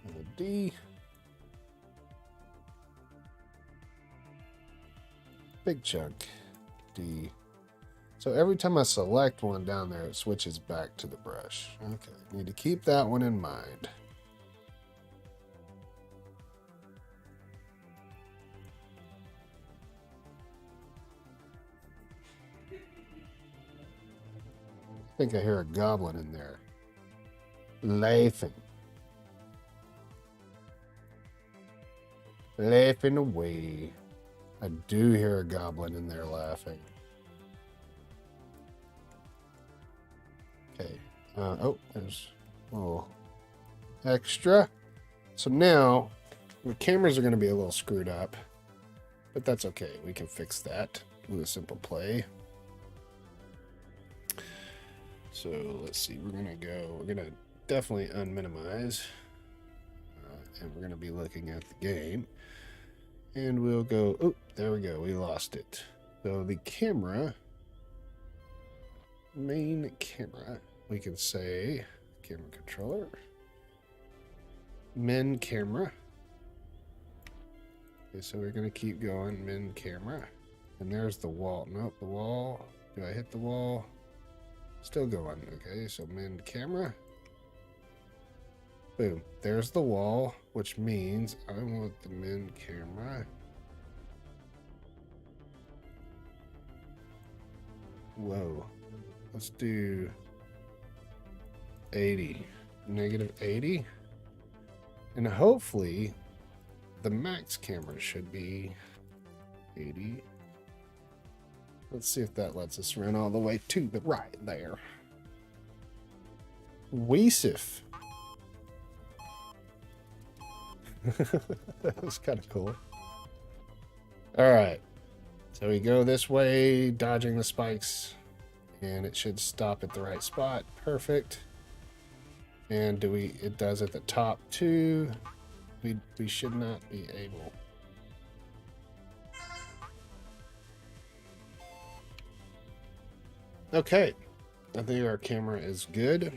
[SPEAKER 1] the D. Big chunk, D. So every time I select one down there, it switches back to the brush. Okay, need to keep that one in mind. I think I hear a goblin in there. Laughing. Laughing away. I do hear a goblin in there laughing. Okay. Oh, there's a little extra. So now the cameras are going to be a little screwed up, but that's okay. We can fix that with a simple play. So let's see. We're going to definitely unminimize, and we're going to be looking at the game. And we'll go, oh, there we go. We lost it. So the camera, main camera, we can say camera controller, min camera. Okay, so we're going to keep going, min camera. And there's the wall. Nope, the wall. Do I hit the wall? Still going. Okay, so min camera. Boom. There's the wall, which means I want the min camera. Whoa. Let's do 80. Negative 80. And hopefully the max camera should be 80. Let's see if that lets us run all the way to the right there. Weesif. That was kind of cool. All right. So we go this way, dodging the spikes, and it should stop at the right spot. Perfect. And it does at the top too. We should not be able. Okay. I think our camera is good.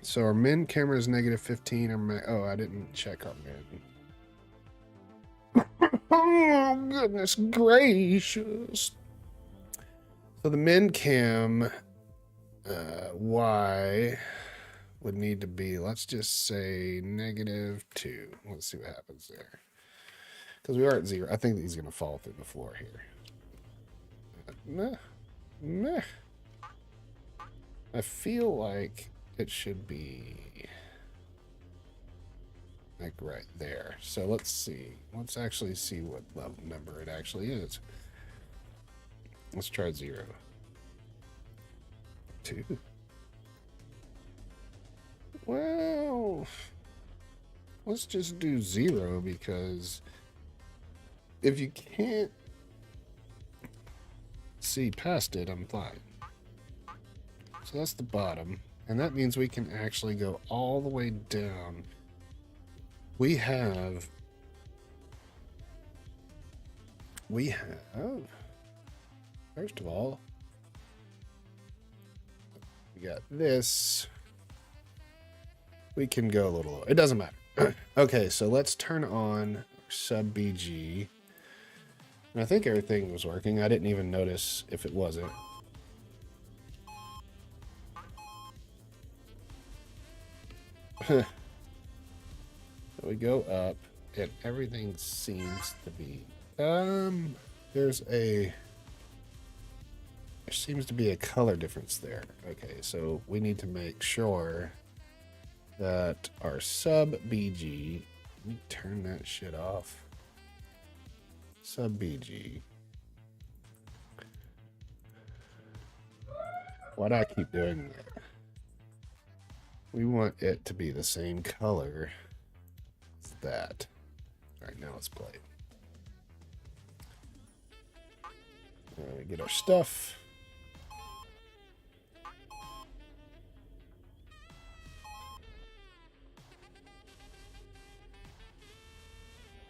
[SPEAKER 1] So our min camera is -15. Oh, I didn't check our min. Oh, goodness gracious. So the min cam Y would need to be, let's just say -2. Let's see what happens there. Because we are at 0. I think he's going to fall through the floor here. Meh. I feel like it should be like right there. So let's see. Let's actually see what level number it actually is. Let's try 0. 2. Well, let's just do 0 because if you can't see past it, I'm fine. So that's the bottom, and that means we can actually go all the way down. We have, first of all, we got this. We can go a little lower. It doesn't matter. Okay, so let's turn on sub BG. And I think everything was working. I didn't even notice if it wasn't. So we go up, and everything seems to be... there seems to be a color difference there. Okay, so we need to make sure that our sub BG... Let me turn that shit off. Sub BG. Why do I keep doing that? We want it to be the same color as that. All right, now let's play. Get our stuff.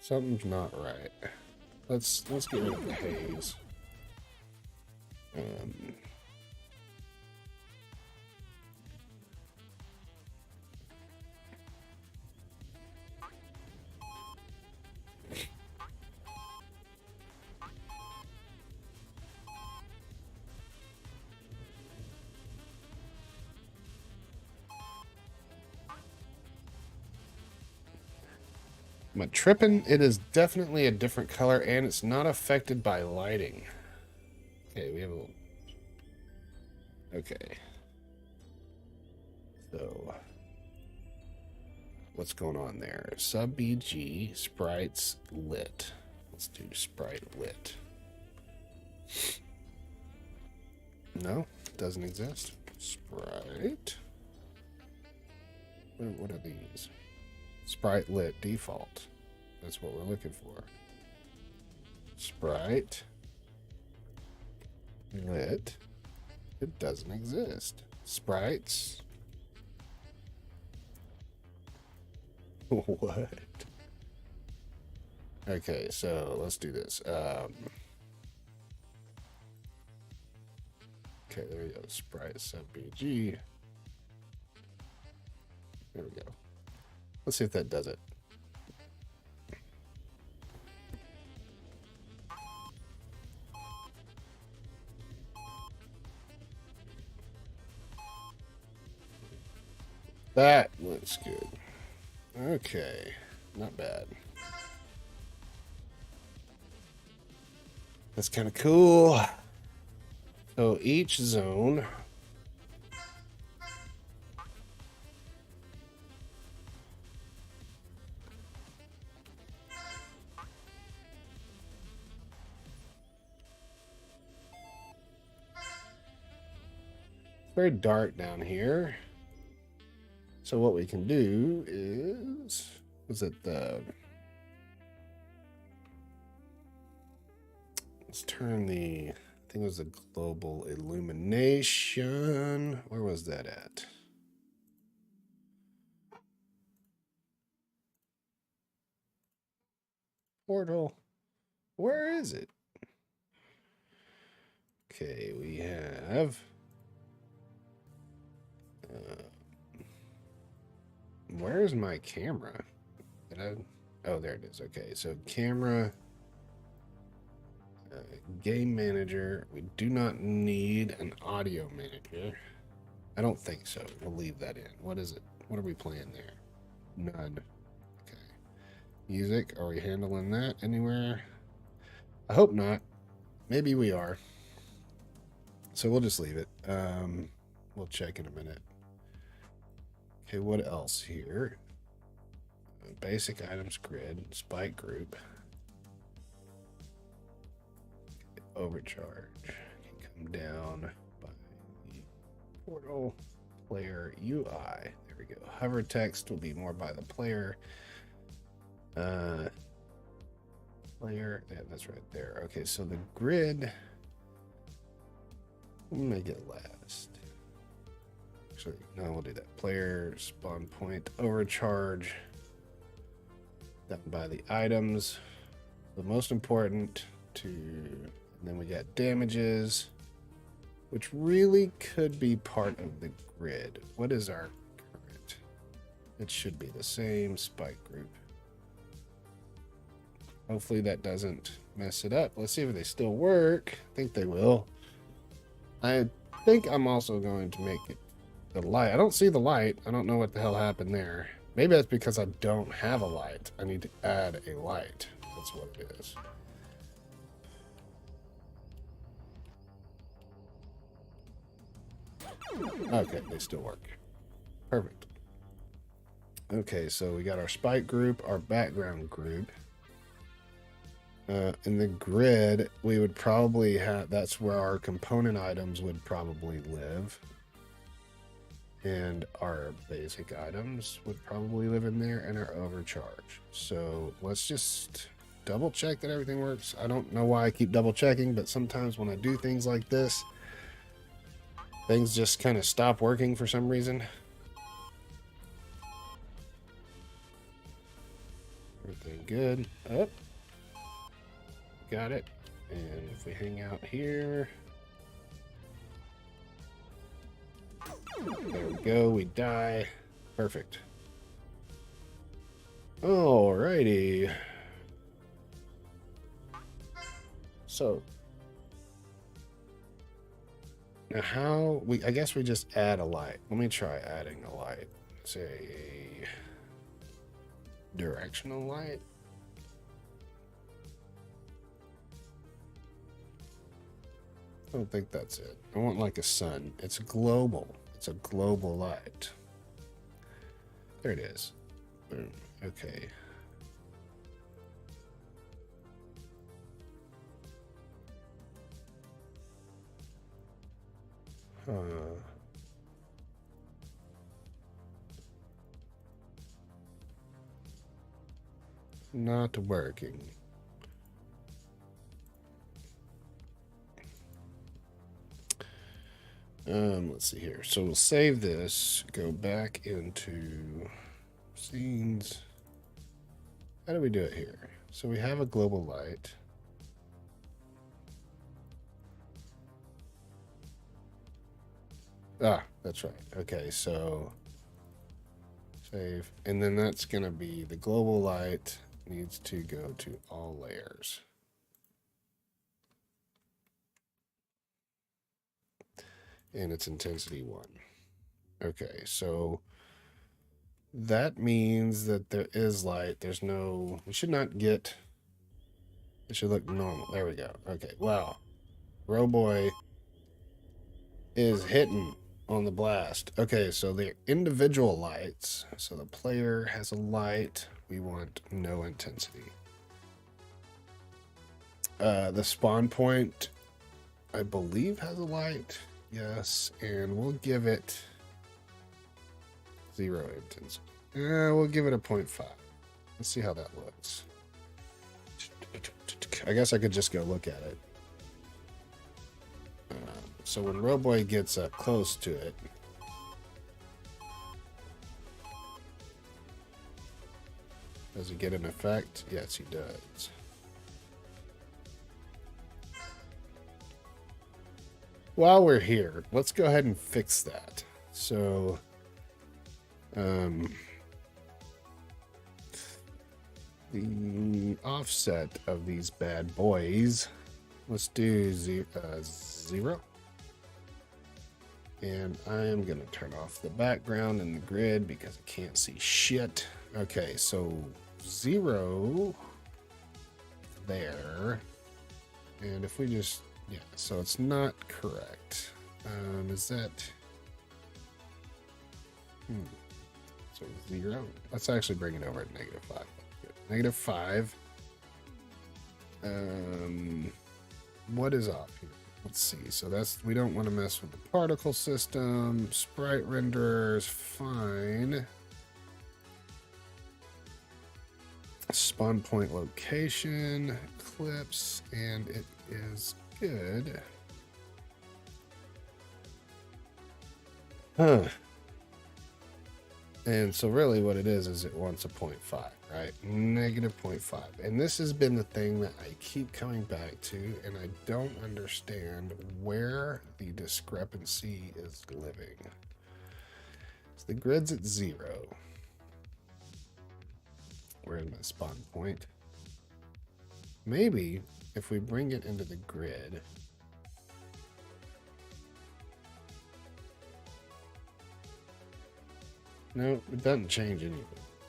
[SPEAKER 1] Something's not right. Let's get rid of the haze. Am I tripping? It is definitely a different color, and it's not affected by lighting. Okay, we have a little... Okay. So, what's going on there? Sub BG, sprites lit. Let's do sprite lit. No, it doesn't exist. Sprite. What are these? Sprite lit default. That's what we're looking for. Sprite lit. It doesn't exist. Sprites. What? Okay, so let's do this. Okay, there we go. Sprite sub BG. There we go. Let's see if that does it. That looks good. Okay, not bad. That's kind of cool. So each zone very dark down here. So what we can do is Was it the... Let's turn the... I think it was the global illumination. Where was that at? Portal. Where is it? Okay, we have... where's my camera? Did I... Oh, there it is. Okay, so camera... game manager. We do not need an audio manager. I don't think so. We'll leave that in. What is it? What are we playing there? None. Okay. Music. Are we handling that anywhere? I hope not. Maybe we are. So we'll just leave it. We'll check in a minute. Okay, what else here? Basic items grid. Spike group. Overcharge can come down by the portal player UI. There we go. Hover text will be more by the player. Player, yeah, that's right there. Okay, so the grid, we'll make it last. Actually, no, we'll do that. Player spawn point overcharge down by the items. The most important to... And then we got damages, which really could be part of the grid. What is our current? It should be the same spike group. Hopefully that doesn't mess it up. Let's see if they still work. I think they will. I think I'm also going to make it the light. I don't see the light. I don't know what the hell happened there. Maybe that's because I don't have a light. I need to add a light. That's what it is. Okay, they still work. Perfect. Okay, so we got our spike group, our background group. In the grid, we would probably have... That's where our component items would probably live. And our basic items would probably live in there, and our overcharge. So let's just double check that everything works. I don't know why I keep double checking, but sometimes when I do things like this, things just kind of stop working for some reason. Everything good. Up. Got it. And if we hang out here. There we go. We die. Perfect. Alrighty. So. Now how I guess we just add a light. Let me try adding a light. Say a directional light. I don't think that's it. I want like a sun. It's global. It's a global light. There it is. Boom. Okay. Not working. Let's see here. So we'll save this, go back into scenes. How do we do it here? So we have a global light. Ah, that's right. Okay, so save. And then that's going to be the global light needs to go to all layers. And it's intensity 1. Okay, so that means that there is light. There's no, we should not get, it should look normal. There we go. Okay, wow. Roboy is hitting on the blast. Okay, so the individual lights. So the player has a light. We want no intensity. The spawn point, I believe, has a light. Yes, and we'll give it 0 intensity. We'll give it a 0.5. Let's see how that looks. I guess I could just go look at it. So when Roboy gets up close to it, does he get an effect? Yes, he does. While we're here, let's go ahead and fix that. So, the offset of these bad boys, let's do 0. And I am going to turn off the background and the grid because I can't see shit. Okay, so 0 there. And if we just, yeah, so it's not correct. Is that, so 0. Let's actually bring it over at -5. -5. What is off here? Let's see. So that's, we don't want to mess with the particle system. Sprite renderer is fine. Spawn point location, clips, and it is good. Huh. And so really what it is it wants a 0.5, right? -0.5. And this has been the thing that I keep coming back to, and I don't understand where the discrepancy is living. So the grid's at 0. Where's my spawn point? Maybe if we bring it into the grid, no, it doesn't change anything.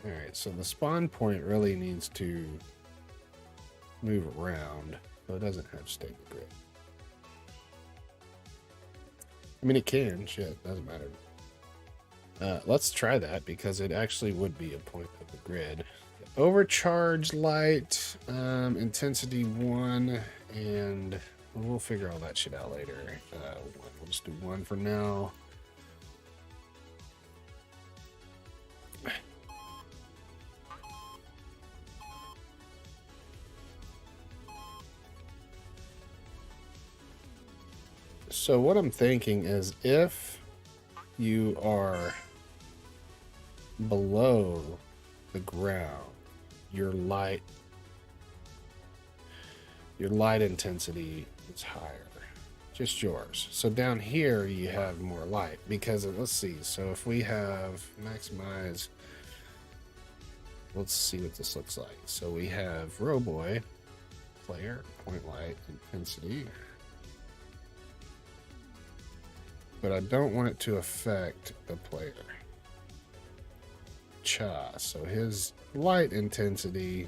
[SPEAKER 1] All right, so the spawn point really needs to move around, so it doesn't have to stay in the grid. I mean, it can, shit, doesn't matter. Let's try that because it actually would be a point of the grid. Overcharge light, intensity 1, and we'll figure all that shit out later. We'll just do 1 for now. So what I'm thinking is if you are below the ground, your light intensity is higher. Just yours. So down here you have more light because let's see. So if we have maximize, let's see what this looks like. So we have Roboy player, point light intensity. But I don't want it to affect the player. Cha, so his light intensity,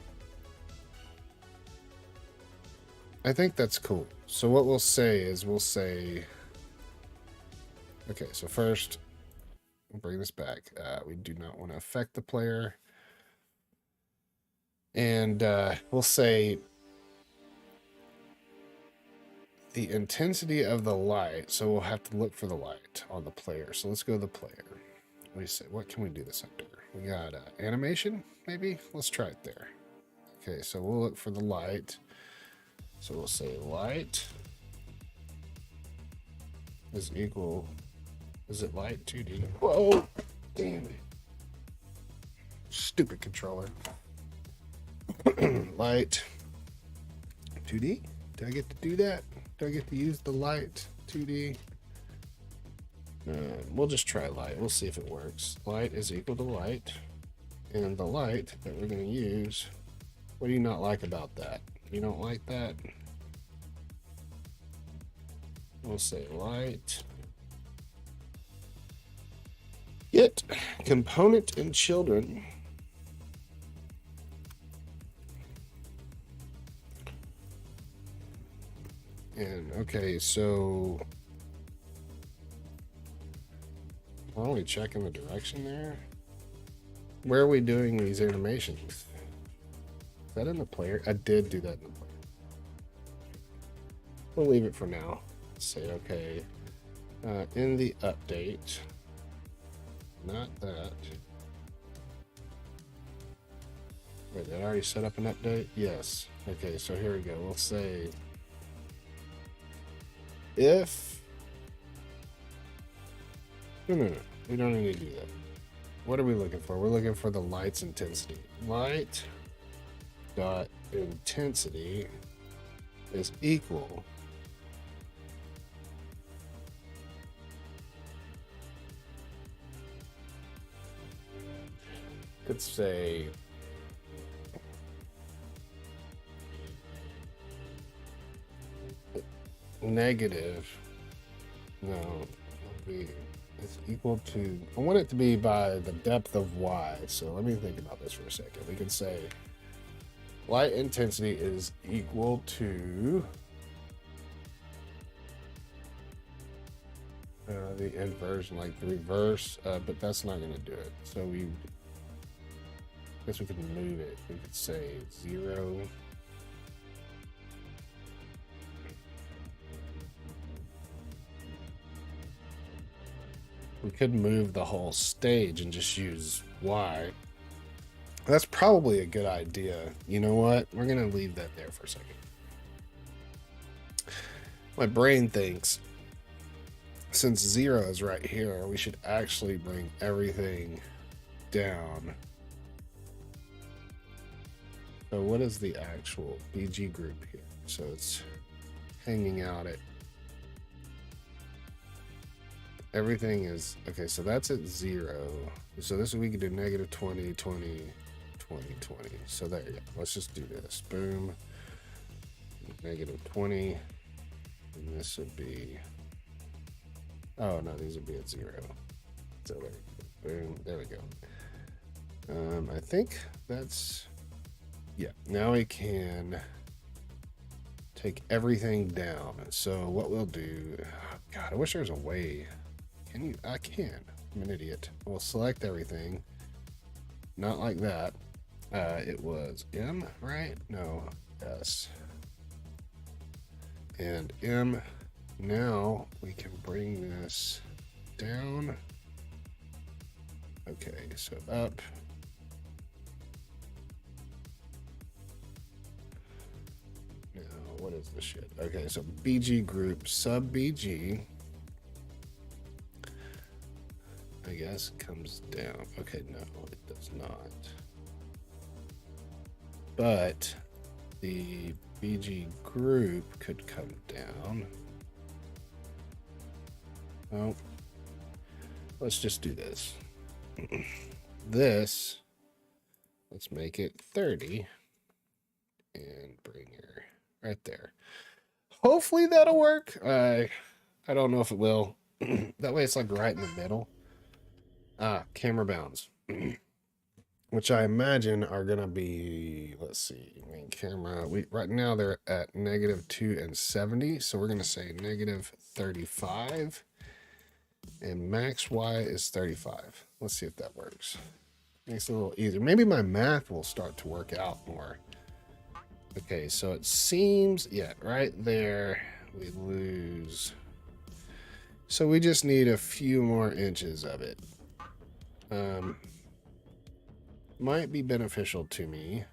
[SPEAKER 1] I think that's cool. So what we'll say is we'll say, okay, so first we'll bring this back. We do not want to affect the player. And we'll say the intensity of the light, so we'll have to look for the light on the player. So let's go to the player. We say, what can we do this under? We got animation, maybe? Let's try it there. Okay, so we'll look for the light. So we'll say light is equal, is it light 2D? Whoa, damn it. Stupid controller. Light 2D? Do I get to do that? Do I get to use the light 2D? We'll just try light. We'll see if it works. Light is equal to light. And the light that we're going to use, what do you not like about that? You don't like that? We'll say light. Get component and children. And okay, so why don't we check in the direction there? Where are we doing these animations? Is that in the player? I did do that in the player. We'll leave it for now. Say okay. In the update, not that. Wait, did I already set up an update? Yes. Okay, so here we go. We'll say if... No. We don't need to do that. What are we looking for? We're looking for the light's intensity. Light dot intensity is equal could say negative. No, it'll be, it's equal to, I want it to be by the depth of y. So let me think about this for a second. We could say light intensity is equal to the inversion, like the reverse, but that's not going to do it. So I guess we could move it. We could say 0. We could move the whole stage and just use Y. That's probably a good idea. You know what? We're going to leave that there for a second. My brain thinks since 0 is right here, we should actually bring everything down. So what is the actual BG group here? So it's hanging out at, everything is, okay, so that's at 0. So this we could do negative 20, 20, 20, 20. So there you go. Let's just do this. Boom. Negative 20. And this would be, oh no, these would be at 0. So there you go. Boom. There we go. I think that's, yeah, now we can take everything down. So what we'll do, oh God, I wish there was a way. Can you? I can. I'm an idiot. We'll select everything. Not like that. It was M, right? No, S. And M. Now we can bring this down. Okay, so up. Now, what is this shit? Okay, so BG group, sub BG. I guess comes down. Okay, no, it does not. But the BG group could come down. Well, let's just do this. This, let's make it 30 and bring her right there. Hopefully that'll work. I don't know if it will. That way it's like right in the middle. Camera bounds, which I imagine are gonna be, let's see, main camera. Right now they're at -2 and 70, so we're gonna say -35, and max Y is 35. Let's see if that works. Makes it a little easier. Maybe my math will start to work out more. Okay, so it seems, yeah, right there we lose. So we just need a few more inches of it. Might be beneficial to me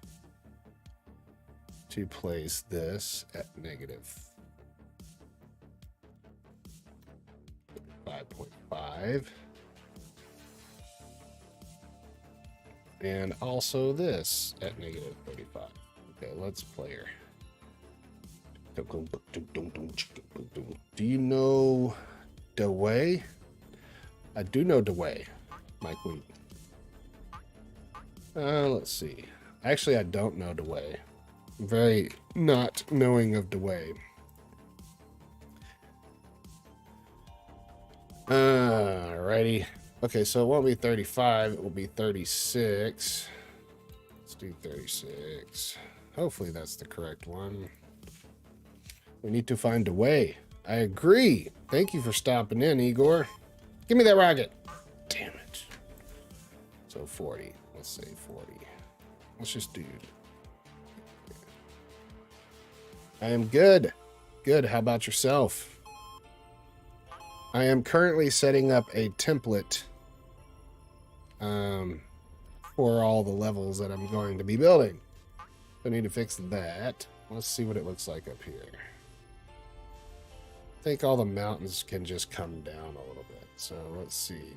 [SPEAKER 1] to place this at -5.5 and also this at -35. Okay, let's play her. Do you know the way? I do know the way, my queen. Let's see. Actually, I don't know the way. I'm very not knowing of the way. Alrighty. Okay, so it won't be 35. It will be 36. Let's do 36. Hopefully that's the correct one. We need to find a way. I agree. Thank you for stopping in, Igor. Give me that rocket. Damn it. So 40. Let's say 40. Let's just do. I am good. Good. How about yourself? I am currently setting up a template for all the levels that I'm going to be building. I need to fix that. Let's see what it looks like up here. I think all the mountains can just come down a little bit. So let's see.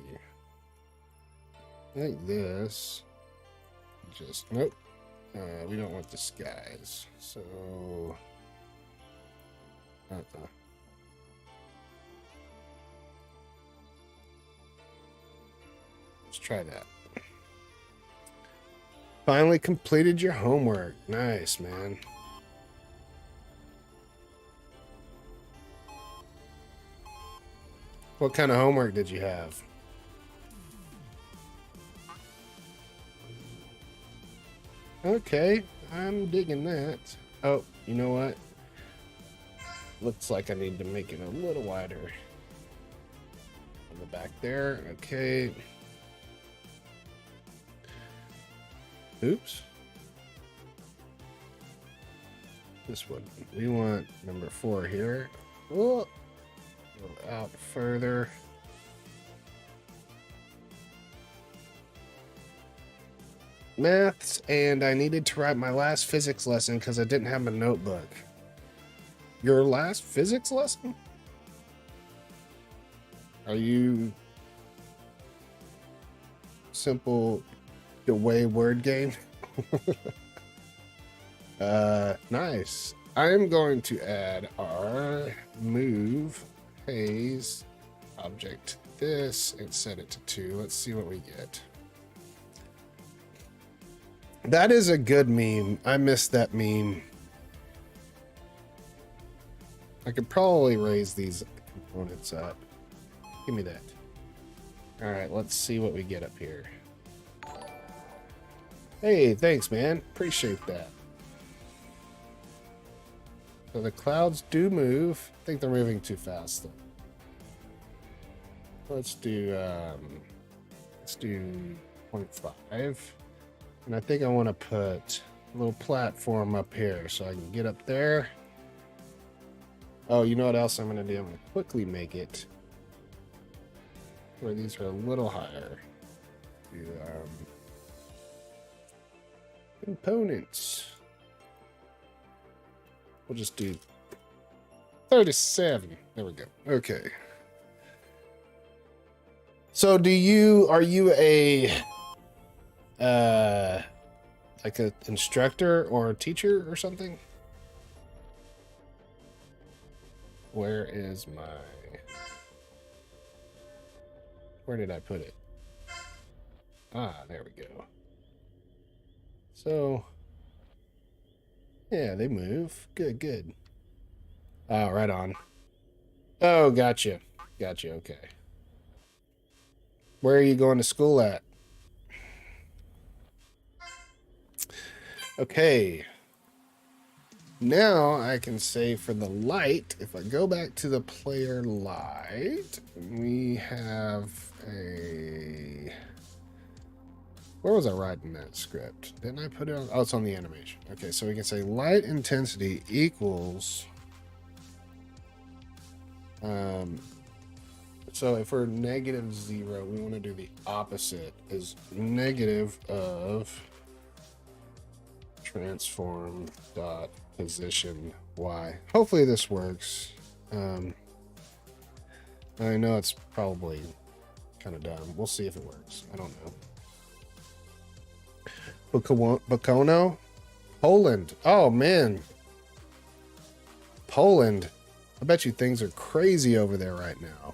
[SPEAKER 1] Like this. Just, nope. We don't want the skies. So, let's try that. Finally completed your homework. Nice, man. What kind of homework did you have? Okay, I'm digging that. Oh, you know what? Looks like I need to make it a little wider. On the back there, okay. Oops. This one. We want number 4 here. Oh, go out further. Maths, and I needed to write my last physics lesson because I didn't have my notebook. Your last physics lesson? Are you simple the way word game? Nice. I'm going to add our move haze object this and set it to 2. Let's see what we get. That is a good meme. I missed that meme. I could probably raise these components up. Give me that. All right, let's see what we get up here. Hey, thanks, man. Appreciate that. So the clouds do move. I think they're moving too fast, though. Let's do 0.5. And I think I want to put a little platform up here so I can get up there. Oh, you know what else I'm going to do? I'm going to quickly make it where these are a little higher. Do, components. We'll just do 37. There we go. Okay. So are you a like an instructor or a teacher or something? Where did I put it? Ah, there we go. So, yeah, they move. Good. Oh, right on. Oh, gotcha. Okay. Where are you going to school at? Okay. Now I can say for the light, if I go back to the player light, we have a... Where was I writing that script? Didn't I put it on? Oh, it's on the animation. Okay, so we can say light intensity equals... so if we're -0, we want to do the opposite, is negative of transform dot position y. Hopefully this works. I know it's probably kind of dumb. We'll see if it works. I don't know. Bakono? Poland. Oh, man. Poland. I bet you things are crazy over there right now.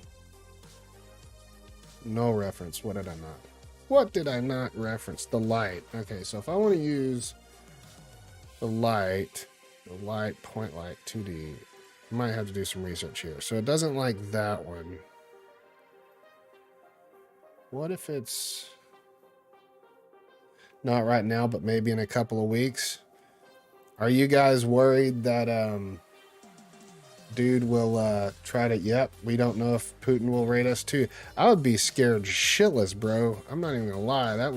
[SPEAKER 1] No reference. What did I not reference? The light. Okay, so if I want to use the light point light 2D, I might have to do some research here. So it doesn't like that one. What if it's not right now, but maybe in a couple of weeks? Are you guys worried that dude will try to... Yep, we don't know if Putin will raid us too. I would be scared shitless, bro. I'm not even gonna lie. I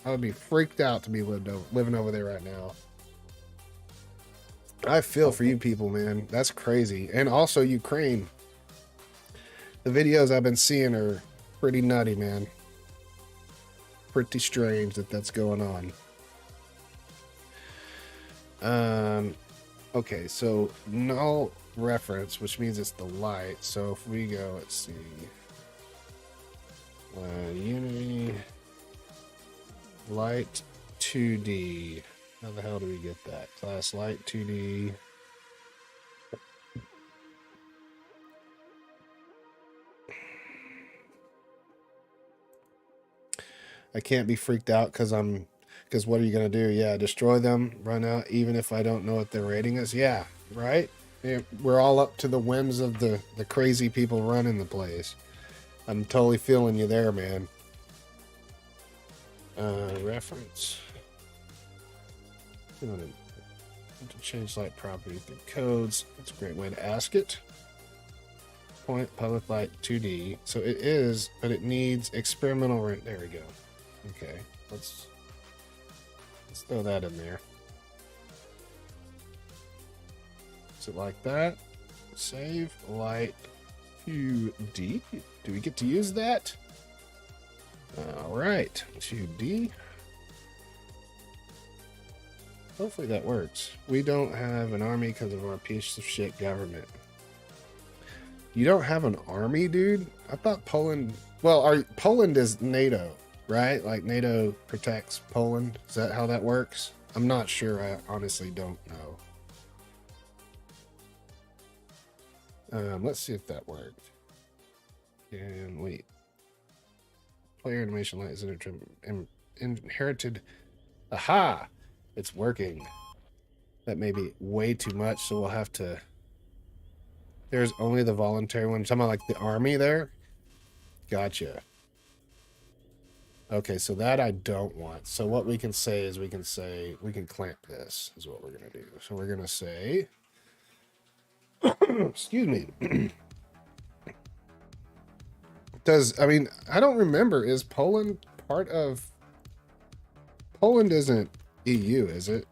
[SPEAKER 1] would be freaked out to be living over there right now. I feel for you people, man. That's crazy. And also Ukraine. The videos I've been seeing are pretty nutty, man. pretty strange that that's going on. Okay, so null reference, which means it's the light. So if we go, let's see, Unity light 2D. How the hell do we get that? Class light 2D. I can't be freaked out because what are you gonna do? Yeah, destroy them, run out, even if I don't know what their rating is. Yeah, right. Yeah, we're all up to the whims of the crazy people running the place. I'm totally feeling you there, man. Reference. To change light property through codes. That's a great way to ask it. Point public light 2D. So it is, but it needs experimental rent. There we go. Okay, let's throw that in there. Is it like that? Save light 2D. Do we get to use that? All right, 2D. Hopefully that works. We don't have an army because of our piece of shit government. You don't have an army, dude? I thought Poland... Well, Poland is NATO, right? Like NATO protects Poland. Is that how that works? I'm not sure. I honestly don't know. Let's see if that worked. And wait. Player animation light is inherited. Aha! It's working. That may be way too much, so we'll have to... There's only the voluntary one. You're talking about like the army there? Gotcha. Okay, so that I don't want. So what we can say is we can clamp this is what we're going to do. So we're going to say... Excuse me. I don't remember. Is Poland part of... Poland isn't EU, is it?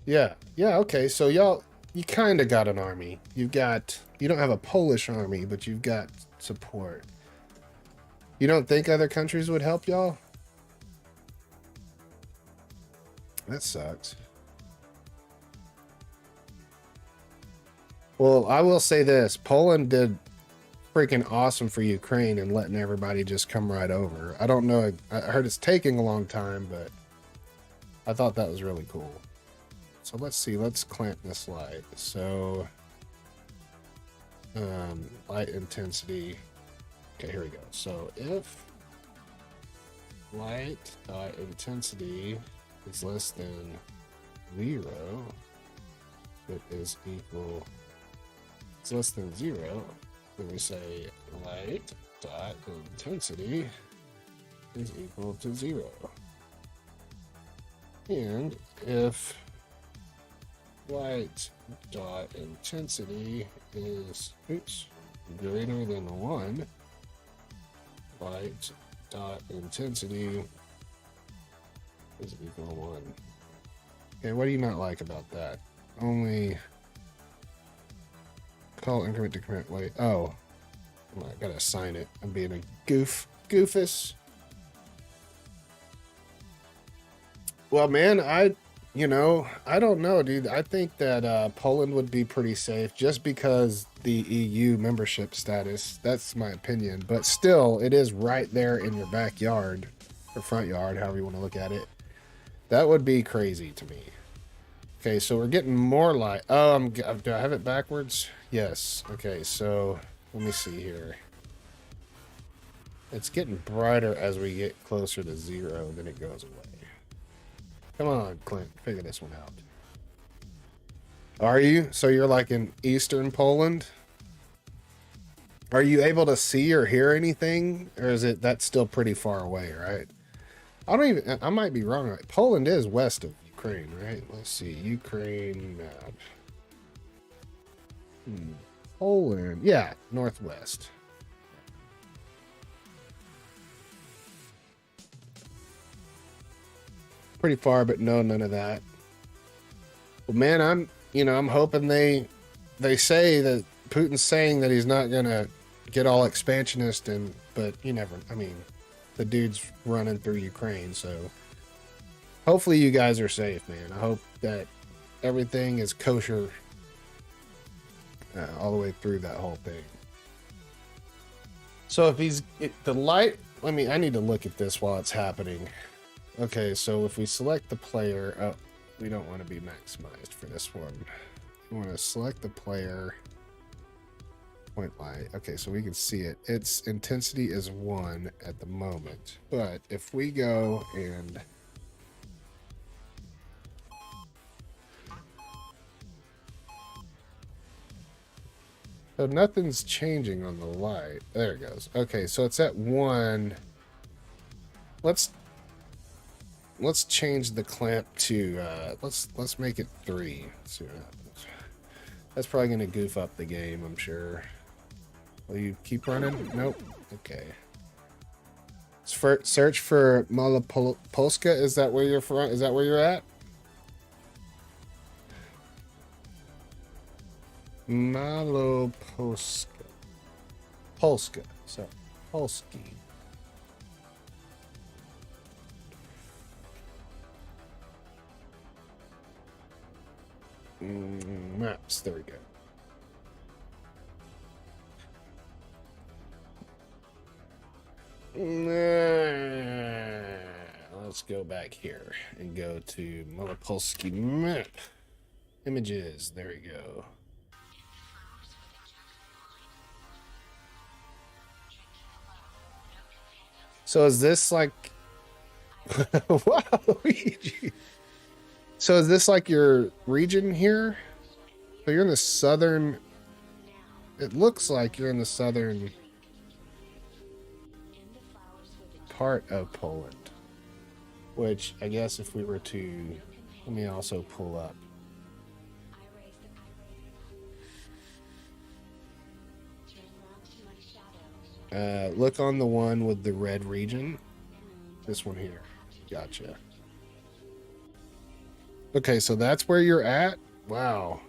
[SPEAKER 1] Yeah, okay. So you kind of got an army. You don't have a Polish army, but you've got support. You don't think other countries would help y'all? That sucks. Well, I will say this. Poland did freaking awesome for Ukraine and letting everybody just come right over. I don't know. I heard it's taking a long time, but I thought that was really cool. So let's see. Let's clamp this light. So light intensity. Okay, here we go. So if light intensity is less than 0, it is equal. It's less than 0. Then we say light dot intensity is equal to 0. And if light dot intensity is greater than 1, light dot intensity is equal to 1. Okay, what do you not like about that? Only call increment to commit. Wait, oh, I gotta assign it. I'm being a goofus. Well, man, I don't know, dude. I think that Poland would be pretty safe just because the EU membership status. That's my opinion. But still, it is right there in your backyard or front yard, however you want to look at it. That would be crazy to me. Okay, so we're getting more light. Oh, do I have it backwards? Yes. Okay, so let me see here. It's getting brighter as we get closer to 0, then it goes away. Come on, Clint, figure this one out. Are you? So you're like in eastern Poland? Are you able to see or hear anything? Or is that's still pretty far away, right? I might be wrong. Poland is west of Ukraine, right? Let's see, Ukraine map. Poland, yeah, northwest. Pretty far, but no, none of that. Well, man, I'm hoping they say that Putin's saying that he's not gonna get all expansionist, but you never. I mean, the dude's running through Ukraine, so hopefully you guys are safe, man. I hope that everything is kosher all the way through that whole thing. So if the light, I need to look at this while it's happening. Okay, so if we select the player, oh, we don't want to be maximized for this one. We want to select the player, point light. Okay, so we can see it. Its intensity is 1 at the moment. But if we go and so nothing's changing on the light. There it goes. Okay, so it's at 1. Let's change the clamp to let's make it 3. Let's see what happens. That's probably gonna goof up the game, I'm sure. Will you keep running? Nope. Okay. Search for Malopolska. Is that where you're from? Is that where you're at? Malopolska. Polska. So Polski. Maps. There we go. Let's go back here and go to Malopolski map. Images. There we go. So is this like wow, Luigi. So is this like your region here? So you're in the southern, it looks like you're in the southern part of Poland, which I guess if we were to, let me also pull up. Look on the one with the red region. This one here. Gotcha. Okay, so that's where you're at? Wow.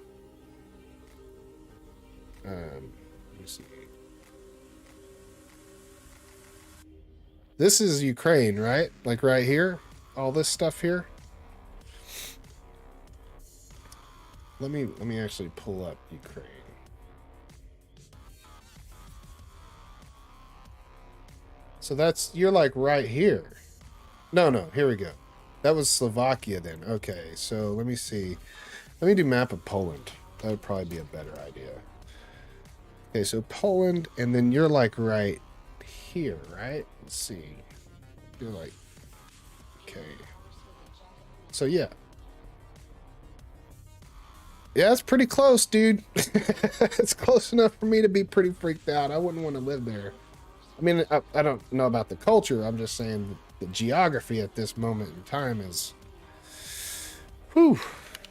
[SPEAKER 1] Let me see. This is Ukraine, right? Like right here? All this stuff here? Let me actually pull up Ukraine. So you're like right here. No, here we go. That was Slovakia then. Okay, so let me see. Let me do map of Poland. That would probably be a better idea. Okay, so Poland, and then you're like right here, right? Let's see. You're like, okay. So yeah. Yeah, it's pretty close, dude. It's close enough for me to be pretty freaked out. I wouldn't want to live there. I mean, I don't know about the culture. I'm just saying the geography at this moment in time is, whew,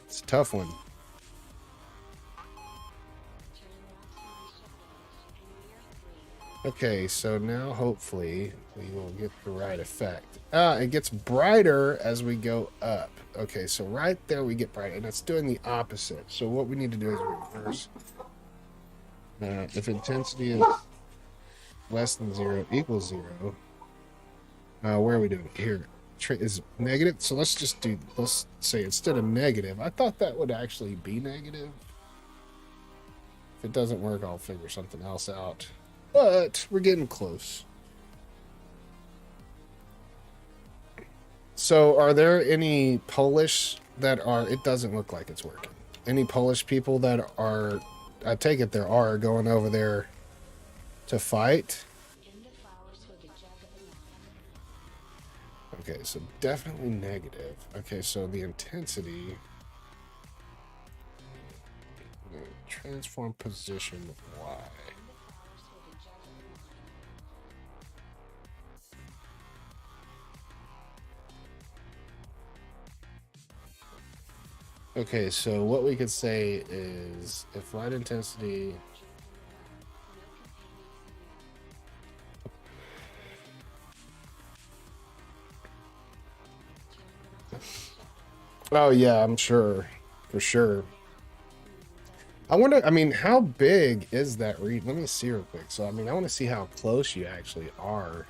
[SPEAKER 1] it's a tough one. Okay, so now hopefully we will get the right effect. It gets brighter as we go up. Okay, so right there we get brighter, and it's doing the opposite. So what we need to do is reverse. If intensity is less than 0 equals 0, where are we doing here? Is negative? So let's say instead of negative, I thought that would actually be negative. If it doesn't work, I'll figure something else out. But we're getting close. So are there any Polish that are, it doesn't look like it's working. Any Polish people that are, I take it there are going over there to fight? Okay, so definitely negative. Okay, so the intensity. Transform position Y. Okay, so what we could say is if light intensity oh yeah, I'm sure for sure. I wonder, I mean, how big is that region? Let me see real quick. So, I mean, I want to see how close you actually are.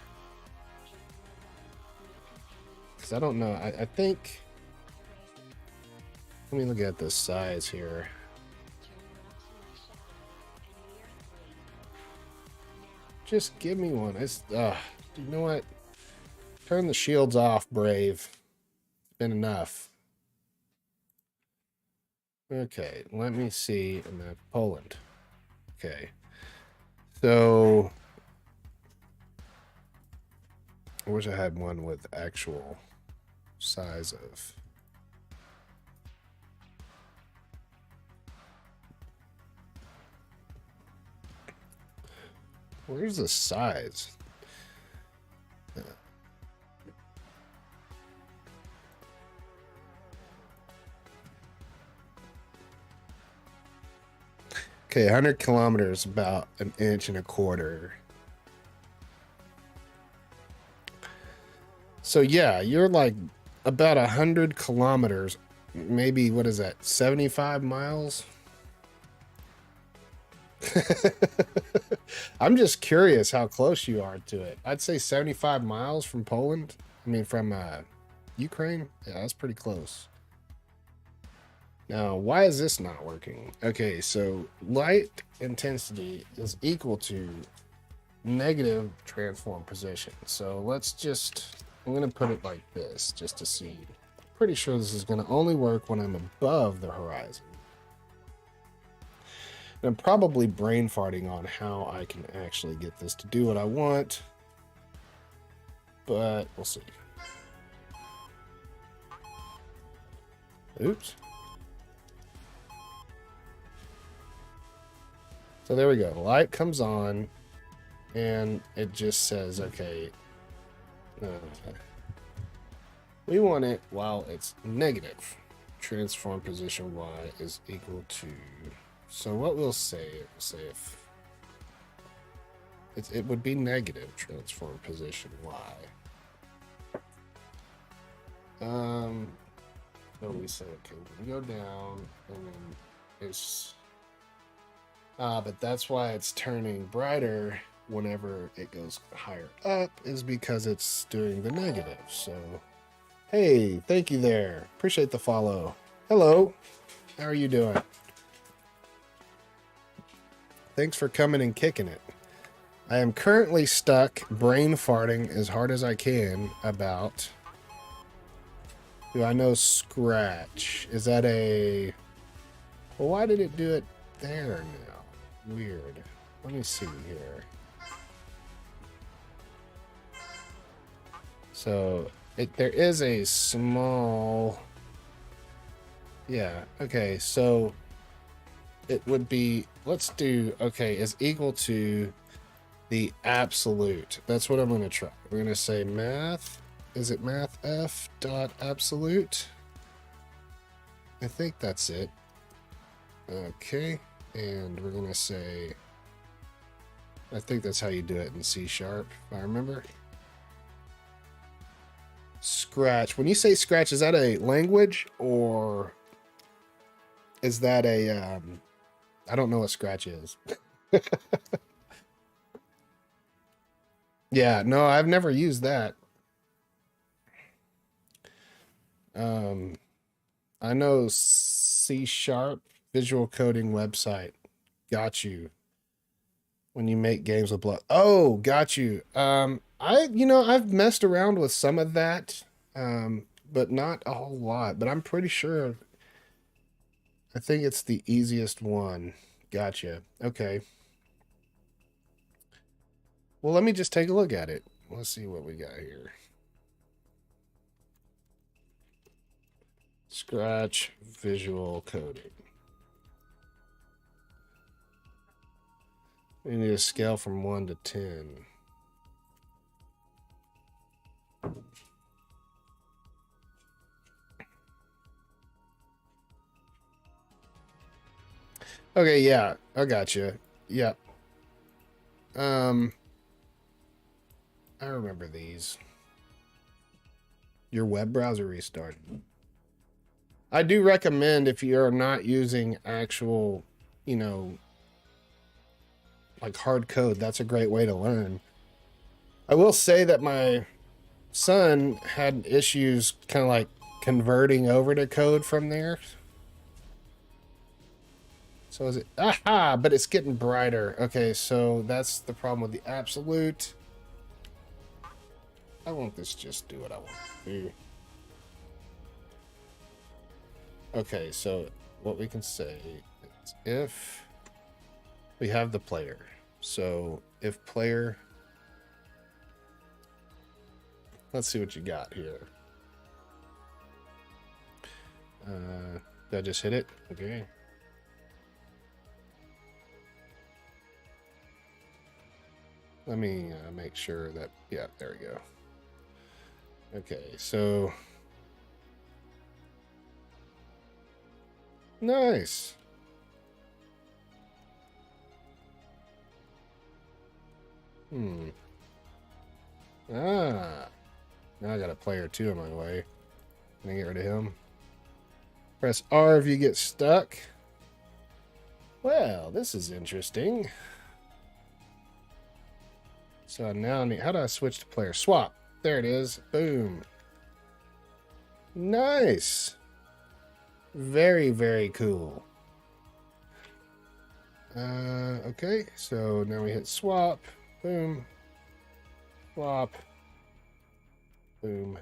[SPEAKER 1] Because I don't know. I think... Let me look at the size here. Just give me one. It's, you know what? Turn the shields off, Brave. It's been enough. Okay, let me see. I'm at Poland. Okay. So, I wish I had one with actual size of... Where's the size? Okay, 100 kilometers, about 1.25 inches. So yeah, you're like about 100 kilometers, maybe, what is that, 75 miles? I'm just curious how close you are to it. I'd say 75 miles from Poland. I mean, from Ukraine. Yeah, that's pretty close. Now, why is this not working? Okay, so light intensity is equal to negative transform position. So let's just, I'm going to put it like this just to see. Pretty sure this is going to only work when I'm above the horizon. And I'm probably brain farting on how I can actually get this to do what I want, but we'll see. Oops. So there we go. Light comes on, and it just says, okay, we want it while it's negative. Transform position Y is equal to... So what we'll say, if it would be negative transform position Y. So we say, okay, we go down, and then it's... but that's why it's turning brighter whenever it goes higher up, is because it's doing the negative. So, hey, thank you there. Appreciate the follow. Hello. How are you doing? Thanks for coming and kicking it. I am currently stuck brain farting as hard as I can about... Do I know Scratch? Is that a... Well, why did it do it there now? Weird. Let me see here. So, there is a small... Yeah, okay, so... It would be, let's do, okay, is equal to the absolute. That's what I'm going to try. We're going to say math. Is it math f dot absolute? I think that's it. Okay. And we're going to say, I think that's how you do it in C#, if I remember. Scratch. When you say Scratch, is that a language, or is that a, I don't know what Scratch is. Yeah, no, I've never used that. I know C# visual coding website. Got you. When you make games with blood. Oh, got you. I've messed around with some of that, but not a whole lot. But I'm pretty sure. I think it's the easiest one. Gotcha. Okay. Well, let me just take a look at it. Let's see what we got here. Scratch visual coding. We need a scale from 1 to 10. Okay, yeah, I got you. Yeah. I remember these. Your web browser restarted. I do recommend, if you're not using actual, you know, like hard code, that's a great way to learn. I will say that my son had issues kind of like converting over to code from there. So is it? Aha! But it's getting brighter. Okay, so that's the problem with the absolute. I want this just do what I want to do. Okay, so what we can say is if we have the player. So if player, let's see what you got here. Did I just hit it? Okay. Let me make sure that, yeah, there we go. Okay, so nice. Ah, now I got a player 2 in my way. Can I get rid of him? Press R if you get stuck. Well, this is interesting. So now I need, how do I switch to player? Swap. There it is. Boom. Nice. Very, very cool. Okay, so now we hit swap. Boom. Swap. Boom.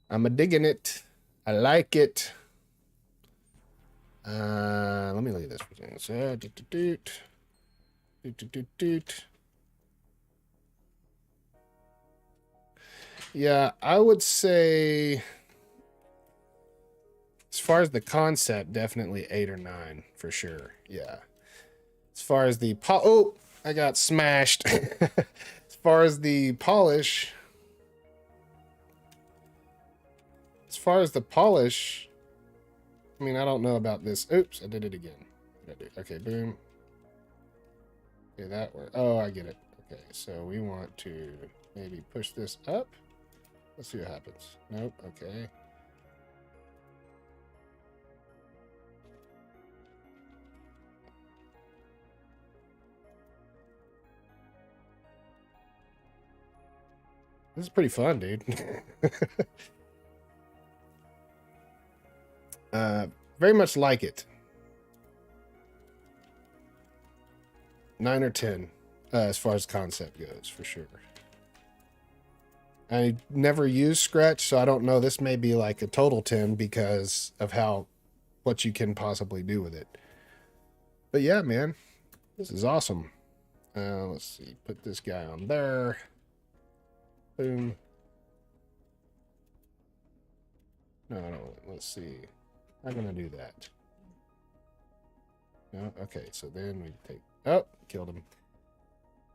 [SPEAKER 1] I'm a digging it. I like it. Let me look at this for a second. Yeah, I would say, as far as the concept, definitely 8 or 9 for sure. Yeah. As far as the oh, I got smashed. As far as the polish, I mean, I don't know about this. Oops, I did it again. Okay, boom. Okay, that worked. Oh, I get it. Okay, so we want to maybe push this up. Let's see what happens. Nope, okay. This is pretty fun, dude. Very much like it. 9 or 10, as far as concept goes, for sure. I never used Scratch, so I don't know. This may be like a total 10 because of what you can possibly do with it. But yeah, man, this is awesome. Let's see, put this guy on there. Boom. No, let's see. I'm gonna do that. No, okay, so then we take, oh, killed him.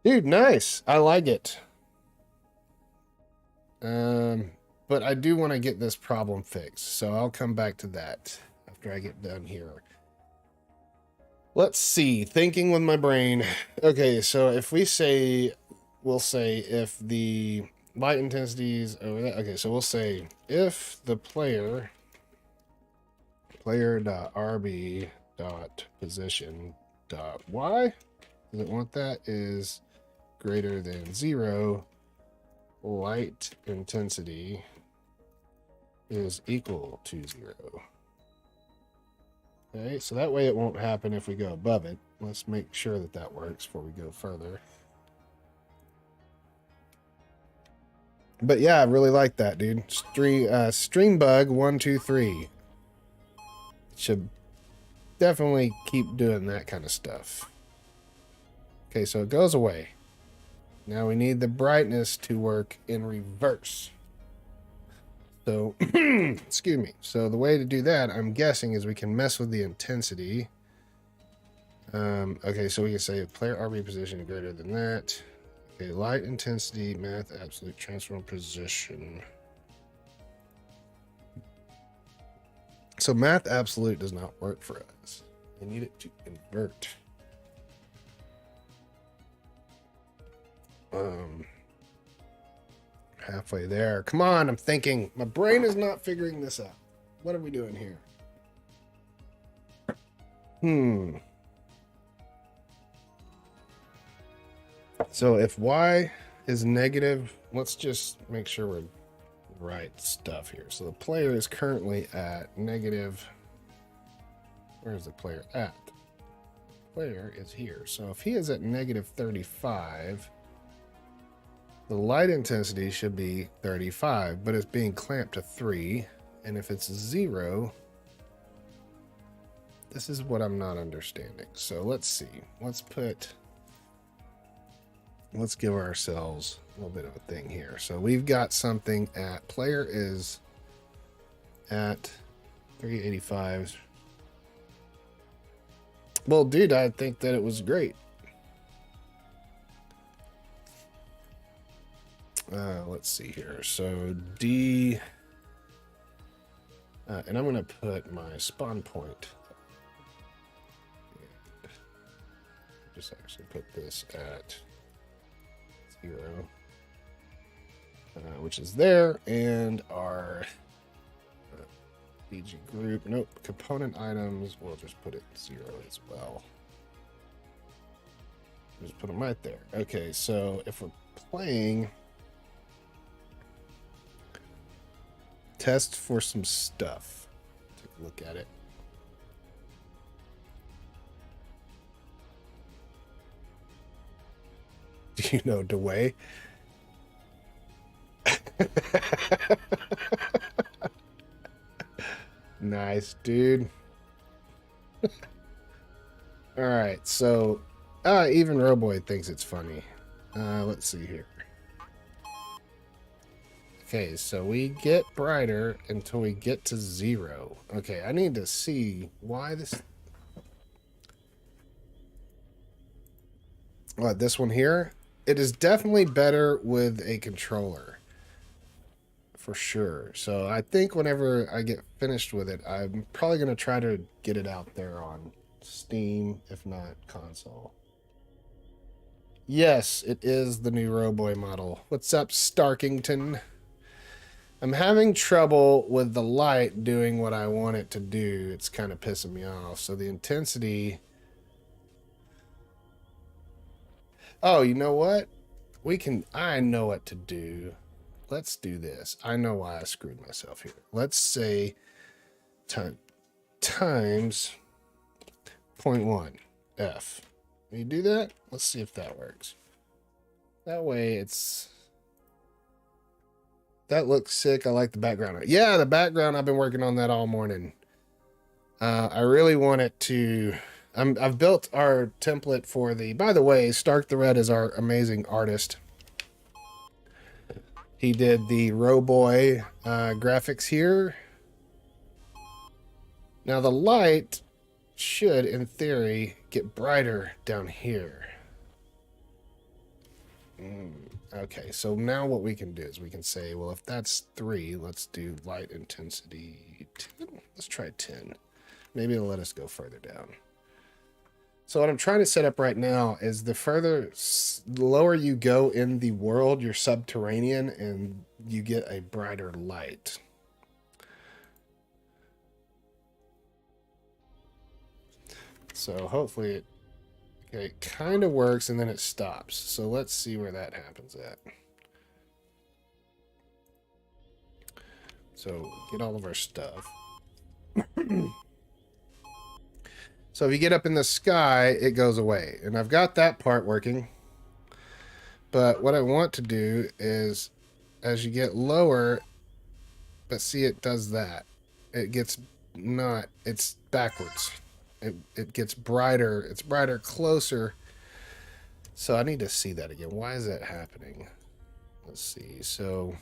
[SPEAKER 1] Dude, nice. I like it. But I do want to get this problem fixed, so I'll come back to that after I get done here. Let's see, thinking with my brain. Okay, so if we say, we'll say if the light intensities over that. Okay, so we'll say if the player.rb.position.y, does it want that, is greater than 0, light intensity is equal to 0. Okay, so that way it won't happen if we go above it. Let's make sure that that works before we go further. But yeah, I really like that, dude. Stream bug 123 should definitely keep doing that kind of stuff. Okay, so it goes away. Now we need the brightness to work in reverse. So, excuse me. So the way to do that, I'm guessing, is we can mess with the intensity. Okay, so we can say player RB position greater than that. Okay, light intensity, math absolute, transform position. So math absolute does not work for us. We need it to invert. halfway there. Come on, I'm thinking. My brain is not figuring this out. What are we doing here? So if y is negative, let's just make sure we're right stuff here. So the player is currently at negative. Where is the player at? Player is here. So if he is at negative 35, the light intensity should be 35, but it's being clamped to 3. And if it's 0, this is what I'm not understanding. So let's see. Let's give ourselves a little bit of a thing here. So we've got something at player is at 385. Well, dude, I think that it was great. Let's see here. So D, and I'm going to put my spawn point. Just actually put this at 0, which is there, and our BG group, nope, component items, we'll just put it 0 as well. Just put them right there. Okay, so if we're playing, test for some stuff. Take a look at it. Do you know Dewey? Nice, dude. All right, so even Roboy thinks it's funny. Let's see here. Okay, so we get brighter until we get to 0. Okay, I need to see why this... What, this one here? It is definitely better with a controller. For sure. So I think whenever I get finished with it, I'm probably going to try to get it out there on Steam, if not console. Yes, it is the new Roboy model. What's up, Starkington? I'm having trouble with the light doing what I want it to do. It's kind of pissing me off. So the intensity... Oh, you know what? I know what to do. Let's do this. I know why I screwed myself here. Let's say times 0.1 F. Can you do that? Let's see if that works. That way that looks sick. I like the background. Yeah, the background, I've been working on that all morning. I really want it to... I've built our template for the... By the way, Stark the Red is our amazing artist. He did the Roboy graphics here. Now the light should, in theory, get brighter down here. Okay, so now what we can do is we can say, well, if that's 3, let's do light intensity 10. Let's try 10. Maybe it'll let us go further down. So what I'm trying to set up right now is the lower you go in the world, you're subterranean, and you get a brighter light. So hopefully it kind of works, and then it stops. So let's see where that happens at. So get all of our stuff. So if you get up in the sky, it goes away. And I've got that part working. But what I want to do is, as you get lower, but see, it does that. It gets not, it's backwards. It gets brighter. It's brighter closer. So I need to see that again. Why is that happening? Let's see. So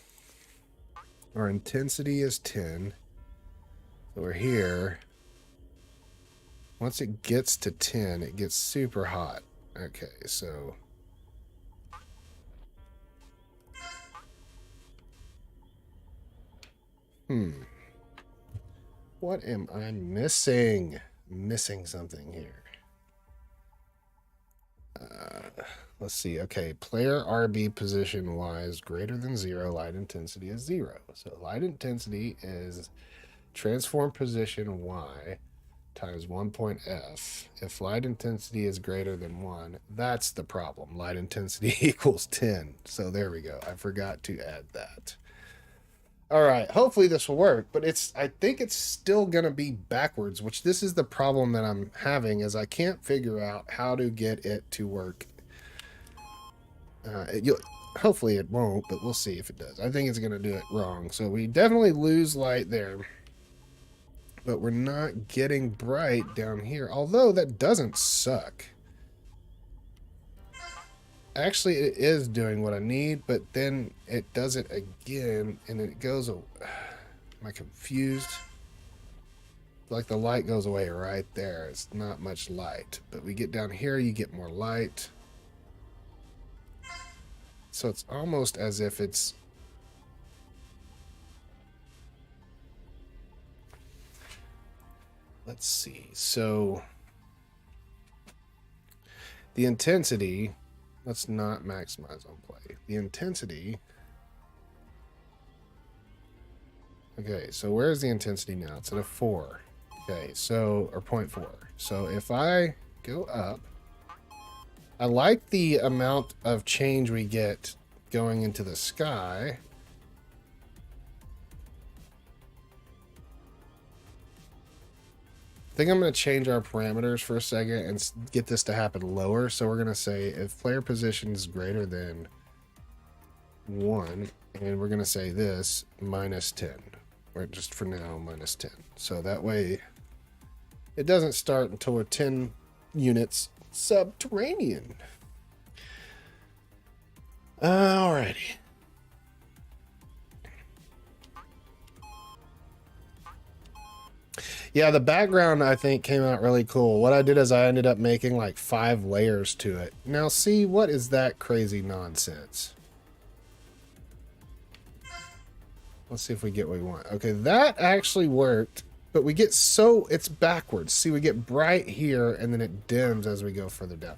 [SPEAKER 1] our intensity is 10. So we're here. Once it gets to 10, it gets super hot. Okay, so... What am I missing? Missing something here. let's see. Okay, player RB position Y is greater than 0. Light intensity is 0. So light intensity is transform position Y times 1.f. If light intensity is greater than 1, that's the problem. Light intensity equals 10. So there we go. I forgot to add that. All right, hopefully this will work, but I think it's still going to be backwards, which this is the problem that I'm having, is I can't figure out how to get it to work. Hopefully it won't, but we'll see if it does. I think it's going to do it wrong. So we definitely lose light there, but we're not getting bright down here, although that doesn't suck. Actually, it is doing what I need, but then it does it again, and it goes... Am I confused? Like the light goes away right there. It's not much light. But we get down here, you get more light. So it's almost as if it's... Let's see. So the intensity... Let's not maximize on play. The intensity... Okay, so where's the intensity now? It's at a 4. Okay, so... Or 0.4. So if I go up... I like the amount of change we get going into the sky. I think I'm going to change our parameters for a second and get this to happen lower. So we're going to say if player position is greater than 1, and we're going to say this minus 10, or just for now minus 10. So that way it doesn't start until we're 10 units subterranean. Alrighty. Yeah, the background, I think, came out really cool. What I did is I ended up making like 5 layers to it. Now, see, what is that crazy nonsense? Let's see if we get what we want. Okay, that actually worked, but we get so... It's backwards. See, we get bright here, and then it dims as we go further down.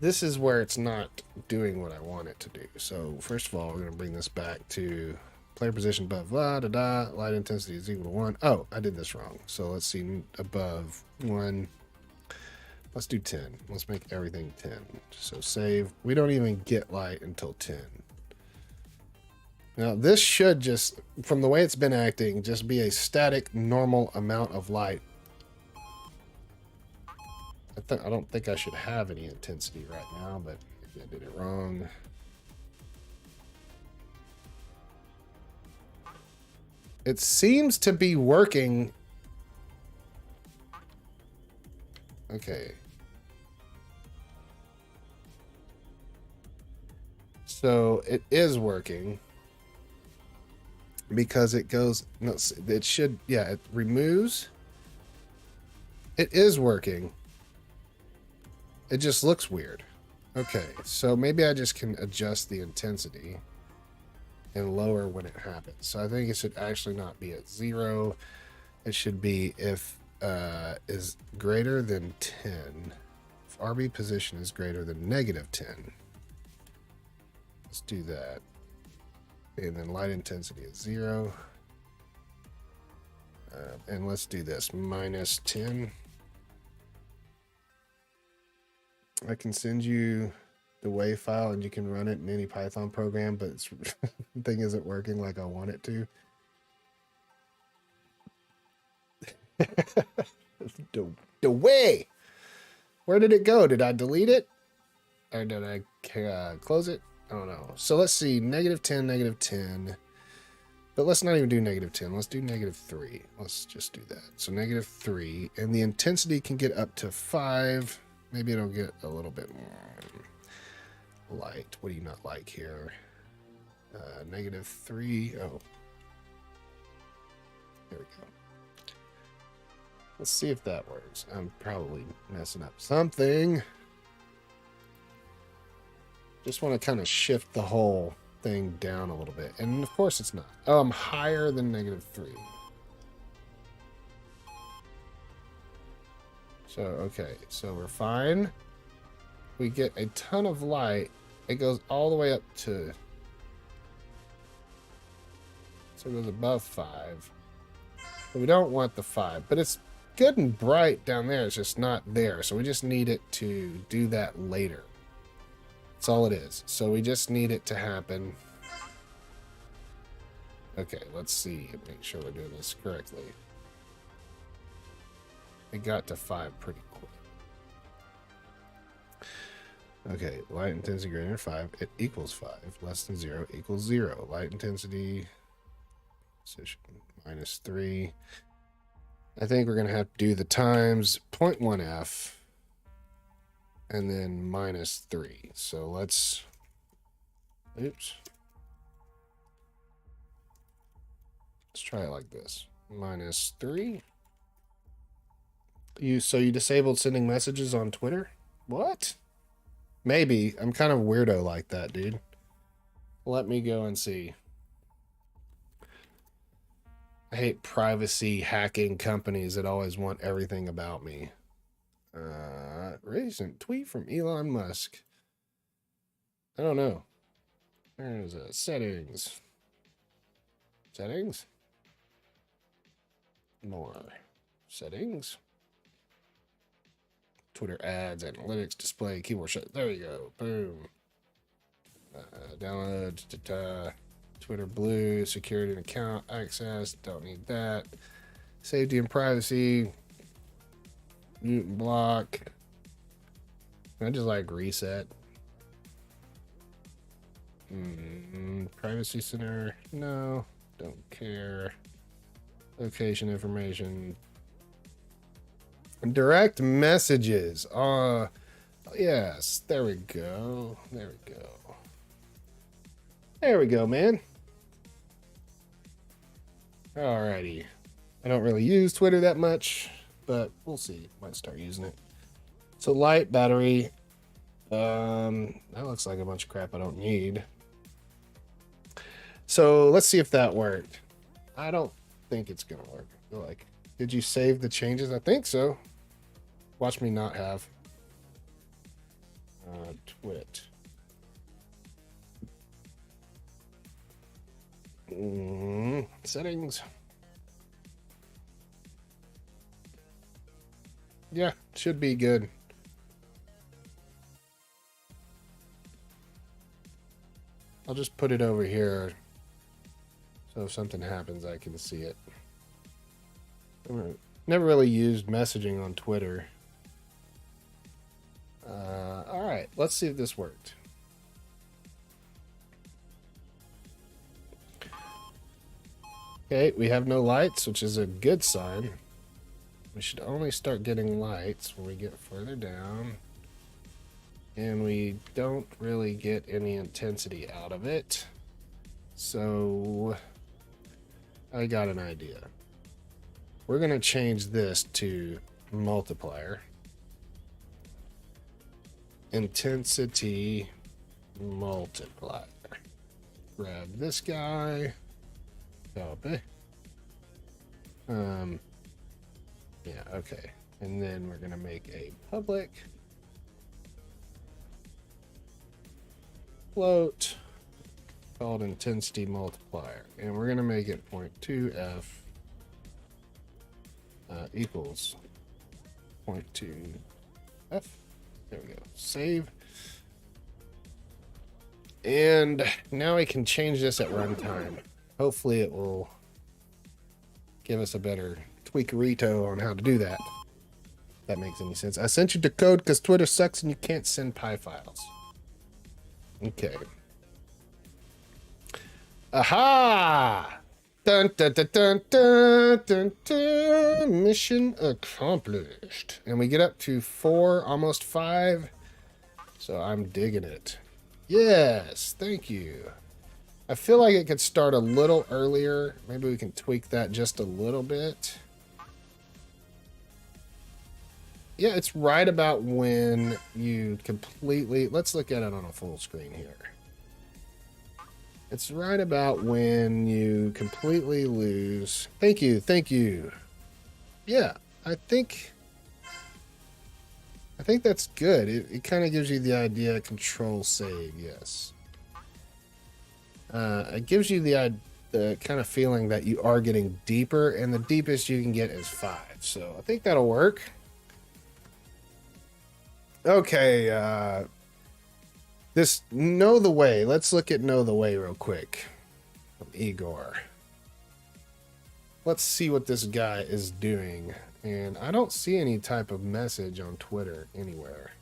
[SPEAKER 1] This is where it's not doing what I want it to do. So, first of all, we're going to bring this back to... Player position above, blah, da, da, light intensity is equal to 1. Oh, I did this wrong. So let's see, above 1. Let's do 10. Let's make everything 10. So save. We don't even get light until 10. Now this should just, from the way it's been acting, just be a static, normal amount of light. I don't think I should have any intensity right now, but maybe I did it wrong. It seems to be working. Okay. So it is working because it goes, no, it should, yeah, it removes. It is working. It just looks weird. Okay, so maybe I just can adjust the intensity and lower when it happens. So I think it should actually not be at 0. It should be if is greater than 10. If RB position is greater than -10. Let's do that. And then light intensity is 0. And let's do this, -10. I can send you the WAV file and you can run it in any Python program, but the thing isn't working like I want it to. The way. Where did it go? Did I delete it? Or did I close it? I don't know. So let's see, -10, -10. But let's not even do -10. Let's do -3. Let's just do that. So -3. And the intensity can get up to 5. Maybe it'll get a little bit more light. What do you not like here? -3. Oh. There we go. Let's see if that works. I'm probably messing up something. Just want to kind of shift the whole thing down a little bit. And of course it's not. Oh, I'm higher than -3. So, okay. So we're fine. we get a ton of light. It goes all the way up to, so it goes above 5. But we don't want the 5, but it's good and bright down there. It's just not there. So we just need it to do that later. That's all it is. So we just need it to happen. Okay, let's see. Make sure we're doing this correctly. It got to 5 pretty quick. Okay, light intensity greater than 5, it equals 5. Less than 0 equals 0. Light intensity position minus 3. I think we're going to have to do the times 0.1f and then minus 3. So let's, oops. Let's try it like this. Minus 3. So you disabled sending messages on Twitter? What? Maybe. I'm kind of weirdo like that, dude. Let me go and see. I hate privacy hacking companies that always want everything about me. Recent tweet from Elon Musk. I don't know. There's settings. Settings? More. Settings. Twitter ads, analytics, display, keyboard shut. There you go. Boom. Download. Twitter Blue, security and account access. Don't need that. Safety and privacy. Mute and block. I just like reset. Privacy center. No. Don't care. Location information. Direct messages. Yes. There we go. There we go. There we go, man. Alrighty. I don't really use Twitter that much, but we'll see. Might start using it. So light, battery. That looks like a bunch of crap I don't need. So let's see if that worked. I don't think it's gonna work. I feel like, did you save the changes? I think so. Watch me not have. Twit. Settings. Yeah, should be good. I'll just put it over here so if something happens I can see it. Never really used messaging on Twitter. Alright, let's see if this worked. Okay, we have no lights, which is a good sign. We should only start getting lights when we get further down. And we don't really get any intensity out of it. So I got an idea. We're going to change this to multiplier. Intensity multiplier. Grab this guy. Copy. Yeah, okay. And then we're going to make a public float called intensity multiplier. And we're going to make it 0.2f equals 0.2f. There we go. Save. And now we can change this at runtime. Hopefully it will give us a better tweakerito on how to do that. If that makes any sense. I sent you the code because Twitter sucks and you can't send PI files. Okay. Aha! Dun, dun, dun, dun, dun, dun, dun. Mission accomplished. And we get up to 4, almost 5. So I'm digging it. Yes, thank you. I feel like it could start a little earlier. Maybe we can tweak that just a little bit. Yeah, it's right about when you completely... Let's look at it on a full screen here. It's right about when you completely lose... Thank you, thank you. Yeah, I think I think that's good. It kind of gives you the idea, control save, yes. It gives you the kind of feeling that you are getting deeper, and the deepest you can get is 5. So I think that'll work. Okay, this Know the Way. Let's look at Know the Way real quick. From Igor. Let's see what this guy is doing. And I don't see any type of message on Twitter anywhere.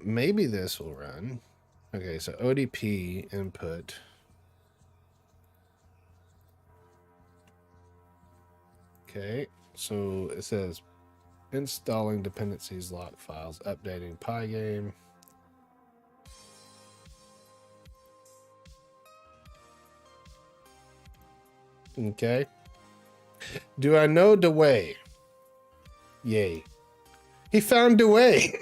[SPEAKER 1] Maybe this will run. Okay, so ODP input. Okay, so it says installing dependencies, lock files, updating Pygame. Okay. Do I know the way? Yay. He found the way.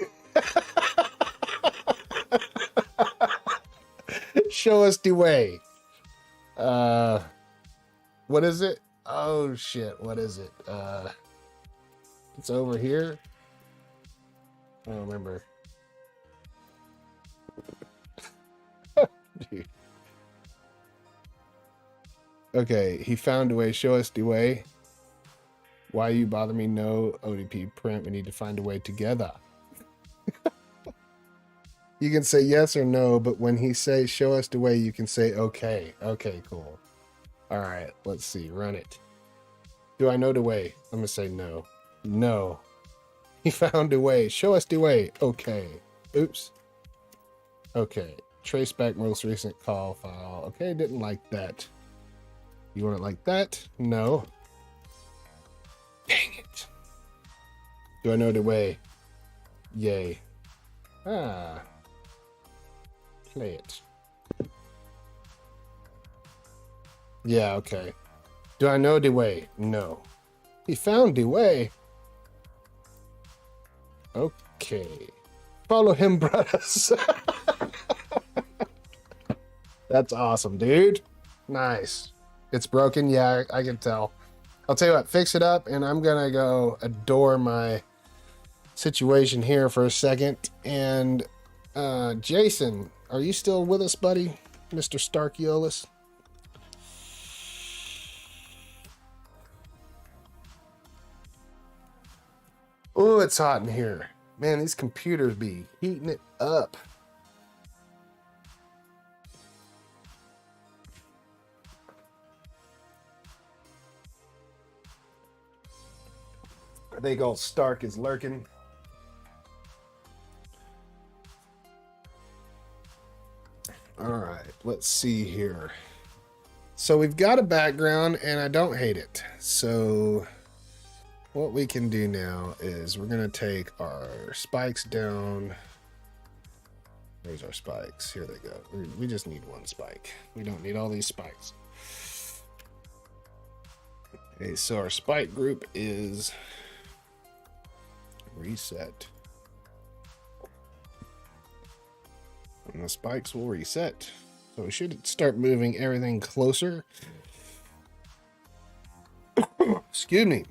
[SPEAKER 1] Show us the way. What is it? Oh shit, what is it? It's over here. I don't remember. Okay, he found a way. Show us the way. Why you bother me? No ODP print. We need to find a way together. You can say yes or no, but when he says show us the way, you can say okay. Okay, cool. All right, let's see. Run it. Do I know the way? I'm gonna say no. No. He found a way. Show us the way. Okay. Oops. Okay. Trace back most recent call file. Okay, didn't like that. You want it like that? No. Dang it. Do I know the way? Yay. Ah. Play it. Yeah, okay. Do I know the way? No. He found the way. Okay. Follow him, brothers. That's awesome, dude. Nice. It's broken? Yeah, I can tell. I'll tell you what, fix it up, and I'm gonna go adore my situation here for a second. And Jason, are you still with us, buddy? Mr. Starkiolis? Oh, it's hot in here. Man, these computers be heating it up. I think old Stark is lurking. All right, let's see here. So we've got a background, and I don't hate it. So what we can do now is we're going to take our spikes down. There's our spikes. Here they go. We just need one spike. We don't need all these spikes. Okay, so our spike group is reset. And the spikes will reset. So we should start moving everything closer. Excuse me.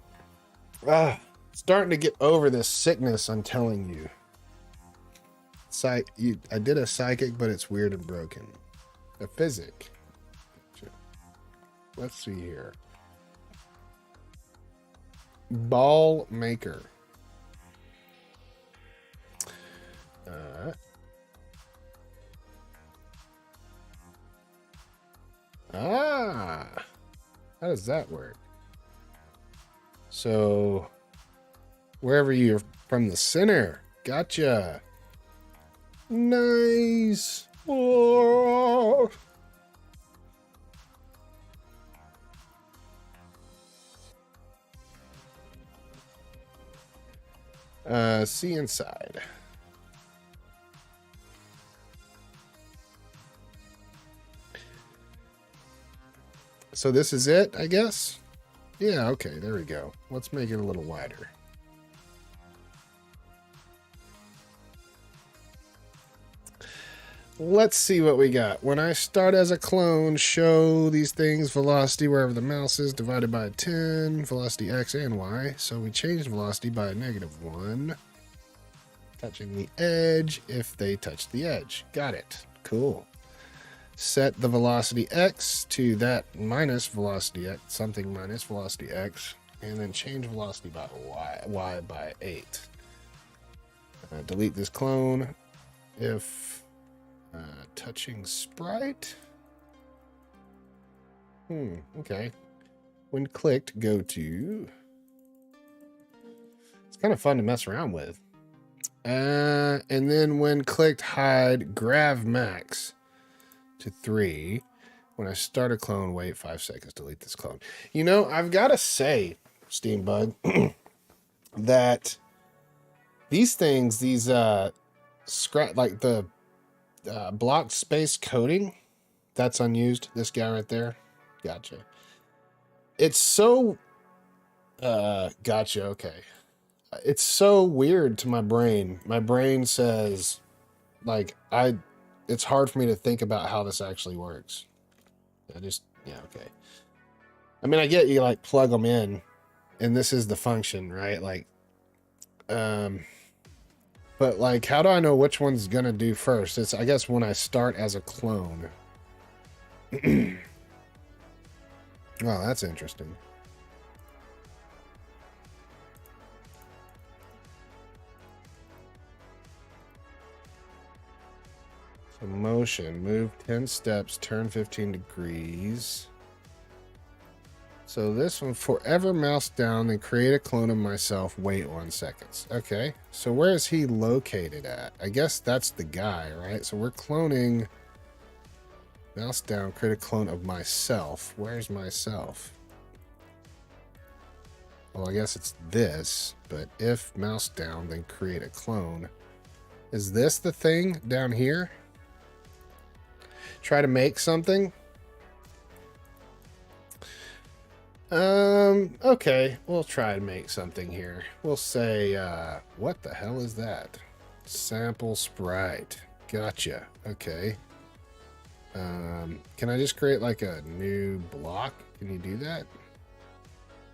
[SPEAKER 1] Starting to get over this sickness, I'm telling you. I did a psychic, but it's weird and broken. A physic. Let's see here. Ball maker. How does that work? So, wherever you're from the center. Gotcha. Nice. Oh. See inside. So this is it, I guess? Yeah, okay, there we go. Let's make it a little wider. let's see what we got. When I start as a clone, show these things velocity wherever the mouse is, divided by 10, velocity X and Y. So we changed velocity by a -1. Touching the edge if they touch the edge. Got it. Cool. Set the velocity X to that minus velocity X, something minus velocity X, and then change velocity by Y by 8. Delete this clone if touching sprite. Okay. When clicked, go to. It's kind of fun to mess around with. And then when clicked, hide grav max to 3. When I start a clone, wait 5 seconds, delete this clone. You know, I've got to say, Steambug, that these things, these like the block space coding, that's unused. This guy right there, gotcha. It's so gotcha. Okay, it's so weird to my brain. My brain says, like, it's hard for me to think about how this actually works. Yeah, okay. I mean, I get you like plug them in, and this is the function, right? Like, but like, how do I know which one's gonna do first? It's, I guess, when I start as a clone. Wow, that's interesting. So motion, move 10 steps, turn 15 degrees. So this one, forever mouse down, then create a clone of myself, wait 1 second. Okay, so where is he located at? I guess that's the guy, right? So we're cloning, mouse down, create a clone of myself. Where's myself? Well, I guess it's this, but if mouse down, then create a clone. Is this the thing down here? Try to make something. Okay, we'll try to make something here. We'll say, what the hell is that? Sample sprite. Gotcha. Okay. Can I just create like a new block? Can you do that?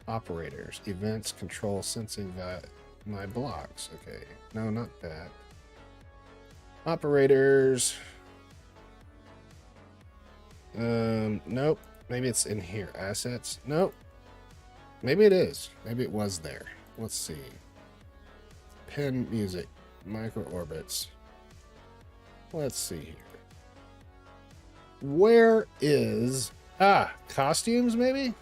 [SPEAKER 1] Operators, events, control, sensing that my blocks. Okay. No, not that. Operators. Nope. Maybe it's in here. Assets. Nope. Maybe it is. Maybe it was there. Let's see. Pen music. Micro orbits. Let's see here. Where is... costumes maybe?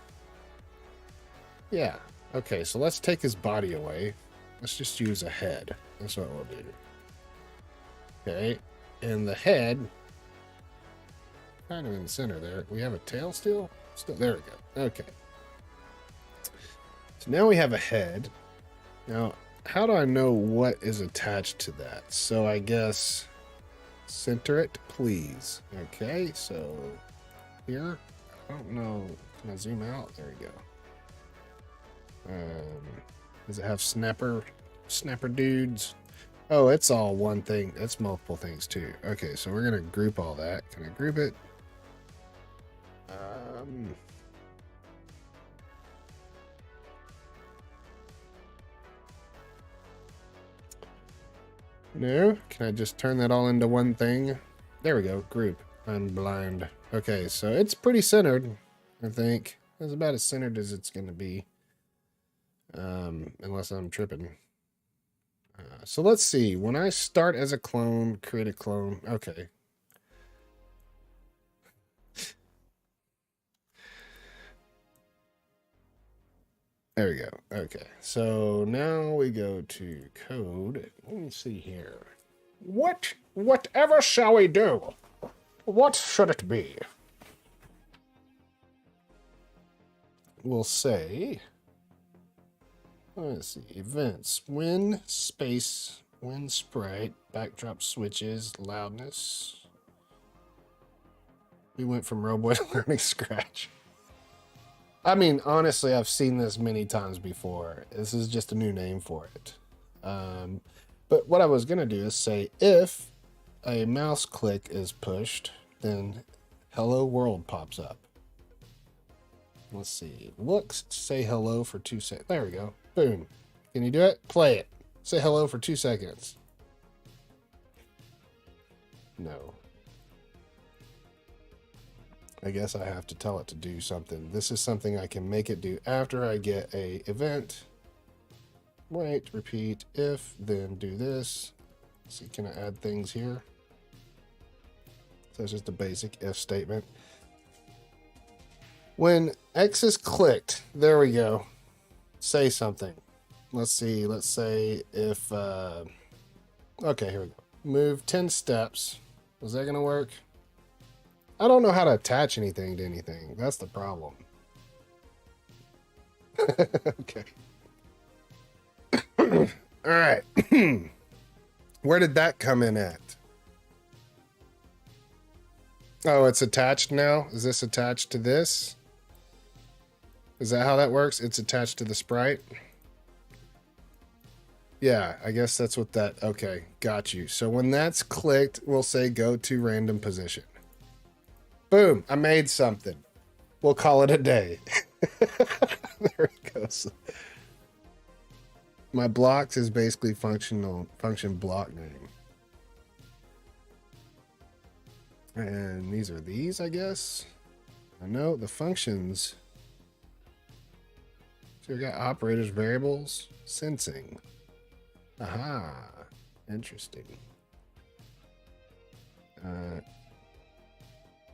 [SPEAKER 1] Yeah. Okay, so let's take his body away. Let's just use a head. That's what we'll do. Okay. And the head... kind of in the center there. We have a tail still? There we go. Okay. So now we have a head. Now, how do I know what is attached to that? So I guess center it, please. Okay, so here. I don't know. Can I zoom out? There we go. Does it have snapper dudes? Oh, it's all one thing. It's multiple things too. Okay, so we're gonna group all that. Can I group it? No? Can I just turn that all into one thing? There we go. Group. I'm blind. Okay, so it's pretty centered, I think. It's about as centered as it's going to be. Unless I'm tripping. So let's see. When I start as a clone, create a clone. Okay. There we go. Okay. So now we go to code. Let me see here. Whatever shall we do? What should it be? We'll say, let's see, events, when space, when sprite, backdrop switches, loudness. We went from Roboy to learning Scratch. I mean, honestly, I've seen this many times before. This is just a new name for it. But what I was going to do is say if a mouse click is pushed, then hello world pops up. Let's see. Looks, say hello for 2 seconds. There we go. Boom. Can you do it? Play it. Say hello for 2 seconds. No. I guess I have to tell it to do something. This is something I can make it do after I get a event. Wait, repeat, if, then do this. Let's see, can I add things here? So it's just a basic if statement. When X is clicked, there we go. Say something. Let's see, let's say if, okay, here we go. Move 10 steps. Is that gonna work? I don't know how to attach anything to anything. That's the problem. Okay. All right. Where did that come in at? Oh, it's attached now? Is this attached to this? Is that how that works? It's attached to the sprite? Yeah, I guess that's what that... Okay, got you. So when that's clicked, we'll say go to random position. Boom, I made something. We'll call it a day. There it goes. My blocks is basically function block name. And these are these, I guess. I know the functions. So we got operators, variables, sensing. Aha, interesting.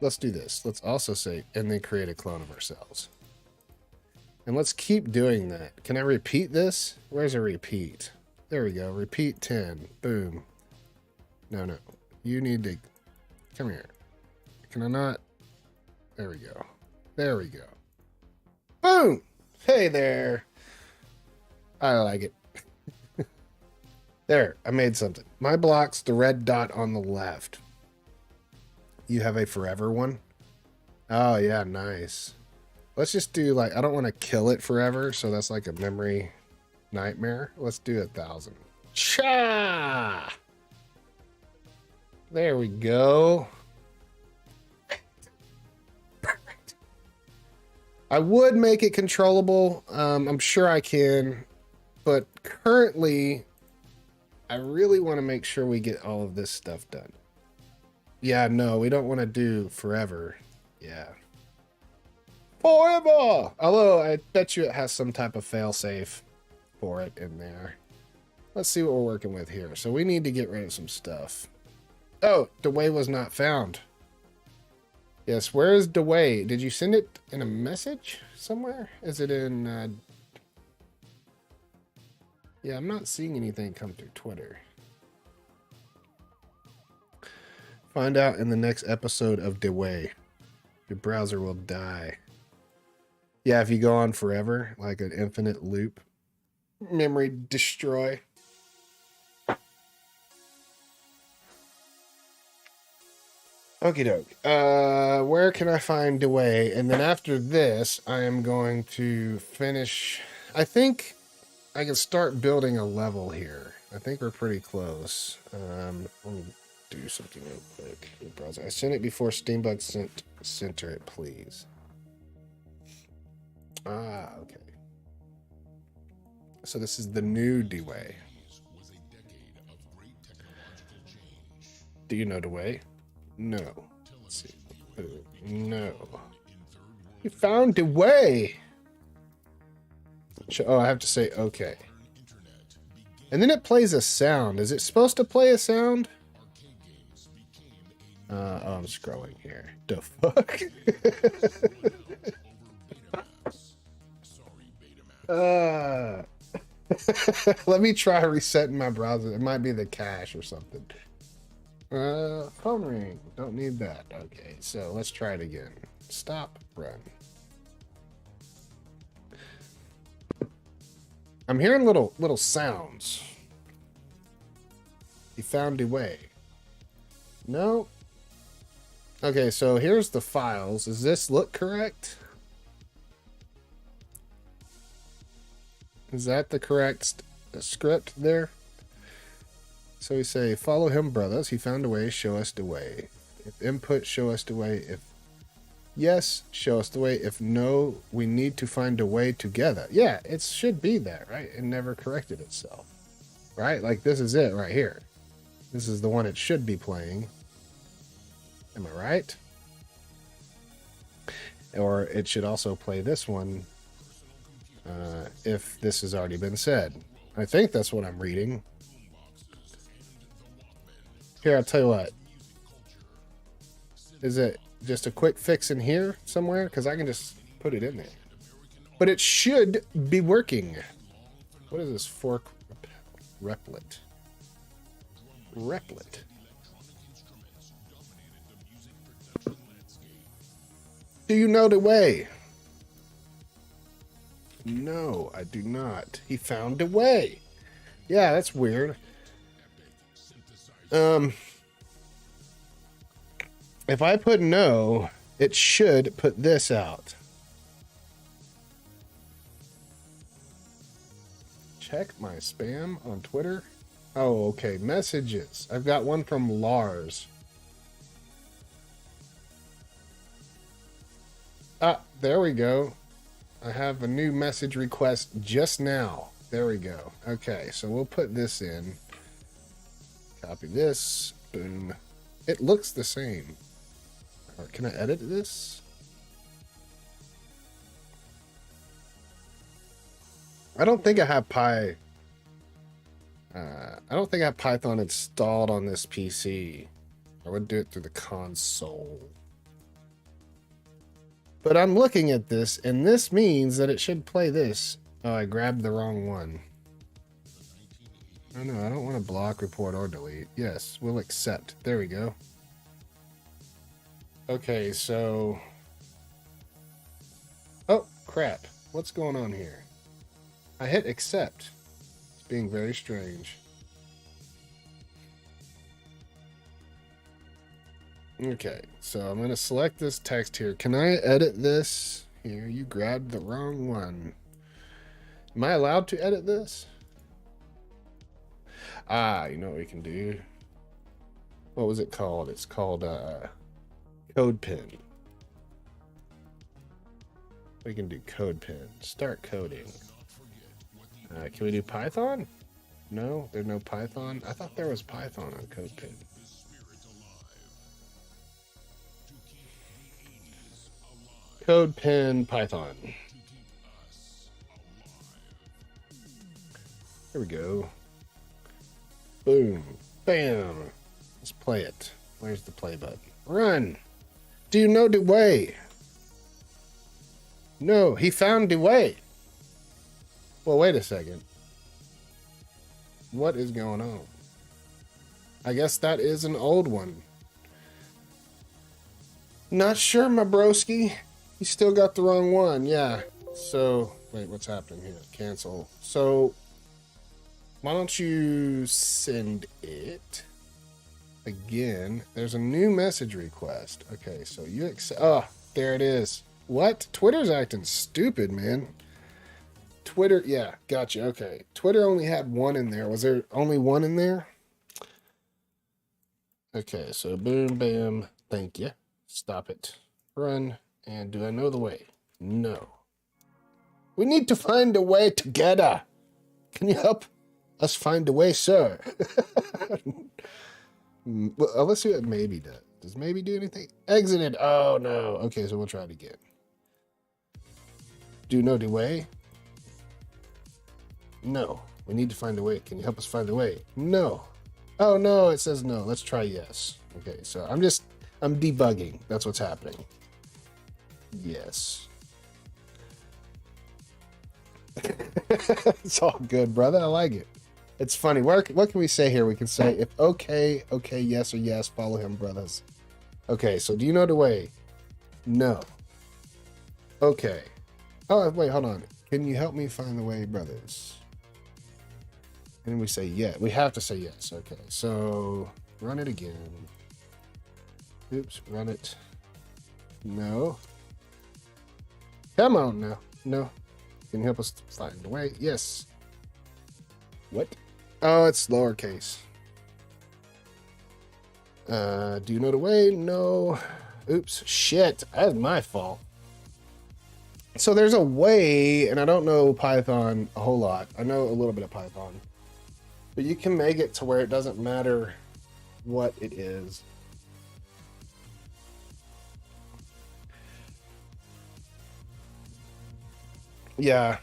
[SPEAKER 1] Let's do this. Let's also say, and then create a clone of ourselves. And let's keep doing that. Can I repeat this? Where's a repeat? There we go. Repeat 10. Boom. No. You need to... Come here. Can I not? There we go. There we go. Boom! Hey there. I like it. There, I made something. My block's the red dot on the left. You have a forever one? Oh, yeah, nice. Let's just do like, I don't want to kill it forever, so that's like a memory nightmare. Let's do 1,000. Cha! There we go. Perfect. I would make it controllable. I'm sure I can, but currently, I really want to make sure we get all of this stuff done. Yeah, no, we don't want to do forever. Yeah. Forever! Although, I bet you it has some type of fail-safe for it in there. Let's see what we're working with here. So we need to get rid of some stuff. Oh, Dewey was not found. Yes, where is Dewey? Did you send it in a message somewhere? Is it in... Yeah, I'm not seeing anything come through Twitter. Find out in the next episode of Dewey. Your browser will die. Yeah, if you go on forever, like an infinite loop, memory destroy. Okie doke. Where can I find Dewey? And then after this, I am going to finish. I think I can start building a level here. I think we're pretty close. Let me do something real quick. Browser. I sent it before Steambug center it, please. Ah, okay. So this is the new Dewey. Do you know Dewey? No. Let's see. No. You found Dewey. Oh, I have to say okay. And then it plays a sound. Is it supposed to play a sound? Oh, I'm scrolling here. The fuck? Let me try resetting my browser. It might be the cache or something. Phone ring. Don't need that. Okay, so let's try it again. Stop, run. I'm hearing little sounds. You found a way. No. Okay, so here's the files. Does this look correct? Is that the correct script there? So we say, follow him, brothers. He found a way, show us the way. If input, show us the way. If yes, show us the way. If no, we need to find a way together. Yeah, it should be that, right? It never corrected itself, right? Like this is it right here. This is the one it should be playing. Am I right? Or it should also play this one if this has already been said. I think that's what I'm reading. Here, I'll tell you what. Is it just a quick fix in here somewhere? Because I can just put it in there. But it should be working. What is this? Fork replet. Replet. Do you know the way? No, I do not. He found a way. Yeah, that's weird. If I put no, it should put this out. Check my spam on Twitter. Oh, okay. Messages. I've got one from Lars. Ah, there we go. I have a new message request just now. There we go. Okay, so we'll put this in. Copy this. Boom. It looks the same. Can I edit this? I don't think I have I don't think I have Python installed on this PC. I would do it through the console. But I'm looking at this, and this means that it should play this. Oh, I grabbed the wrong one. Oh no, I don't want to block, report, or delete. Yes, we'll accept. There we go. Okay, so... Oh, crap. What's going on here? I hit accept. It's being very strange. Okay, so I'm going to select this text here. Can I edit this? Here, you grabbed the wrong one. Am I allowed to edit this? Ah, you know what we can do? What was it called? It's called code pen. We can do code pen. Start coding. Can we do Python? No, there's no Python. I thought there was Python on code pen. Code pen Python. Here we go. Boom. Bam. Let's play it. Where's the play button? Run. Do you know the way? No, he found the way. Well, wait a second. What is going on? I guess that is an old one. Not sure, my broski. You still got the wrong one, yeah. So, wait, what's happening here? Cancel. So, why don't you send it again? There's a new message request. Okay, so you accept. Oh, there it is. What? Twitter's acting stupid, man. Twitter, yeah, gotcha. Okay. Twitter only had one in there. Was there only one in there? Okay, so boom, bam. Thank you. Stop it. Run. And do I know the way? No. We need to find a way together. Can you help us find a way, sir? Well, let's see what maybe does. Does maybe do anything? Exited. Oh, no. Okay, so we'll try it again. Do you know the way? No. We need to find a way. Can you help us find a way? No. Oh, no. It says no. Let's try yes. Okay, so I'm debugging. That's what's happening. Yes. It's all good, brother. I like it. It's funny. What can we say here? We can say if okay, yes or yes, follow him, brothers. Okay, so do you know the way? No. Okay. Oh, wait, hold on. Can you help me find the way, brothers? And we say yeah. We have to say yes. Okay, so run it again. Oops, run it. No. Come on now. No. Can you help us find the way? Yes. What? Oh, it's lowercase. Do you know the way? No. Oops. Shit. That's my fault. So there's a way, and I don't know Python a whole lot. I know a little bit of Python. But you can make it to where it doesn't matter what it is. Yeah.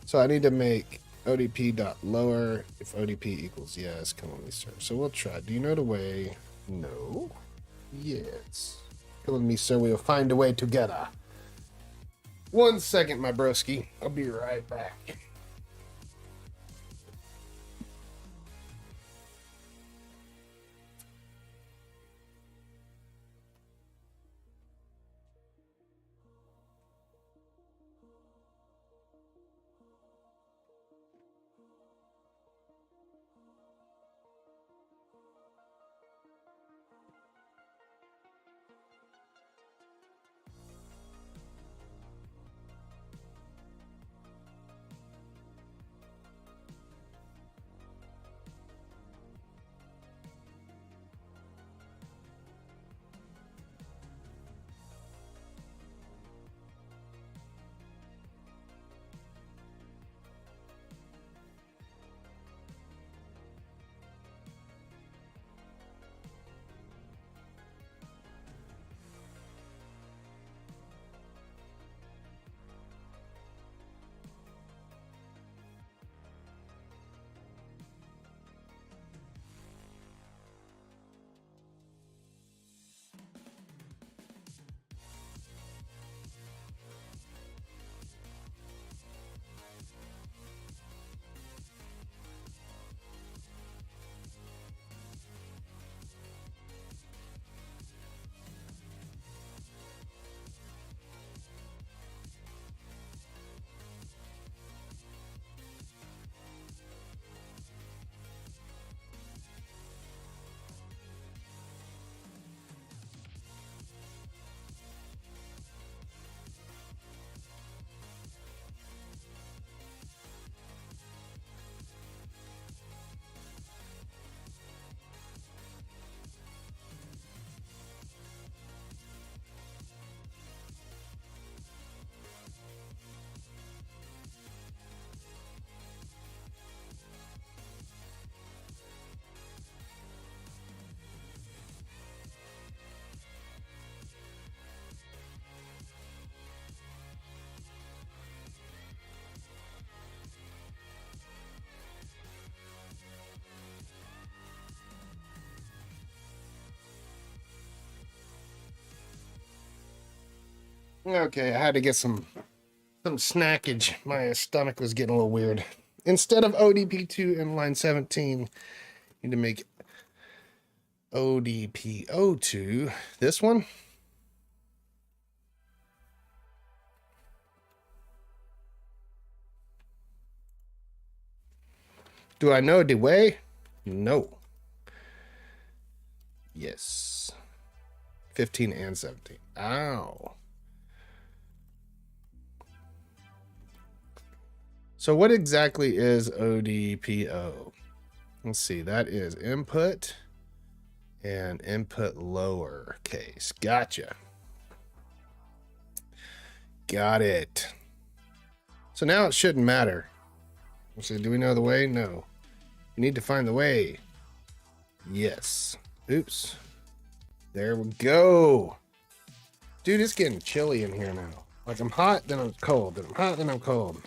[SPEAKER 1] So I need to make ODP.lower if ODP equals yes, come on me, sir. So we'll try. Do you know the way? No. Yes. Come on me, sir. We'll find a way together. 1 second, my broski. I'll be right back. Okay, I had to get some snackage. My stomach was getting a little weird. Instead of ODP2 in line 17, you need to make ODPO2. This one? Do I know the way? No. Yes. 15 and 17. Ow. So what exactly is ODPO? Let's see. That is input and input lowercase. Gotcha. Got it. So now it shouldn't matter. So do we know the way? No. You need to find the way. Yes. Oops. There we go. Dude, it's getting chilly in here now. Like I'm hot, then I'm cold. Then I'm hot, then I'm cold.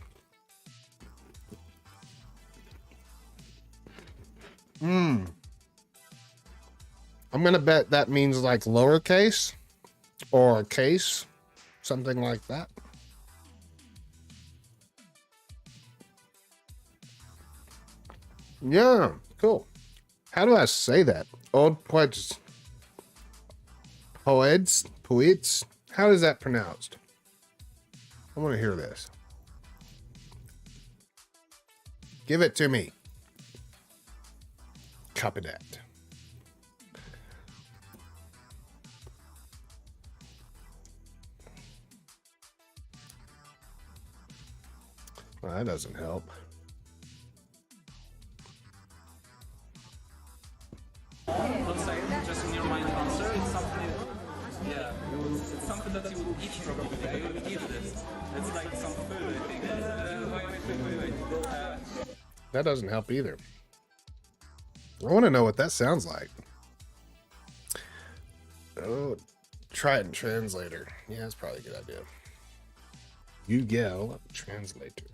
[SPEAKER 1] I'm gonna bet that means like lowercase or case, something like that. Yeah, cool. How do I say that? Old poets. Poets. How is that pronounced? I want to hear this. Give it to me. Copy that. Well, that doesn't help.
[SPEAKER 2] It's like some food, I think. Wait.
[SPEAKER 1] That doesn't help either. I want to know what that sounds like. Oh, try it in translator. Yeah, that's probably a good idea. Google translator.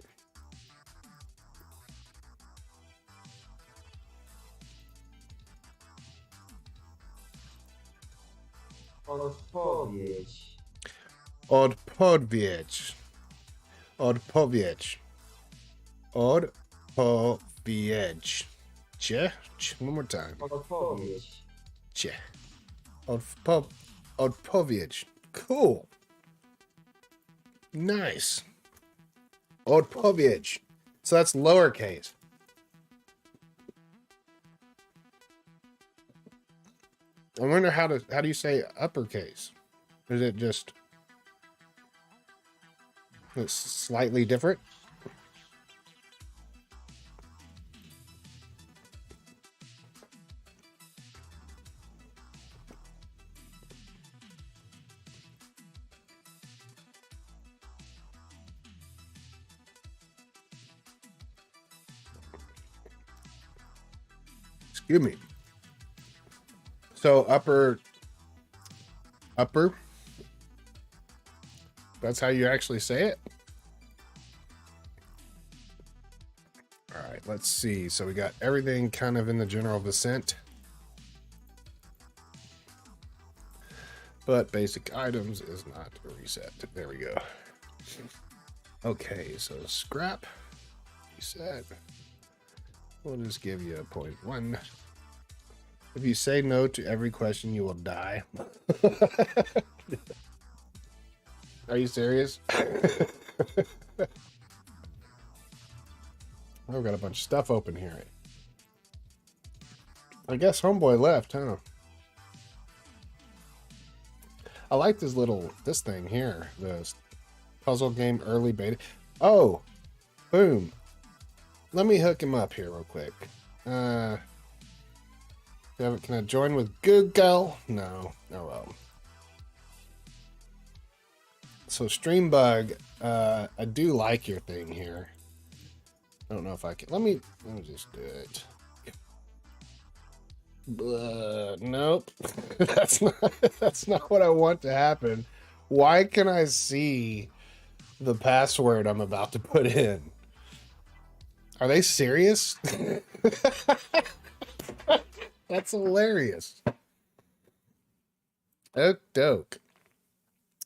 [SPEAKER 3] Odpowiedź.
[SPEAKER 1] Odpowiedź. Odpowiedź. Odpowiedź. Cie? One more time.
[SPEAKER 3] Odpowiedź.
[SPEAKER 1] Cie. Odpowiedź. Cool. Nice. Odpowiedź. So that's lowercase. I wonder how do you say uppercase? Is it just it's slightly different? Excuse me. So upper, that's how you actually say it? All right, let's see. So we got everything kind of in the general vicinity. But basic items is not a reset. There we go. Okay, so scrap, reset. We'll just give you a 0.1. If you say no to every question, you will die. Are you serious? I've got a bunch of stuff open here. I guess Homeboy left, huh? I like this thing here. The puzzle game early beta. Oh, boom. Let me hook him up here real quick. Can I join with Google? No. Oh well. So Streambug, I do like your thing here. I don't know if I can. Let me just do it. Nope. that's not what I want to happen. Why can I see the password I'm about to put in? Are they serious? That's hilarious. Oak doke.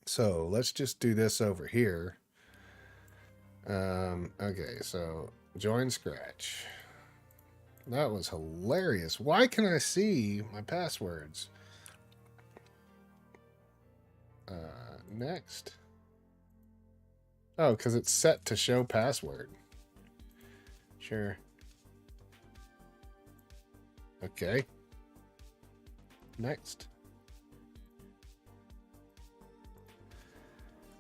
[SPEAKER 1] So let's just do this over here. Okay, so join Scratch. That was hilarious. Why can I see my passwords? Next. Oh, because it's set to show password. Sure. Okay. Next.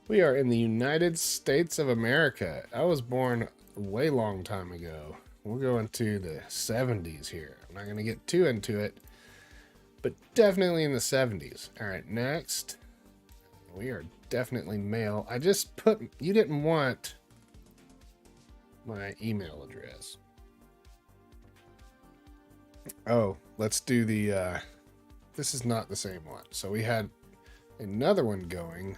[SPEAKER 1] We are in the United States of America. I was born a way long time ago. We'll go into the 70s here. I'm not going to get too into it, but definitely in the 70s. All right, next. We are definitely male. I just put, you didn't want my email address. Oh, let's do the, this is not the same one. So we had another one going.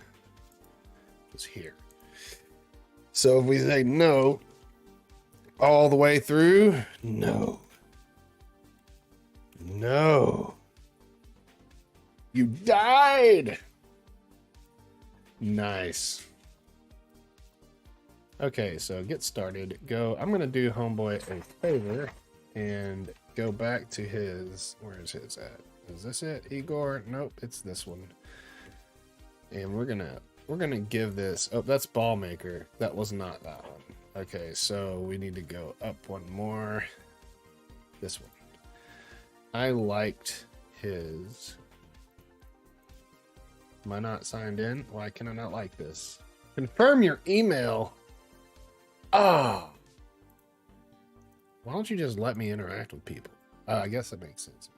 [SPEAKER 1] It's here. So if we say no all the way through, no. No. You died. Nice. Okay, so get started. Go. I'm going to do Homeboy a favor and go back to his, where is his at? Is this it, Igor? Nope, it's this one. And we're gonna give this, oh, that's Ball Maker. That was not that one. Okay, so we need to go up one more. This one. I liked his. Am I not signed in? Why can I not like this? Confirm your email. Ah. Why don't you just let me interact with people? I guess that makes sense.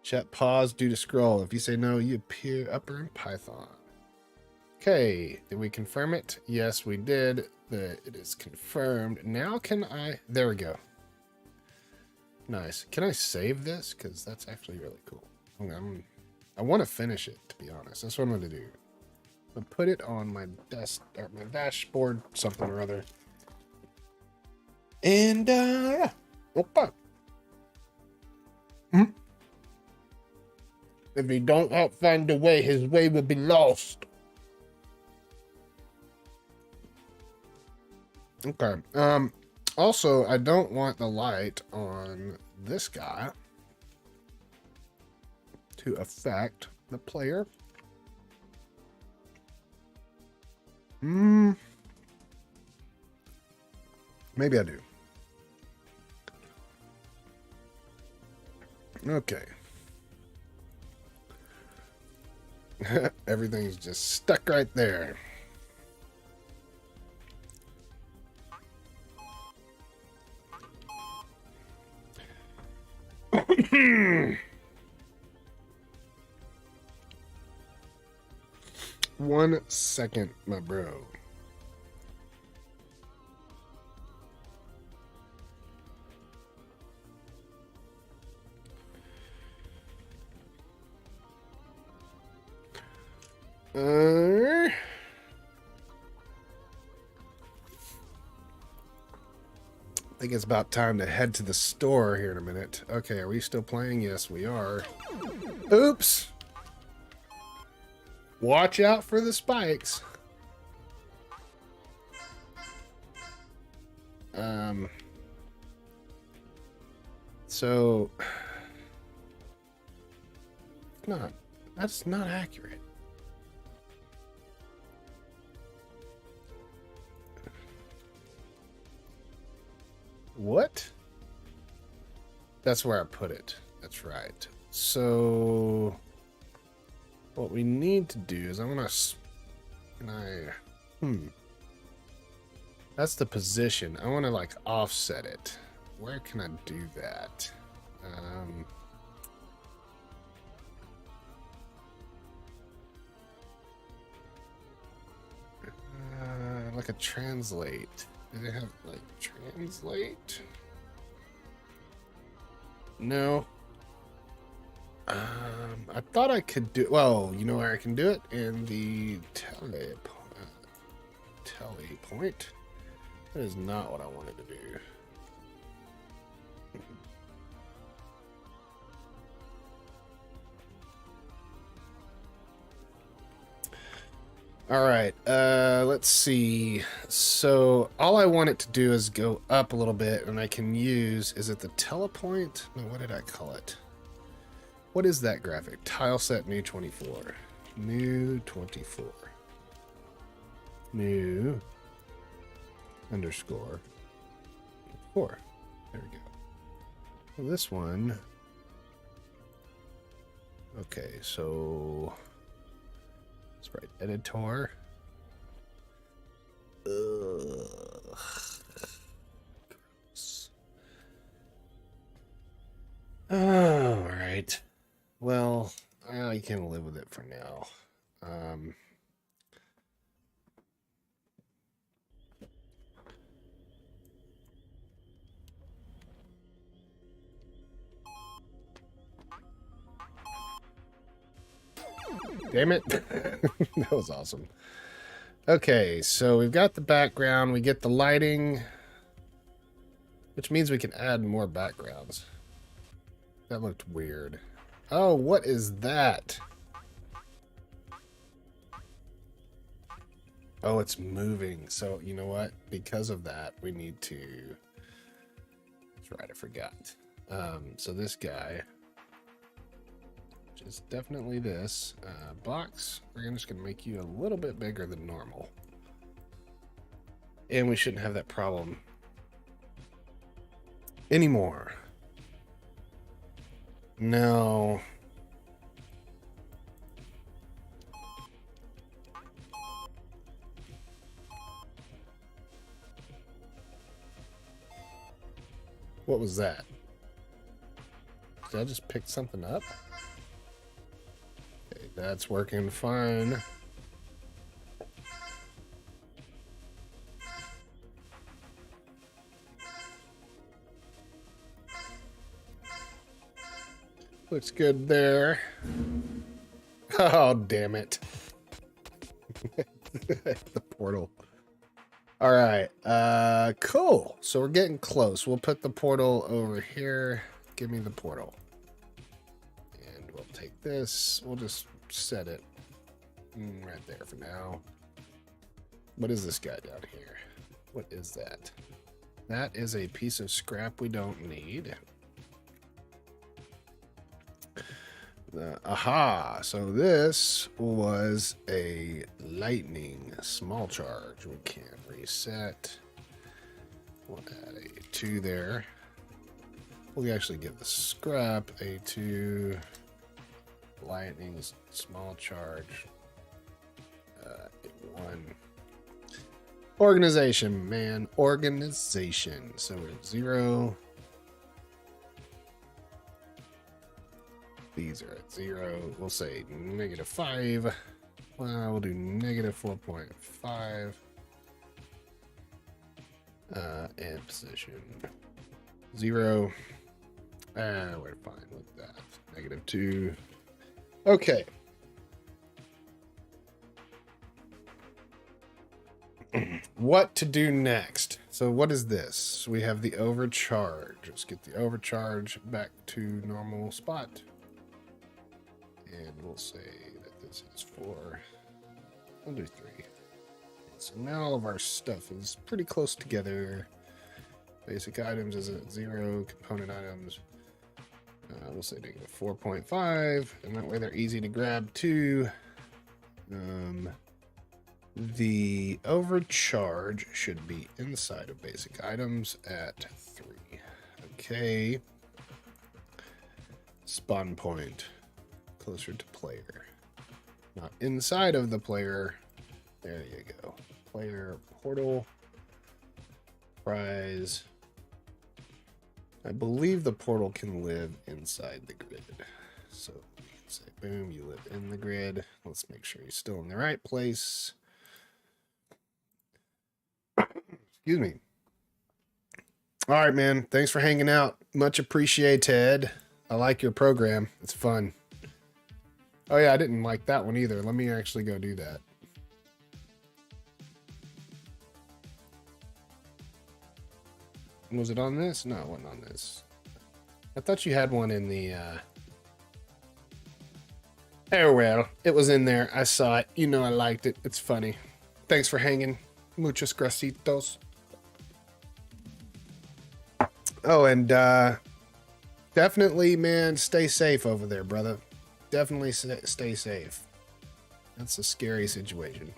[SPEAKER 1] Chat pause due to scroll. If you say no, you appear upper in Python. Okay, did we confirm it? Yes, we did. It is confirmed. Now can I... There we go. Nice. Can I save this? Because that's actually really cool. I want to finish it, to be honest. That's what I'm going to do. I'll put it on my desk, or my dashboard, something or other. And, yeah. Opa. If he don't find a way, his way will be lost. Okay. Also, I don't want the light on this guy to affect the player. Maybe I do. Okay. Everything's just stuck right there. One second, my bro. I think it's about time to head to the store here in a minute. Okay, are we still playing? Yes, we are. Oops! Watch out for the spikes. So... That's not accurate. What? That's where I put it. That's right. So what we need to do is that's the position. I want to like offset it. Where can I do that? Like a translate. Do they have like translate? No. I thought I could do. Well, you know where I can do it in the tele point. That is not what I wanted to do. All right, let's see. So all I want it to do is go up a little bit, and I can use, is it the telepoint? No, what did I call it? What is that graphic? Tile set new 24. New 24. New underscore 4. There we go. Well, this one. Okay, so sprite editor. Ugh. Gross. All right. Well, I can live with it for now. Damn it. That was awesome. Okay, so we've got the background. We get the lighting, which means we can add more backgrounds. That looked weird. Oh, what is that? Oh, it's moving. So, you know what? Because of that, we need to... That's right, I forgot. So this guy... Is definitely this box. We're just gonna make you a little bit bigger than normal, and we shouldn't have that problem anymore. No. What was that? Did I just pick something up? That's working fine. Looks good there. Oh, damn it. The portal. All right. Cool. So we're getting close. We'll put the portal over here. Give me the portal. And we'll take this. We'll just set it right there for now. What is this guy down here? What is that? That is a piece of scrap we don't need. Aha, so this was a lightning small charge. We can reset. We'll add a 2 there. We'll actually give the scrap a 2. Lightning small charge. A 1. Organization, man. Organization. So we're at 0. These are at 0. We'll say -5. Well, we'll do -4.5. And position 0. We're fine with that. -2. Okay. What to do next? So what is this? We have the overcharge. Let's get the overcharge back to normal spot. And we'll say that this is 4. We'll do 3. So now all of our stuff is pretty close together. Basic items is at 0. Component items, we'll say -4.5. And that way they're easy to grab too. The overcharge should be inside of basic items at 3. Okay. Spawn point. Closer to player. Not inside of the player. There you go. Player portal. Prize. I believe the portal can live inside the grid. So we can say, boom, you live in the grid. Let's make sure you're still in the right place. Excuse me. All right, man. Thanks for hanging out. Much appreciated. I like your program. It's fun. Oh, yeah, I didn't like that one either. Let me actually go do that. Was it on this? No, it wasn't on this. I thought you had one in the... Oh, well, it was in there. I saw it. You know I liked it. It's funny. Thanks for hanging. Muchos gracitos. Oh, and definitely, man, stay safe over there, brother. Definitely stay safe. That's a scary situation.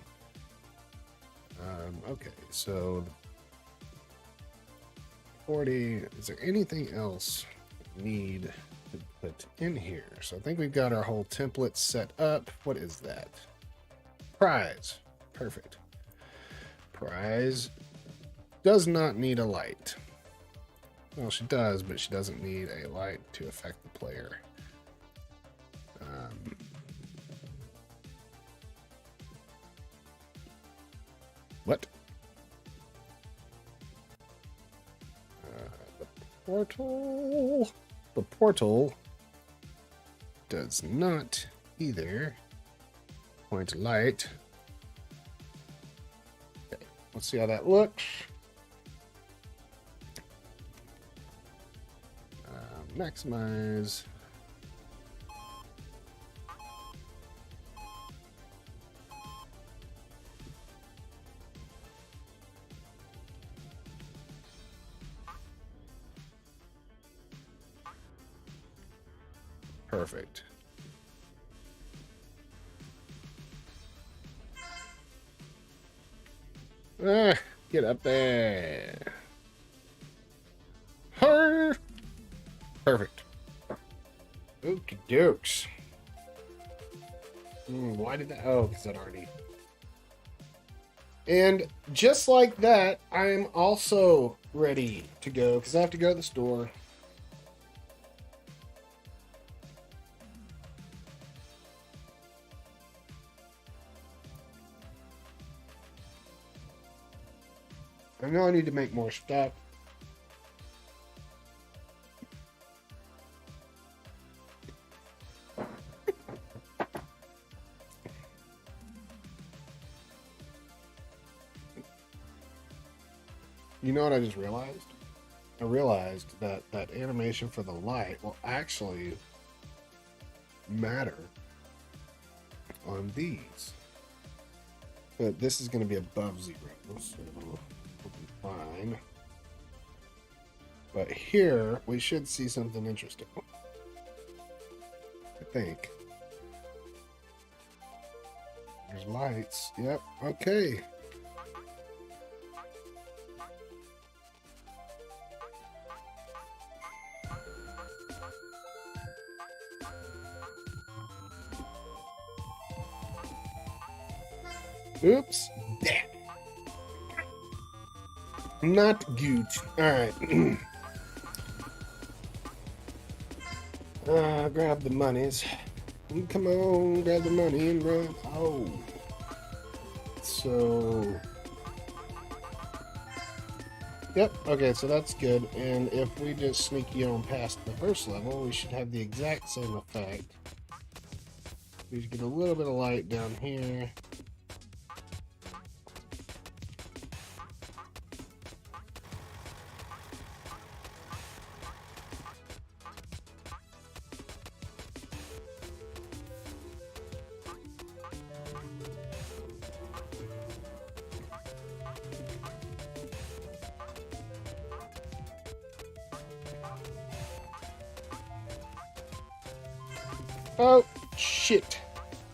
[SPEAKER 1] Okay, so 40. Is there anything else we need to put in here? So I think we've got our whole template set up. What is that? Prize. Perfect. Prize does not need a light. Well, she does, but she doesn't need a light to affect the player. What? The portal. The portal does not either. Point light. Okay, let's see how that looks. Maximize. Perfect. Get up there. Her. Perfect. Okie dokes. Why did that? Oh, because that already. And just like that, I'm also ready to go because I have to go to the store. I know I need to make more stuff. You know what I just realized? I realized that that animation for the light will actually matter on these. But this is going to be above 0, so we'll be fine. But here, we should see something interesting. I think. There's lights. Yep, okay. Oops. Not good. Alright. Grab the monies. Come on, grab the money and run. Oh. So. Yep, okay, so that's good. And if we just sneaky on past the first level, we should have the exact same effect. We should get a little bit of light down here. Oh, shit.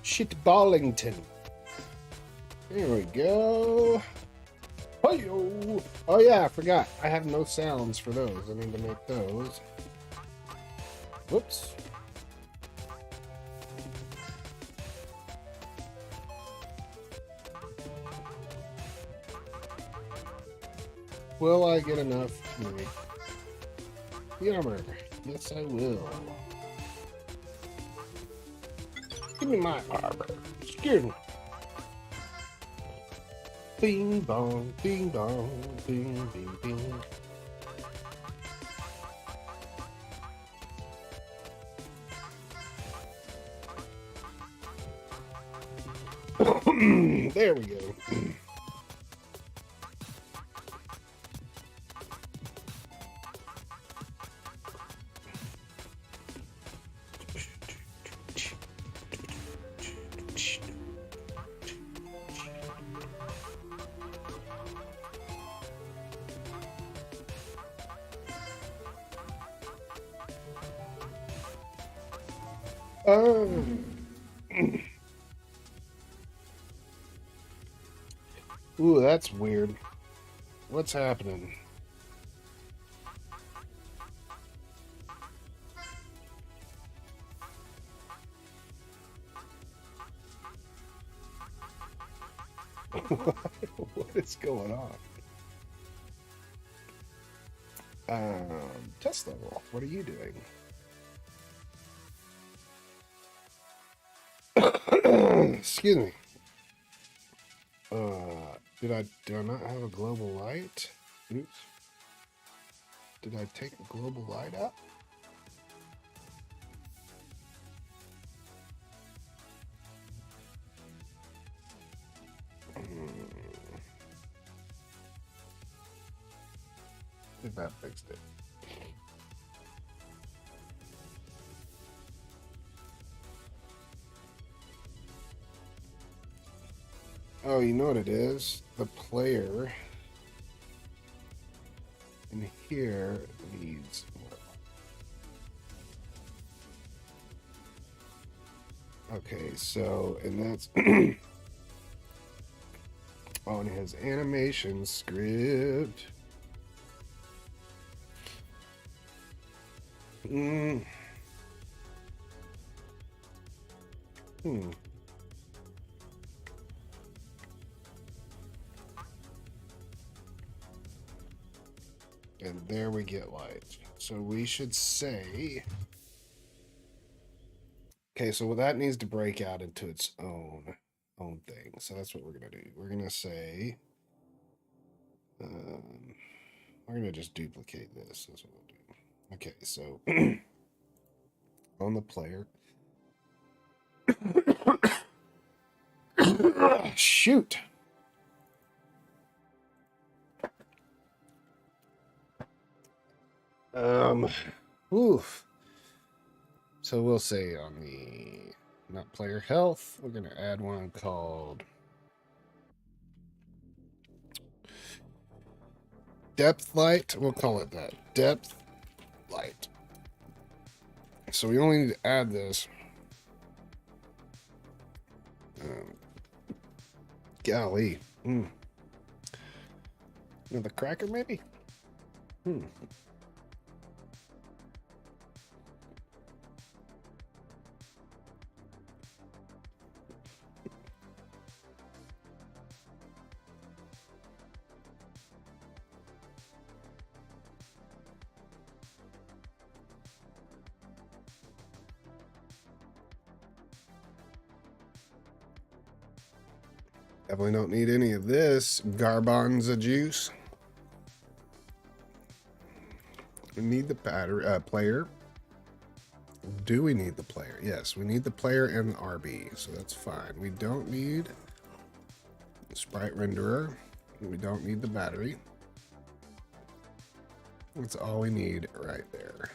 [SPEAKER 1] Shit Ballington. There we go. Hey-yo. Oh, yeah, I forgot. I have no sounds for those. I need to make those. Whoops. Will I get enough to make the armor? Yes, I will. Give me my armor. Excuse me. Bing bong, bing bong, bing bing bing. There we go. Oh. Ooh, that's weird. What's happening? What is going on? Test level. What are you doing? Excuse me. Do I not have a global light? Oops. Did I take the global light out? I think that fixed it. Oh, you know what it is? The player in here needs more. Okay, so, and that's on his animation script. Hmm. And there we get light. So we should say, okay, so that needs to break out into its own thing. So that's what we're gonna do. We're gonna say We're gonna just duplicate this. That's what we'll do. Okay, so on the player. Shoot. Oof. So we'll say on the not player health, we're gonna add one called depth light. We'll call it that. Depth light. So we only need to add this. Golly. Another cracker, maybe? Definitely don't need any of this garbanzo juice. We need the battery player. Do we need the player? Yes, we need the player and the RB, so that's fine. We don't need the sprite renderer. We don't need the battery. That's all we need right there.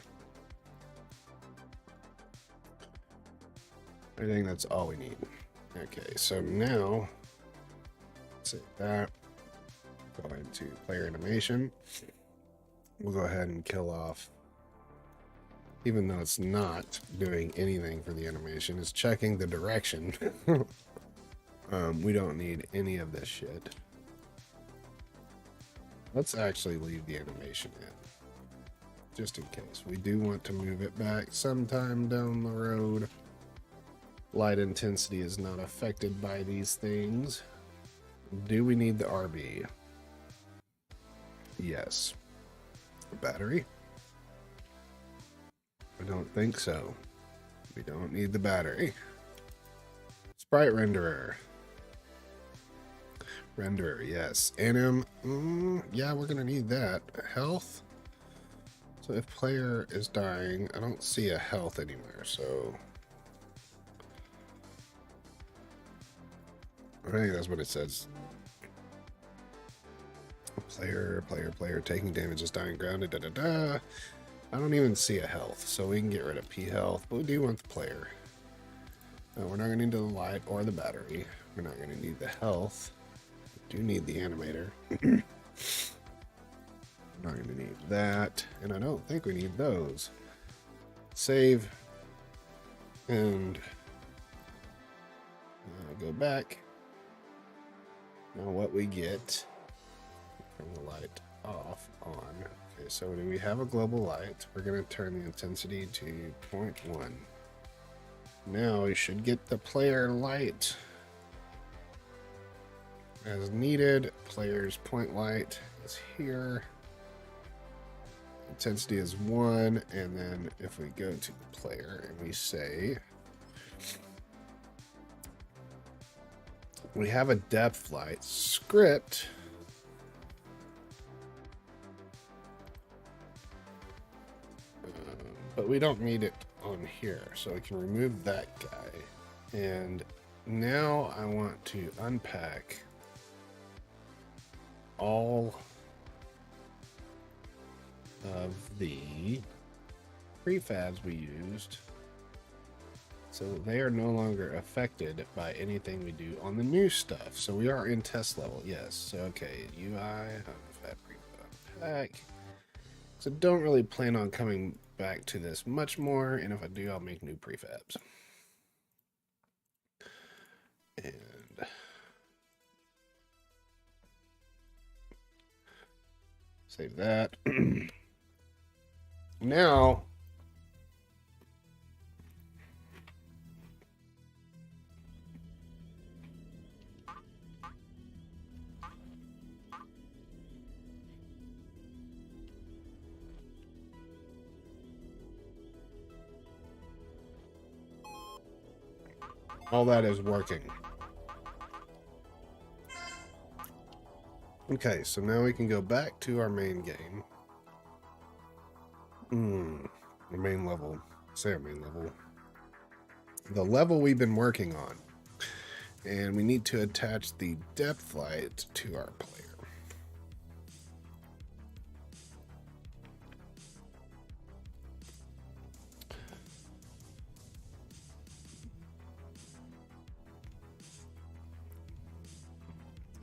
[SPEAKER 1] I think that's all we need. Okay, so now save that. Go into player animation. We'll go ahead and kill off, even though it's not doing anything for the animation, it's checking the direction. We don't need any of this shit. Let's actually leave the animation in, just in case. We do want to move it back sometime down the road. Light intensity is not affected by these things. Do we need the RB? Yes. Battery? I don't think so. We don't need the battery. Sprite renderer. Renderer, yes. Anim, yeah, we're gonna need that. Health. So if player is dying, I don't see a health anywhere, so I think that's what it says. Player taking damage is dying grounded. I don't even see a health, so we can get rid of P health, but we do want the player. We're not going to need the light or the battery. We're not going to need the health. We do need the animator. We're not going to need that, and I don't think we need those. Save and go back. Now what we get. Turn the light off, on. Okay, so do we have a global light? We're going to turn the intensity to 0.1. Now we should get the player light as needed. Player's point light is here. Intensity is 1, and then if we go to the player and we say we have a depth light script. But we don't need it on here, so we can remove that guy. And now I want to unpack all of the prefabs we used, so they are no longer affected by anything we do on the new stuff. So we are in test level, yes. So okay, UI, unfab prefab pack. So don't really plan on coming back to this much more, and if I do, I'll make new prefabs. And save that. Now all that is working. Okay, so now we can go back to our main game. Our main level. Say our main level. The level we've been working on. And we need to attach the depth light to our player.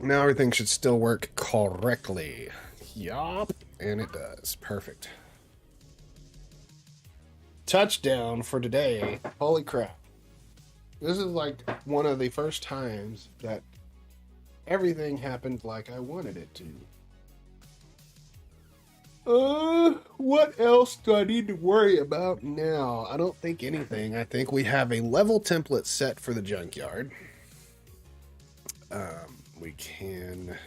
[SPEAKER 1] Now everything should still work correctly. Yup. And it does. Perfect. Touchdown for today. Holy crap. This is like one of the first times that everything happened like I wanted it to. What else do I need to worry about now? I don't think anything. I think we have a level template set for the junkyard. We can...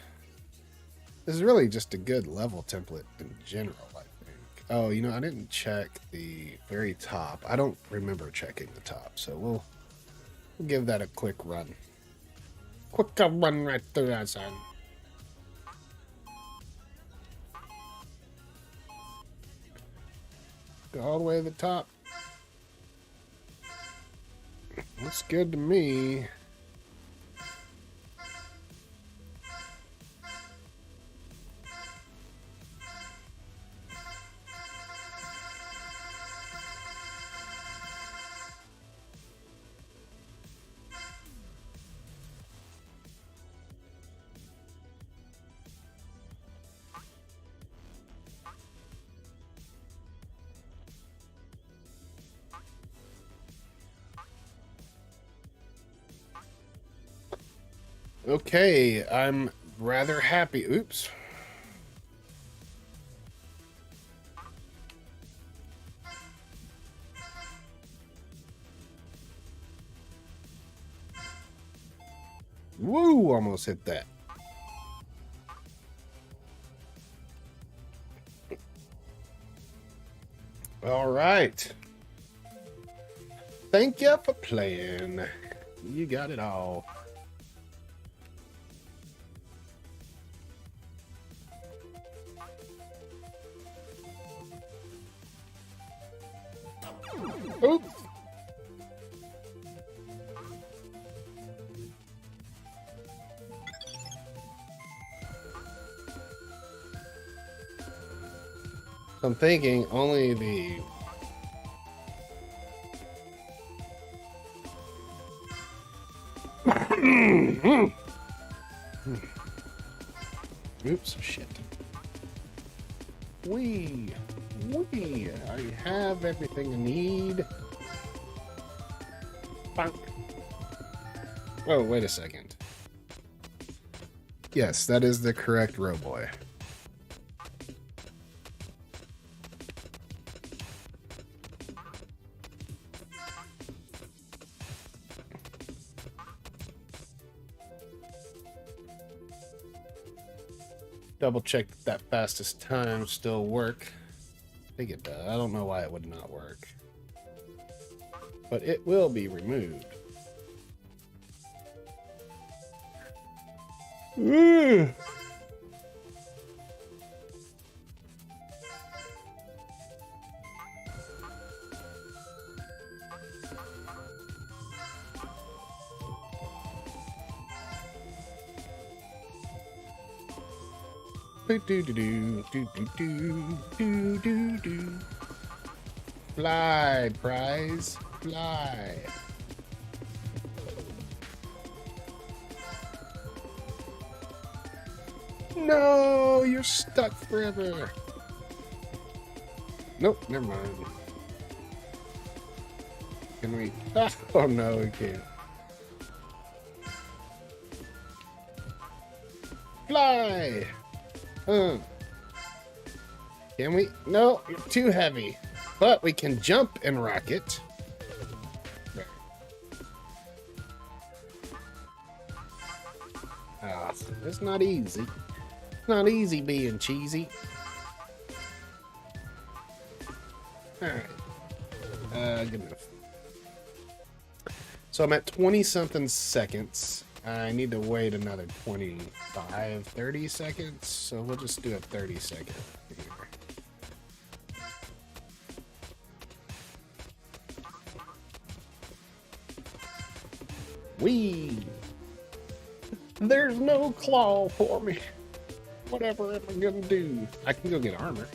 [SPEAKER 1] This is really just a good level template in general, I think. Oh, you know, I didn't check the very top. I don't remember checking the top, so we'll give that a quick run. Quick run right through that, son. Go all the way to the top. Looks good to me. Okay, I'm rather happy. Oops. Woo, almost hit that. All right. Thank you for playing. You got it all. Oops. I'm thinking only the... Oops, shit. I have everything I need. Bonk. Oh, wait a second. Yes, that is the correct Roboy. Double check that fastest time still work. I think it does. I don't know why it would not work. But it will be removed. Fly, prize, fly. No, you're stuck forever. Nope, never mind. Can we? Oh no, we can't. Fly. Can we? No, you're too heavy. But we can jump and rocket. Ah, it's not easy. It's not easy being cheesy. Alright. Good enough. So I'm at 20-something seconds. I need to wait another 25, 30 seconds, so we'll just do a 30-second here. Whee! There's no claw for me. Whatever am I gonna do? I can go get armor.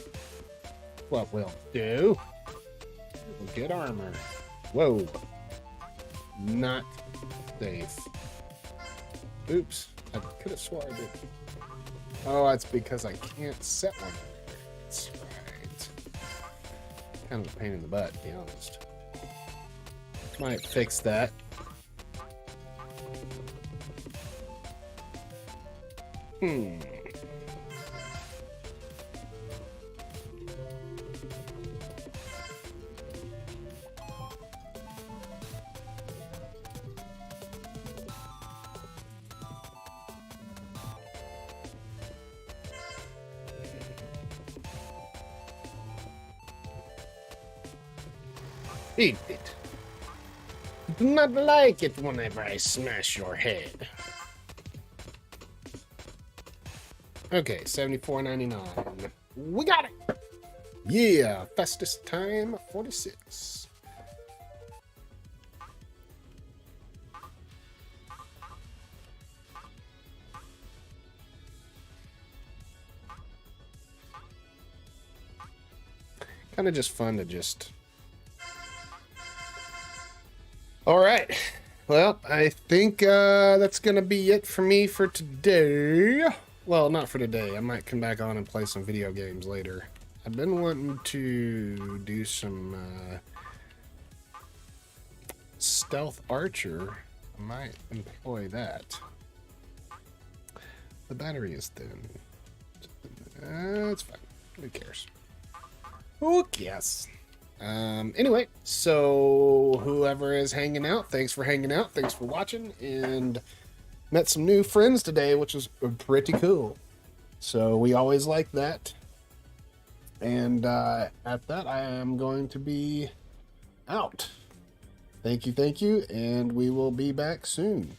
[SPEAKER 1] What we'll do? We'll get armor. Whoa. Not safe. Oops. I could have swore I did. Oh, that's because I can't set one. That's right. Kind of a pain in the butt, to be honest. Might fix that. Eat it. Do not like it whenever I smash your head. Okay, $74.99. We got it. Yeah, fastest time 46. Kind of just fun to just. All right. Well, I think that's going to be it for me for today. Well, not for today. I might come back on and play some video games later. I've been wanting to do some stealth archer. I might employ that. The battery is thin. It's fine. Who cares? Who cares? Anyway, so whoever is hanging out, thanks for hanging out, thanks for watching, and met some new friends today, which was pretty cool. So we always like that. And at that, I am going to be out. Thank you, and we will be back soon.